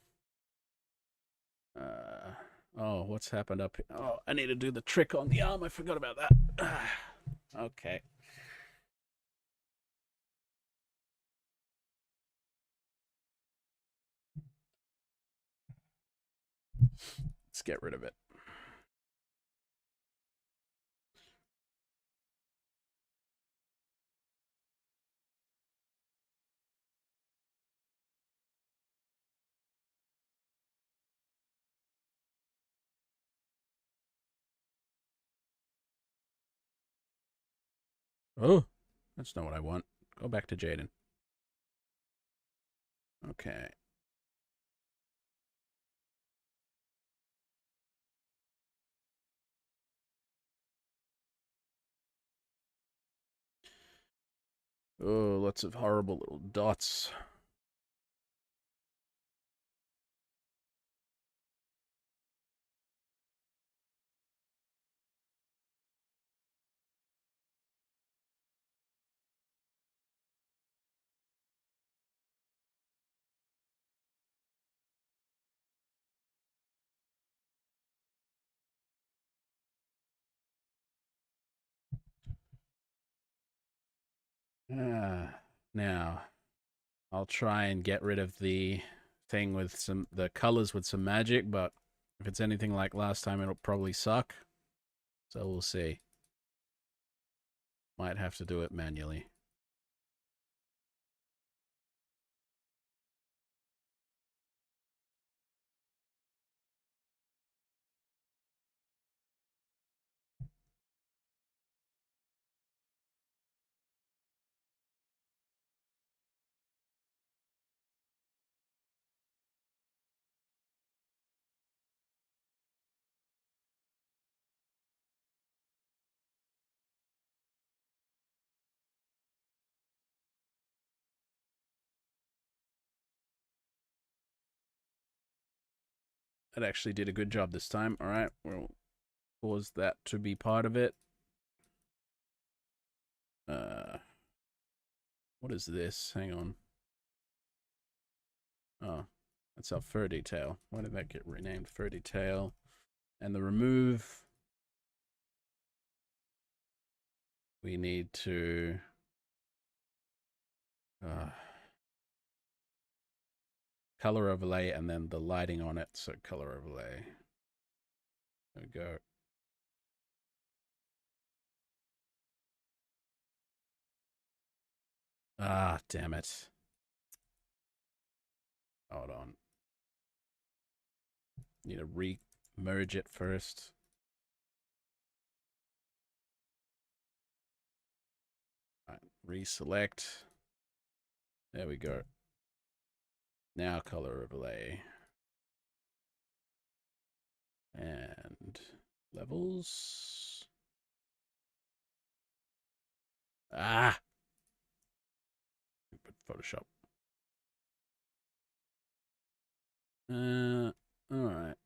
Oh, what's happened up here? Oh, I need to do the trick on the arm. I forgot about that. Okay. Let's get rid of it. Oh, that's not what I want. Go back to Jaden. Okay. Oh, lots of horrible little dots. Now, I'll try and get rid of the thing with the colors with some magic, but if it's anything like last time, it'll probably suck. So we'll see. Might have to do it manually. That actually did a good job this time. All right, we'll cause that to be part of it. What is this? Hang on. Oh, that's our fur detail. Why did that get renamed fur detail? And the remove, we need to color overlay and then the lighting on it. So color overlay. There we go. Ah, damn it. Hold on. Need to re-merge it first. Right, reselect. There we go. Now color overlay. And levels. Ah! Photoshop. Alright.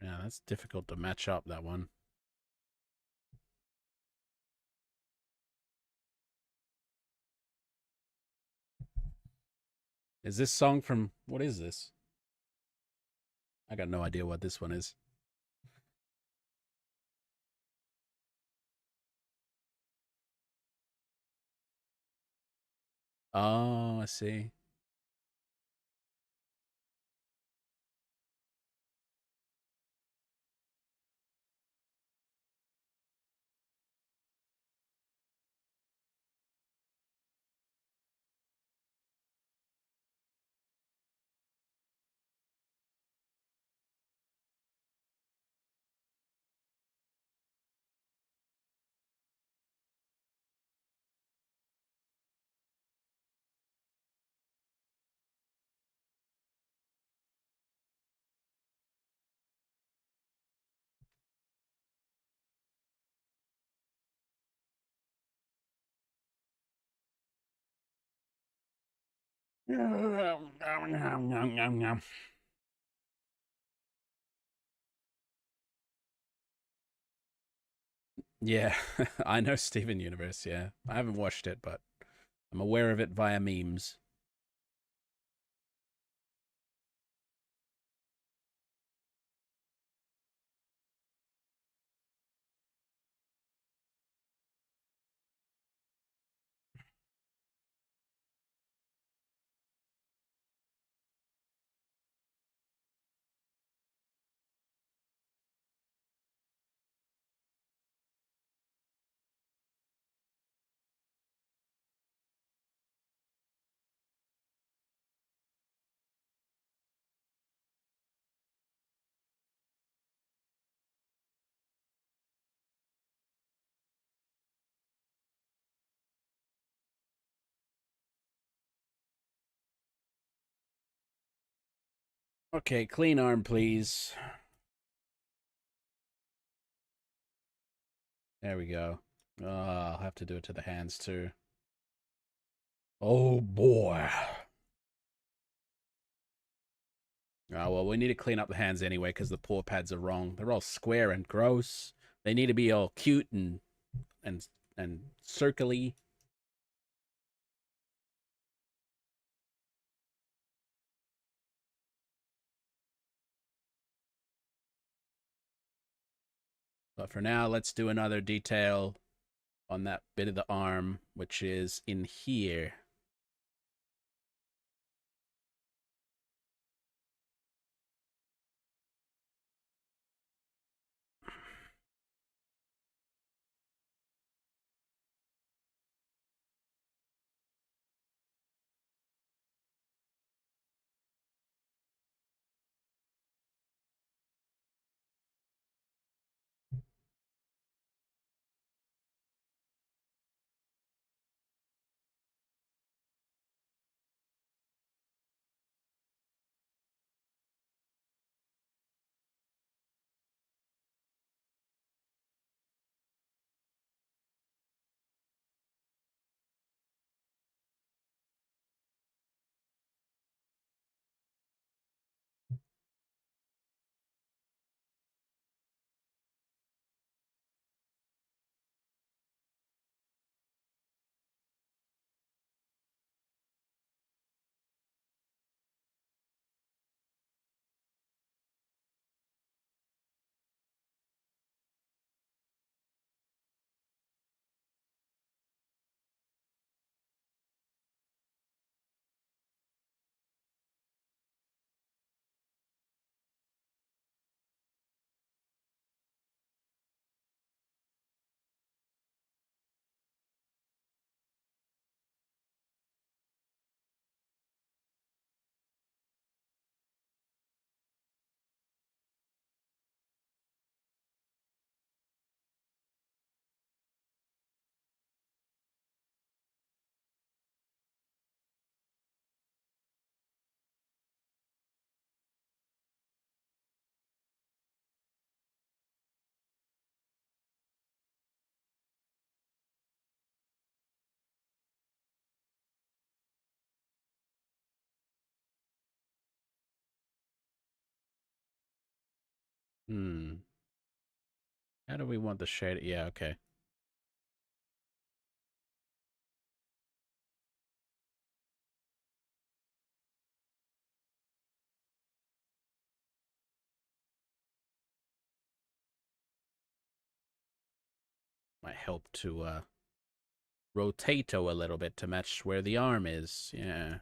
Yeah, that's difficult to match up, that one. Is this song from... What is this? I got no idea what this one is. Oh, I see. Yeah, I know Steven Universe, yeah. I haven't watched it, but I'm aware of it via memes. Okay, clean arm, please. There we go. I'll have to do it to the hands, too. Oh, boy. Oh, well, we need to clean up the hands anyway, because the paw pads are wrong. They're all square and gross. They need to be all cute and and circly. But for now, let's do another detail on that bit of the arm, which is in here. Hmm. How do we want the shade? Yeah, okay. Might help to rotato a little bit to match where the arm is. Yeah.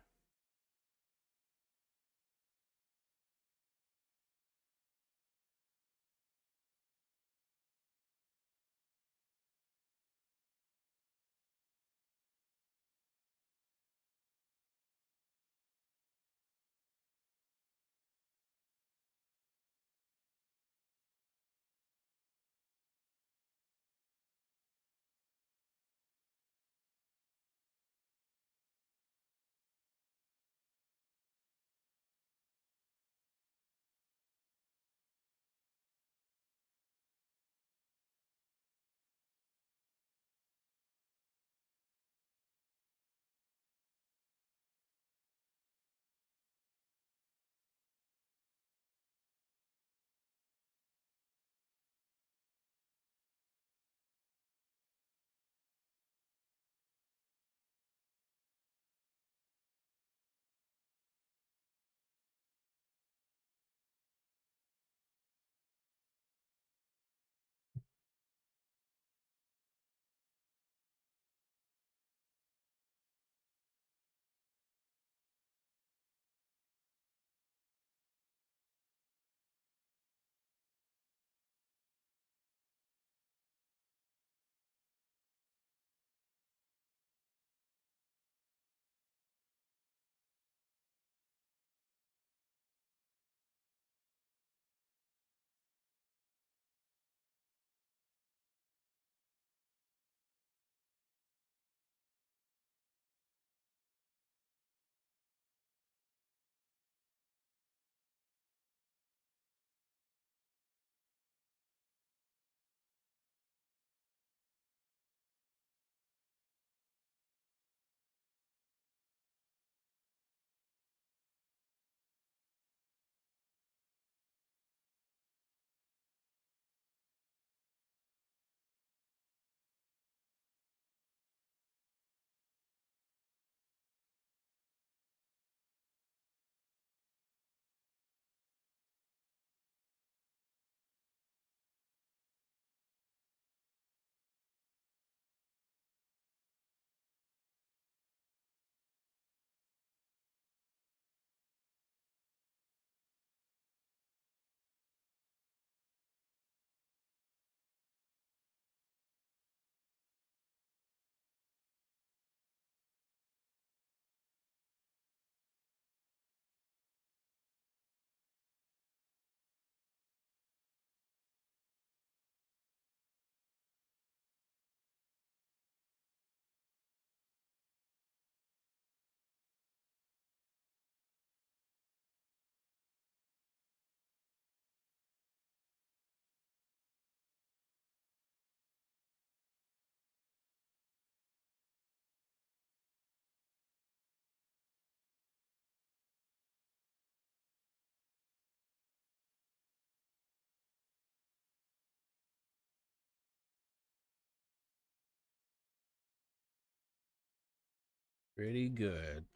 Pretty good.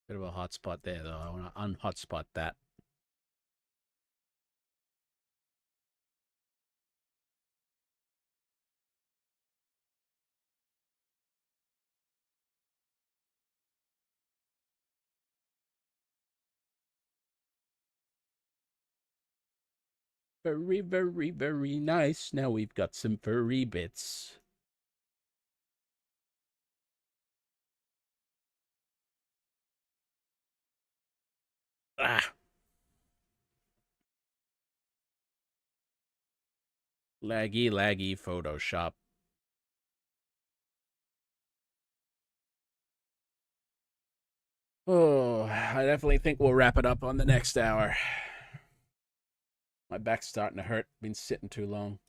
Bit of a hot spot there, though. I want to unhotspot that. Very, very, very nice. Now we've got some furry bits. Ah, laggy, laggy Photoshop. Oh, I definitely think we'll wrap it up on the next hour. My back's starting to hurt. Been sitting too long.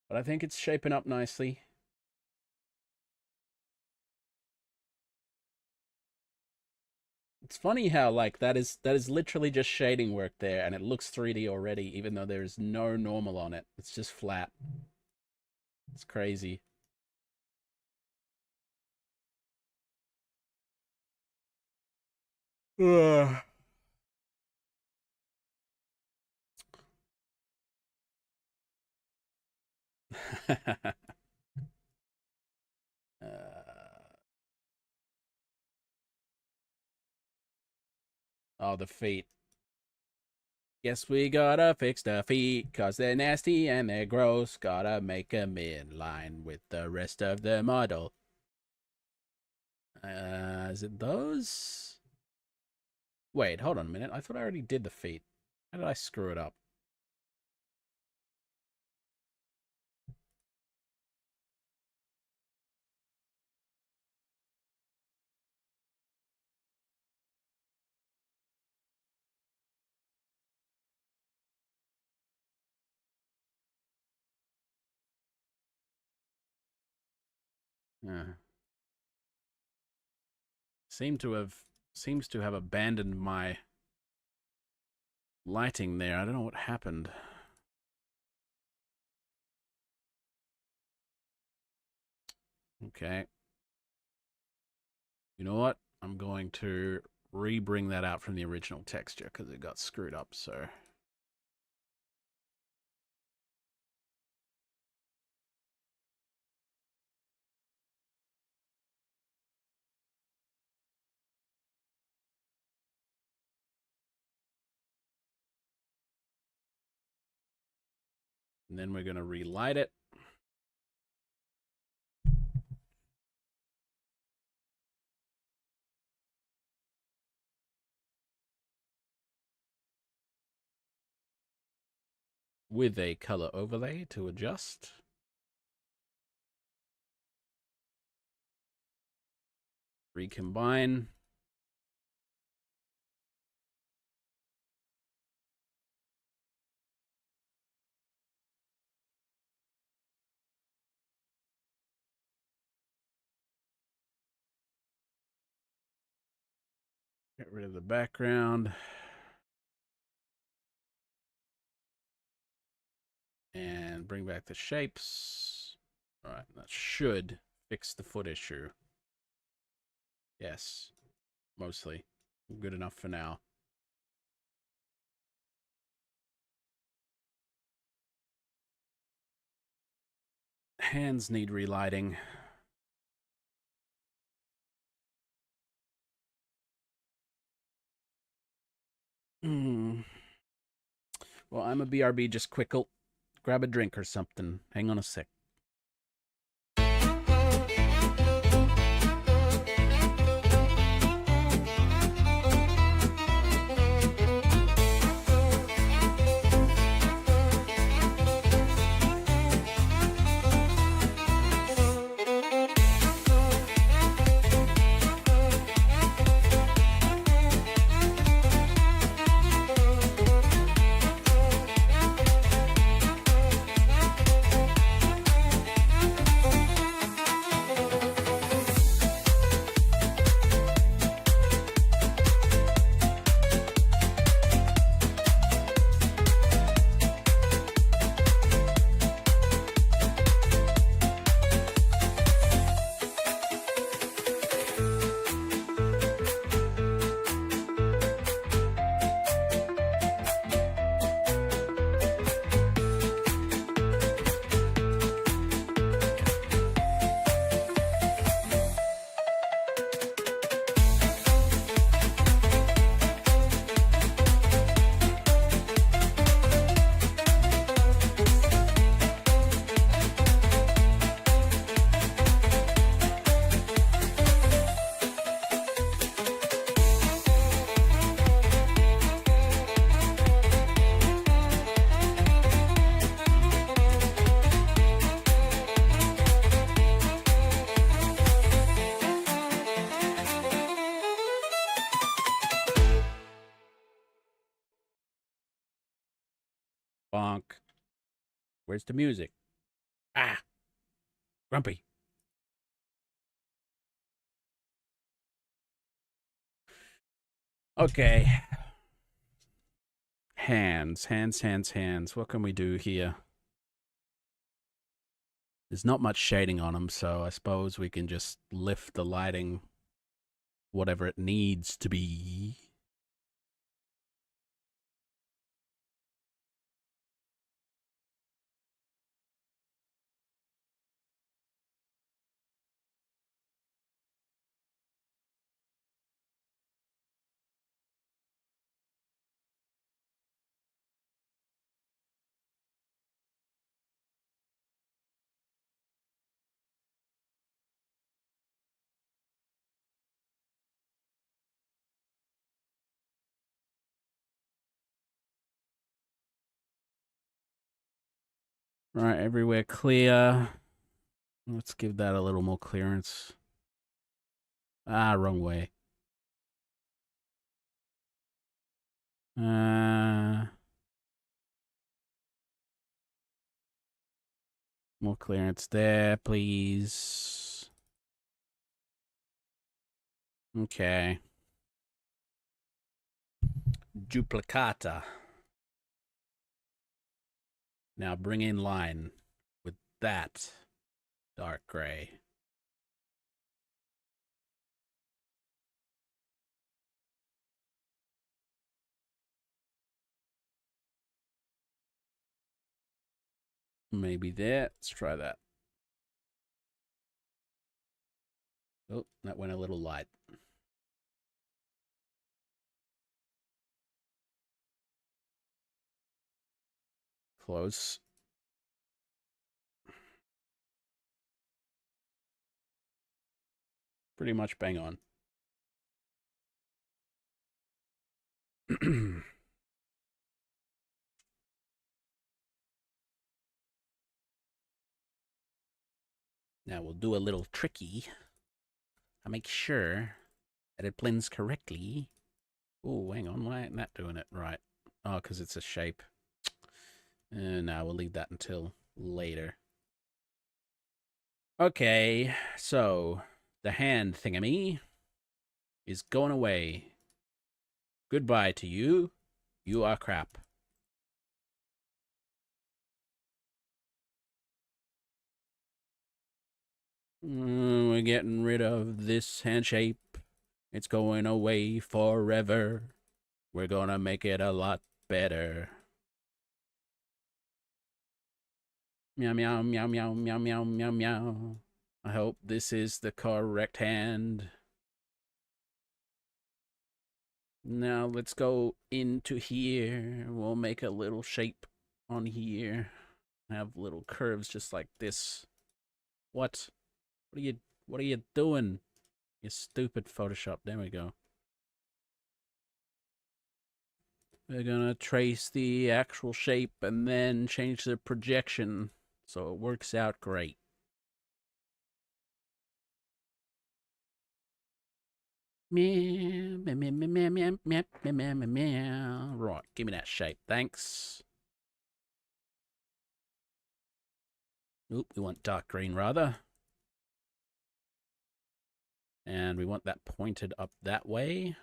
But I think it's shaping up nicely. It's funny how like that is literally just shading work there, and it looks 3D already, even though there is no normal on it. It's just flat. It's crazy. Ugh. Oh, the feet. Guess we gotta fix the feet, 'cause they're nasty and they're gross. Gotta make 'em in line with the rest of the model. Is it those? Wait, hold on a minute. I thought I already did the feet. How did I screw it up? Yeah. Seems to have abandoned my lighting there. I don't know what happened. Okay. You know what? I'm going to re-bring that out from the original texture because it got screwed up, so... And then we're going to relight it. With a color overlay to adjust. Recombine. Get rid of the background. And bring back the shapes. All right, that should fix the foot issue. Yes, mostly. Good enough for now. Hands need relighting. Well, I'm a BRB. Just quickle. Grab a drink or something. Hang on a sec. Bonk. Where's the music? Ah! Grumpy. Okay. Hands. What can we do here? There's not much shading on them, so I suppose we can just lift the lighting whatever it needs to be. Right, everywhere clear. Let's give that a little more clearance. Ah, wrong way. More clearance there, please. Okay. Duplicata. Now bring in line with that dark gray. Maybe there. Let's try that. Oh, that went a little light. Close. Pretty much bang on. Now we'll do a little tricky. I make sure that it blends correctly. Oh, hang on. Why ain't that doing it right? Oh, because it's a shape. No, we'll leave that until later. Okay, so the hand thingamy is going away. Goodbye to you. You are crap. We're getting rid of this hand shape. It's going away forever. We're gonna make it a lot better. Meow, meow, meow, meow, meow, meow, meow, meow. I hope this is the correct hand. Now let's go into here. We'll make a little shape on here. Have little curves just like this. What? What are you doing? You stupid Photoshop. There we go. We're gonna trace the actual shape and then change the projection so it works out great. Meow, meow, meow, meow, meow, meow, meow, meow, meow. Right, give me that shape, thanks. Oop, we want dark green rather. And we want that pointed up that way.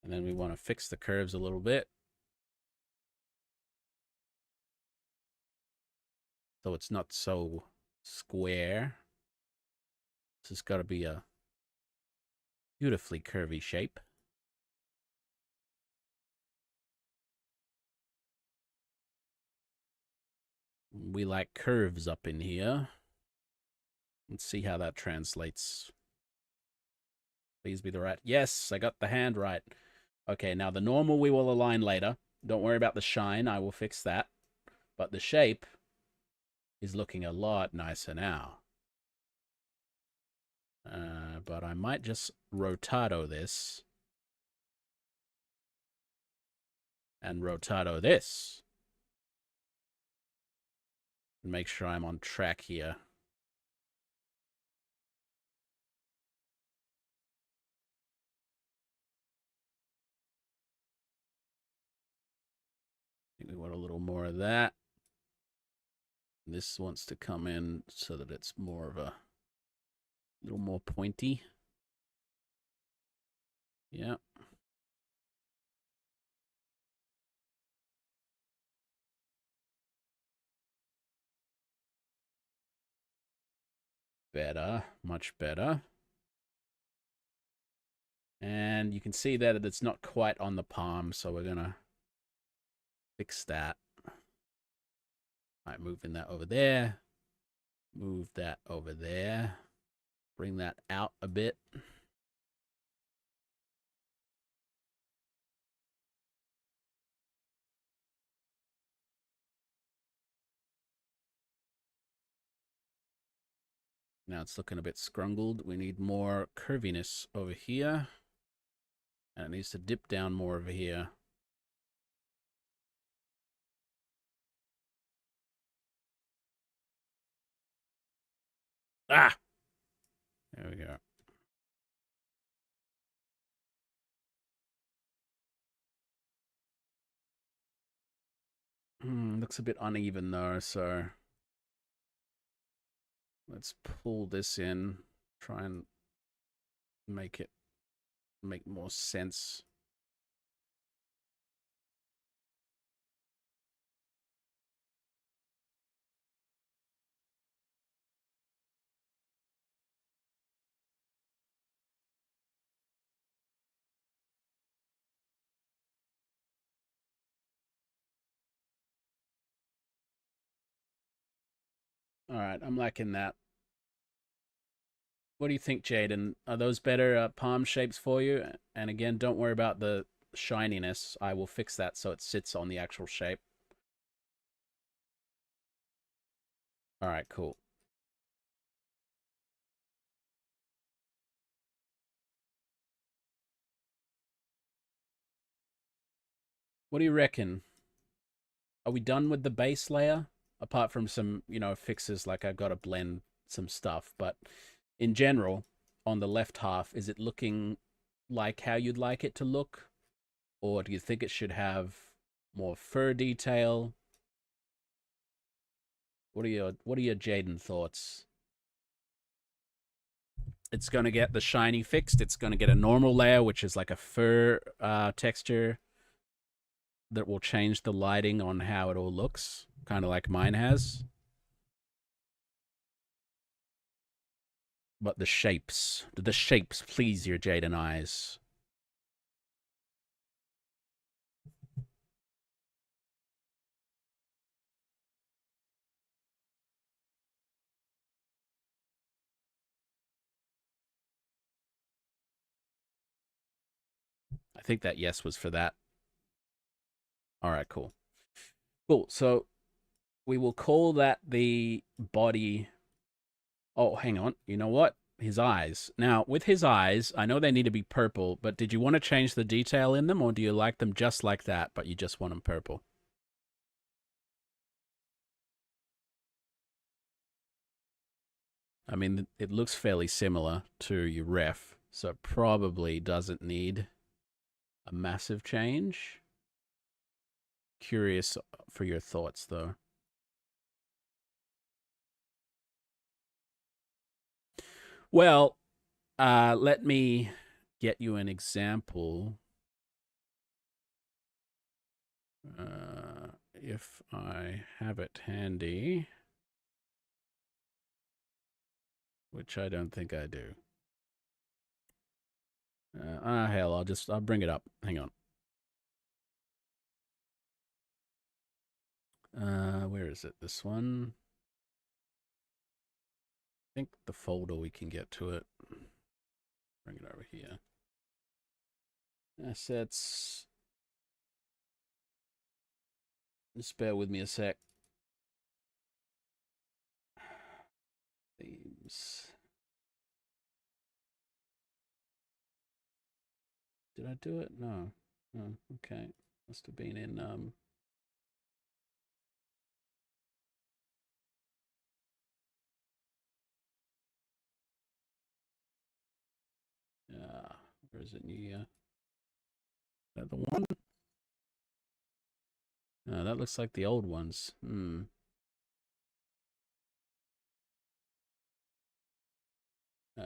And then we want to fix the curves a little bit. So it's not so square. This has got to be a beautifully curvy shape. We like curves up in here. Let's see how that translates. Please be the right. Yes, I got the hand right. Okay, now the normal we will align later. Don't worry about the shine. I will fix that. But the shape is looking a lot nicer now. But I might just rotado this. And rotado this. And make sure I'm on track here. I think we want a little more of that. This wants to come in so that it's more of a little more pointy. Yeah. Better, much better. And you can see there that it's not quite on the palm, so we're gonna fix that. Alright, moving that over there. Move that over there. Bring that out a bit. Now it's looking a bit scrungled. We need more curviness over here. And it needs to dip down more over here. Ah! There we go. Looks a bit uneven though, so let's pull this in. Try and make it make more sense. All right, I'm liking that. What do you think, Jaden? Are those better palm shapes for you? And again, don't worry about the shininess. I will fix that so it sits on the actual shape. All right, cool. What do you reckon? Are we done with the base layer? Apart from some, fixes like I've got to blend some stuff. But in general, on the left half, is it looking like how you'd like it to look? Or do you think it should have more fur detail? What are your Jaden thoughts? It's going to get the shiny fixed. It's going to get a normal layer, which is like a fur texture that will change the lighting on how it all looks, kind of like mine has. But the shapes, do the shapes please your Jaden eyes? I think that yes was for that. All right, cool. Cool. So we will call that the body. Oh, hang on. You know what? His eyes. Now, with his eyes, I know they need to be purple, but did you want to change the detail in them, or do you like them just like that, but you just want them purple? I mean, it looks fairly similar to your ref, so it probably doesn't need a massive change. Curious for your thoughts, though. Well, let me get you an example. If I have it handy, which I don't think I do. Hell, I'll bring it up. Hang on. Where is it? This one. I think the folder we can get to it. Bring it over here. Assets. Just bear with me a sec. Themes. Did I do it? No. Oh, okay. Must have been in where is it? New Year. Is that the one? No, that looks like the old ones. Uh,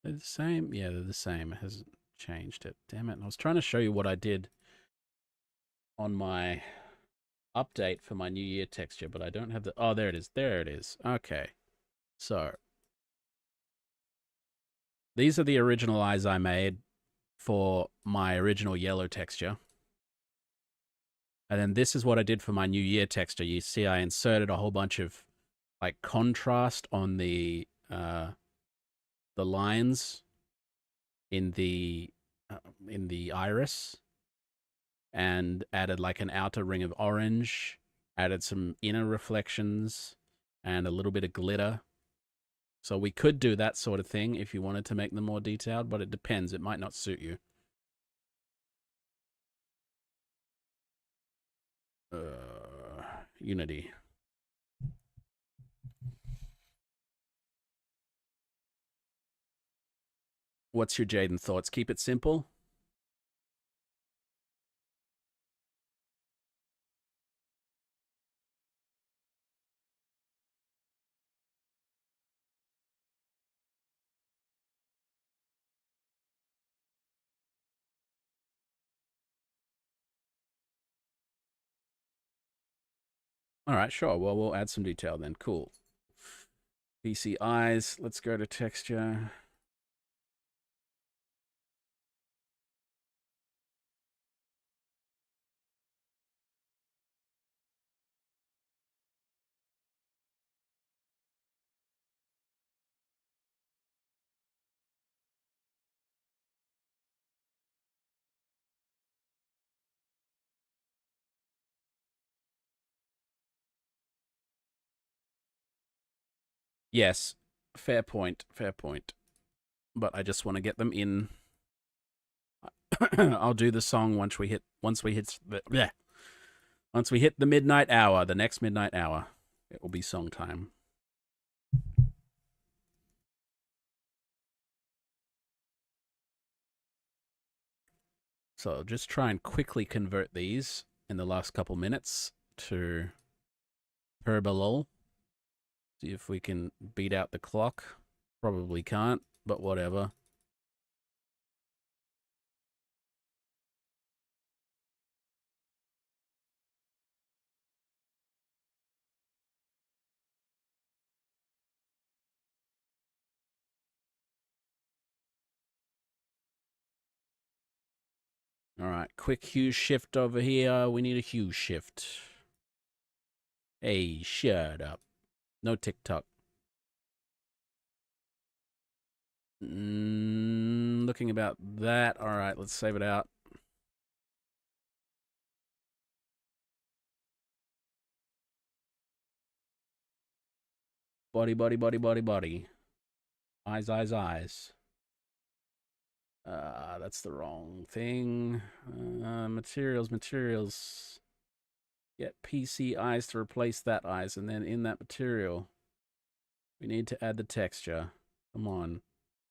They're the same? Yeah, they're the same. It hasn't changed it. Damn it. I was trying to show you what I did on my update for my New Year texture, but I don't have the... Oh, there it is. There it is. Okay. So, these are the original eyes I made for my original yellow texture. And then this is what I did for my New Year texture. You see I inserted a whole bunch of like contrast on the lines in the iris, and added like an outer ring of orange, added some inner reflections and a little bit of glitter. So we could do that sort of thing if you wanted to make them more detailed, but it depends. It might not suit you. Unity. What's your Jaden thoughts? Keep it simple? All right, sure. Well, we'll add some detail then. Cool. PC eyes. Let's go to texture. Yes, fair point, fair point. But I just want to get them in. I'll do the song once we hit the midnight hour, the next midnight hour. It will be song time. So I'll just try and quickly convert these in the last couple minutes to Perbalol. See if we can beat out the clock. Probably can't, but whatever. All right, quick hue shift over here. We need a hue shift. Hey, shut up. No TikTok. Looking about that. All right, let's save it out. Body, body, body, body, body. Eyes, eyes, eyes. That's the wrong thing. Materials, materials. Get PC eyes to replace that eyes, and then in that material, we need to add the texture. Come on.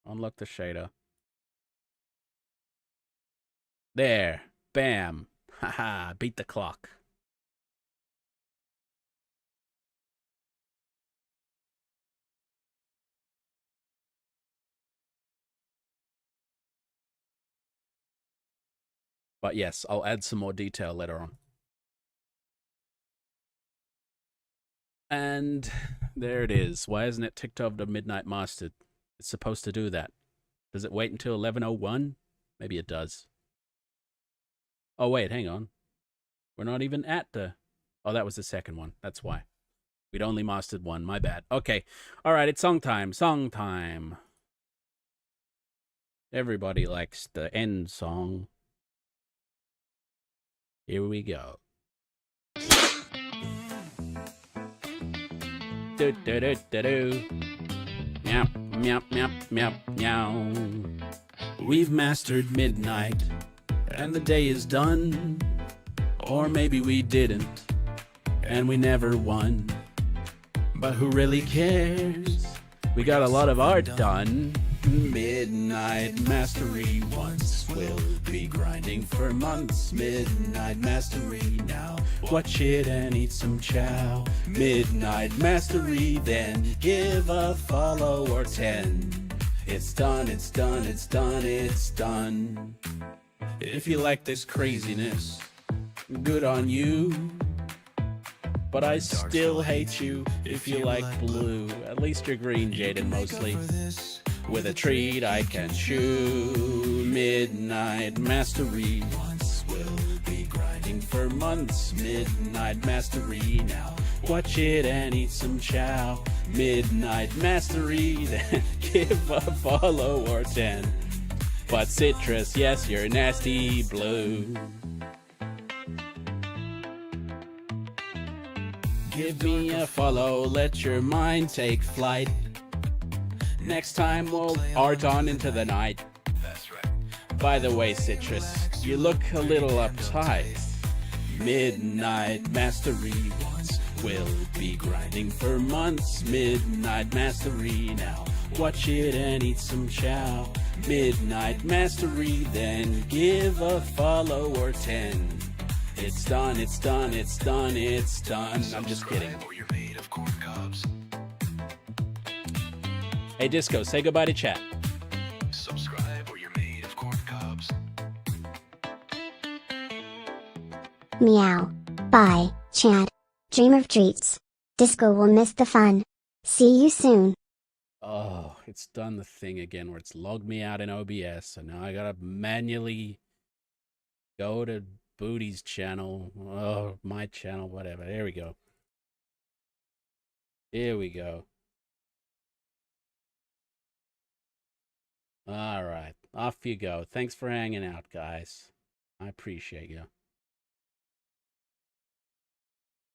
Unlock the shader. There. Bam. Haha. Beat the clock. But yes, I'll add some more detail later on. And there it is. Why isn't it ticked over to midnight mastered? It's supposed to do that. Does it wait until 11:01? Maybe it does. Oh, wait, hang on. We're not even at the... Oh, that was the second one. That's why. We'd only mastered one. My bad. Okay. All right, it's song time. Song time. Everybody likes the end song. Here we go. Do do do do do. Meow meow meow meow meow. We've mastered midnight, and the day is done. Or maybe we didn't, and we never won. But who really cares? We got a lot of art done. Midnight mastery once, we'll be grinding for months. Midnight mastery now, watch it and eat some chow. Midnight mastery, then give a follow or 10. It's done, it's done, it's done, it's done. If you like this craziness, good on you. But I still hate you if you like blue. At least you're green, Jaden, mostly. With a treat I can chew. Midnight mastery. Once will be grinding for months. Midnight mastery now. Watch it and eat some chow. Midnight mastery, then give a follow or 10. But citrus, yes, you're nasty blue. Give me a follow, let your mind take flight. Next time we'll art on into the night. That's right. By the way, Citrus, you look a little uptight. Midnight mastery once will be grinding for months. Midnight mastery now. Watch it and eat some chow. Midnight mastery, then give a follow or 10. It's done, it's done, it's done, it's done. I'm just kidding. Or you're made of corn cobs. Hey, Disco, say goodbye to chat. Subscribe or you're made of corn cobs. Meow. Bye, Chad. Dream of treats. Disco will miss the fun. See you soon. Oh, it's done the thing again where it's logged me out in OBS, so now I gotta manually go to Booty's channel. Oh, my channel, whatever. There we go. Here we go. All right, off you go. Thanks for hanging out, guys. I appreciate you.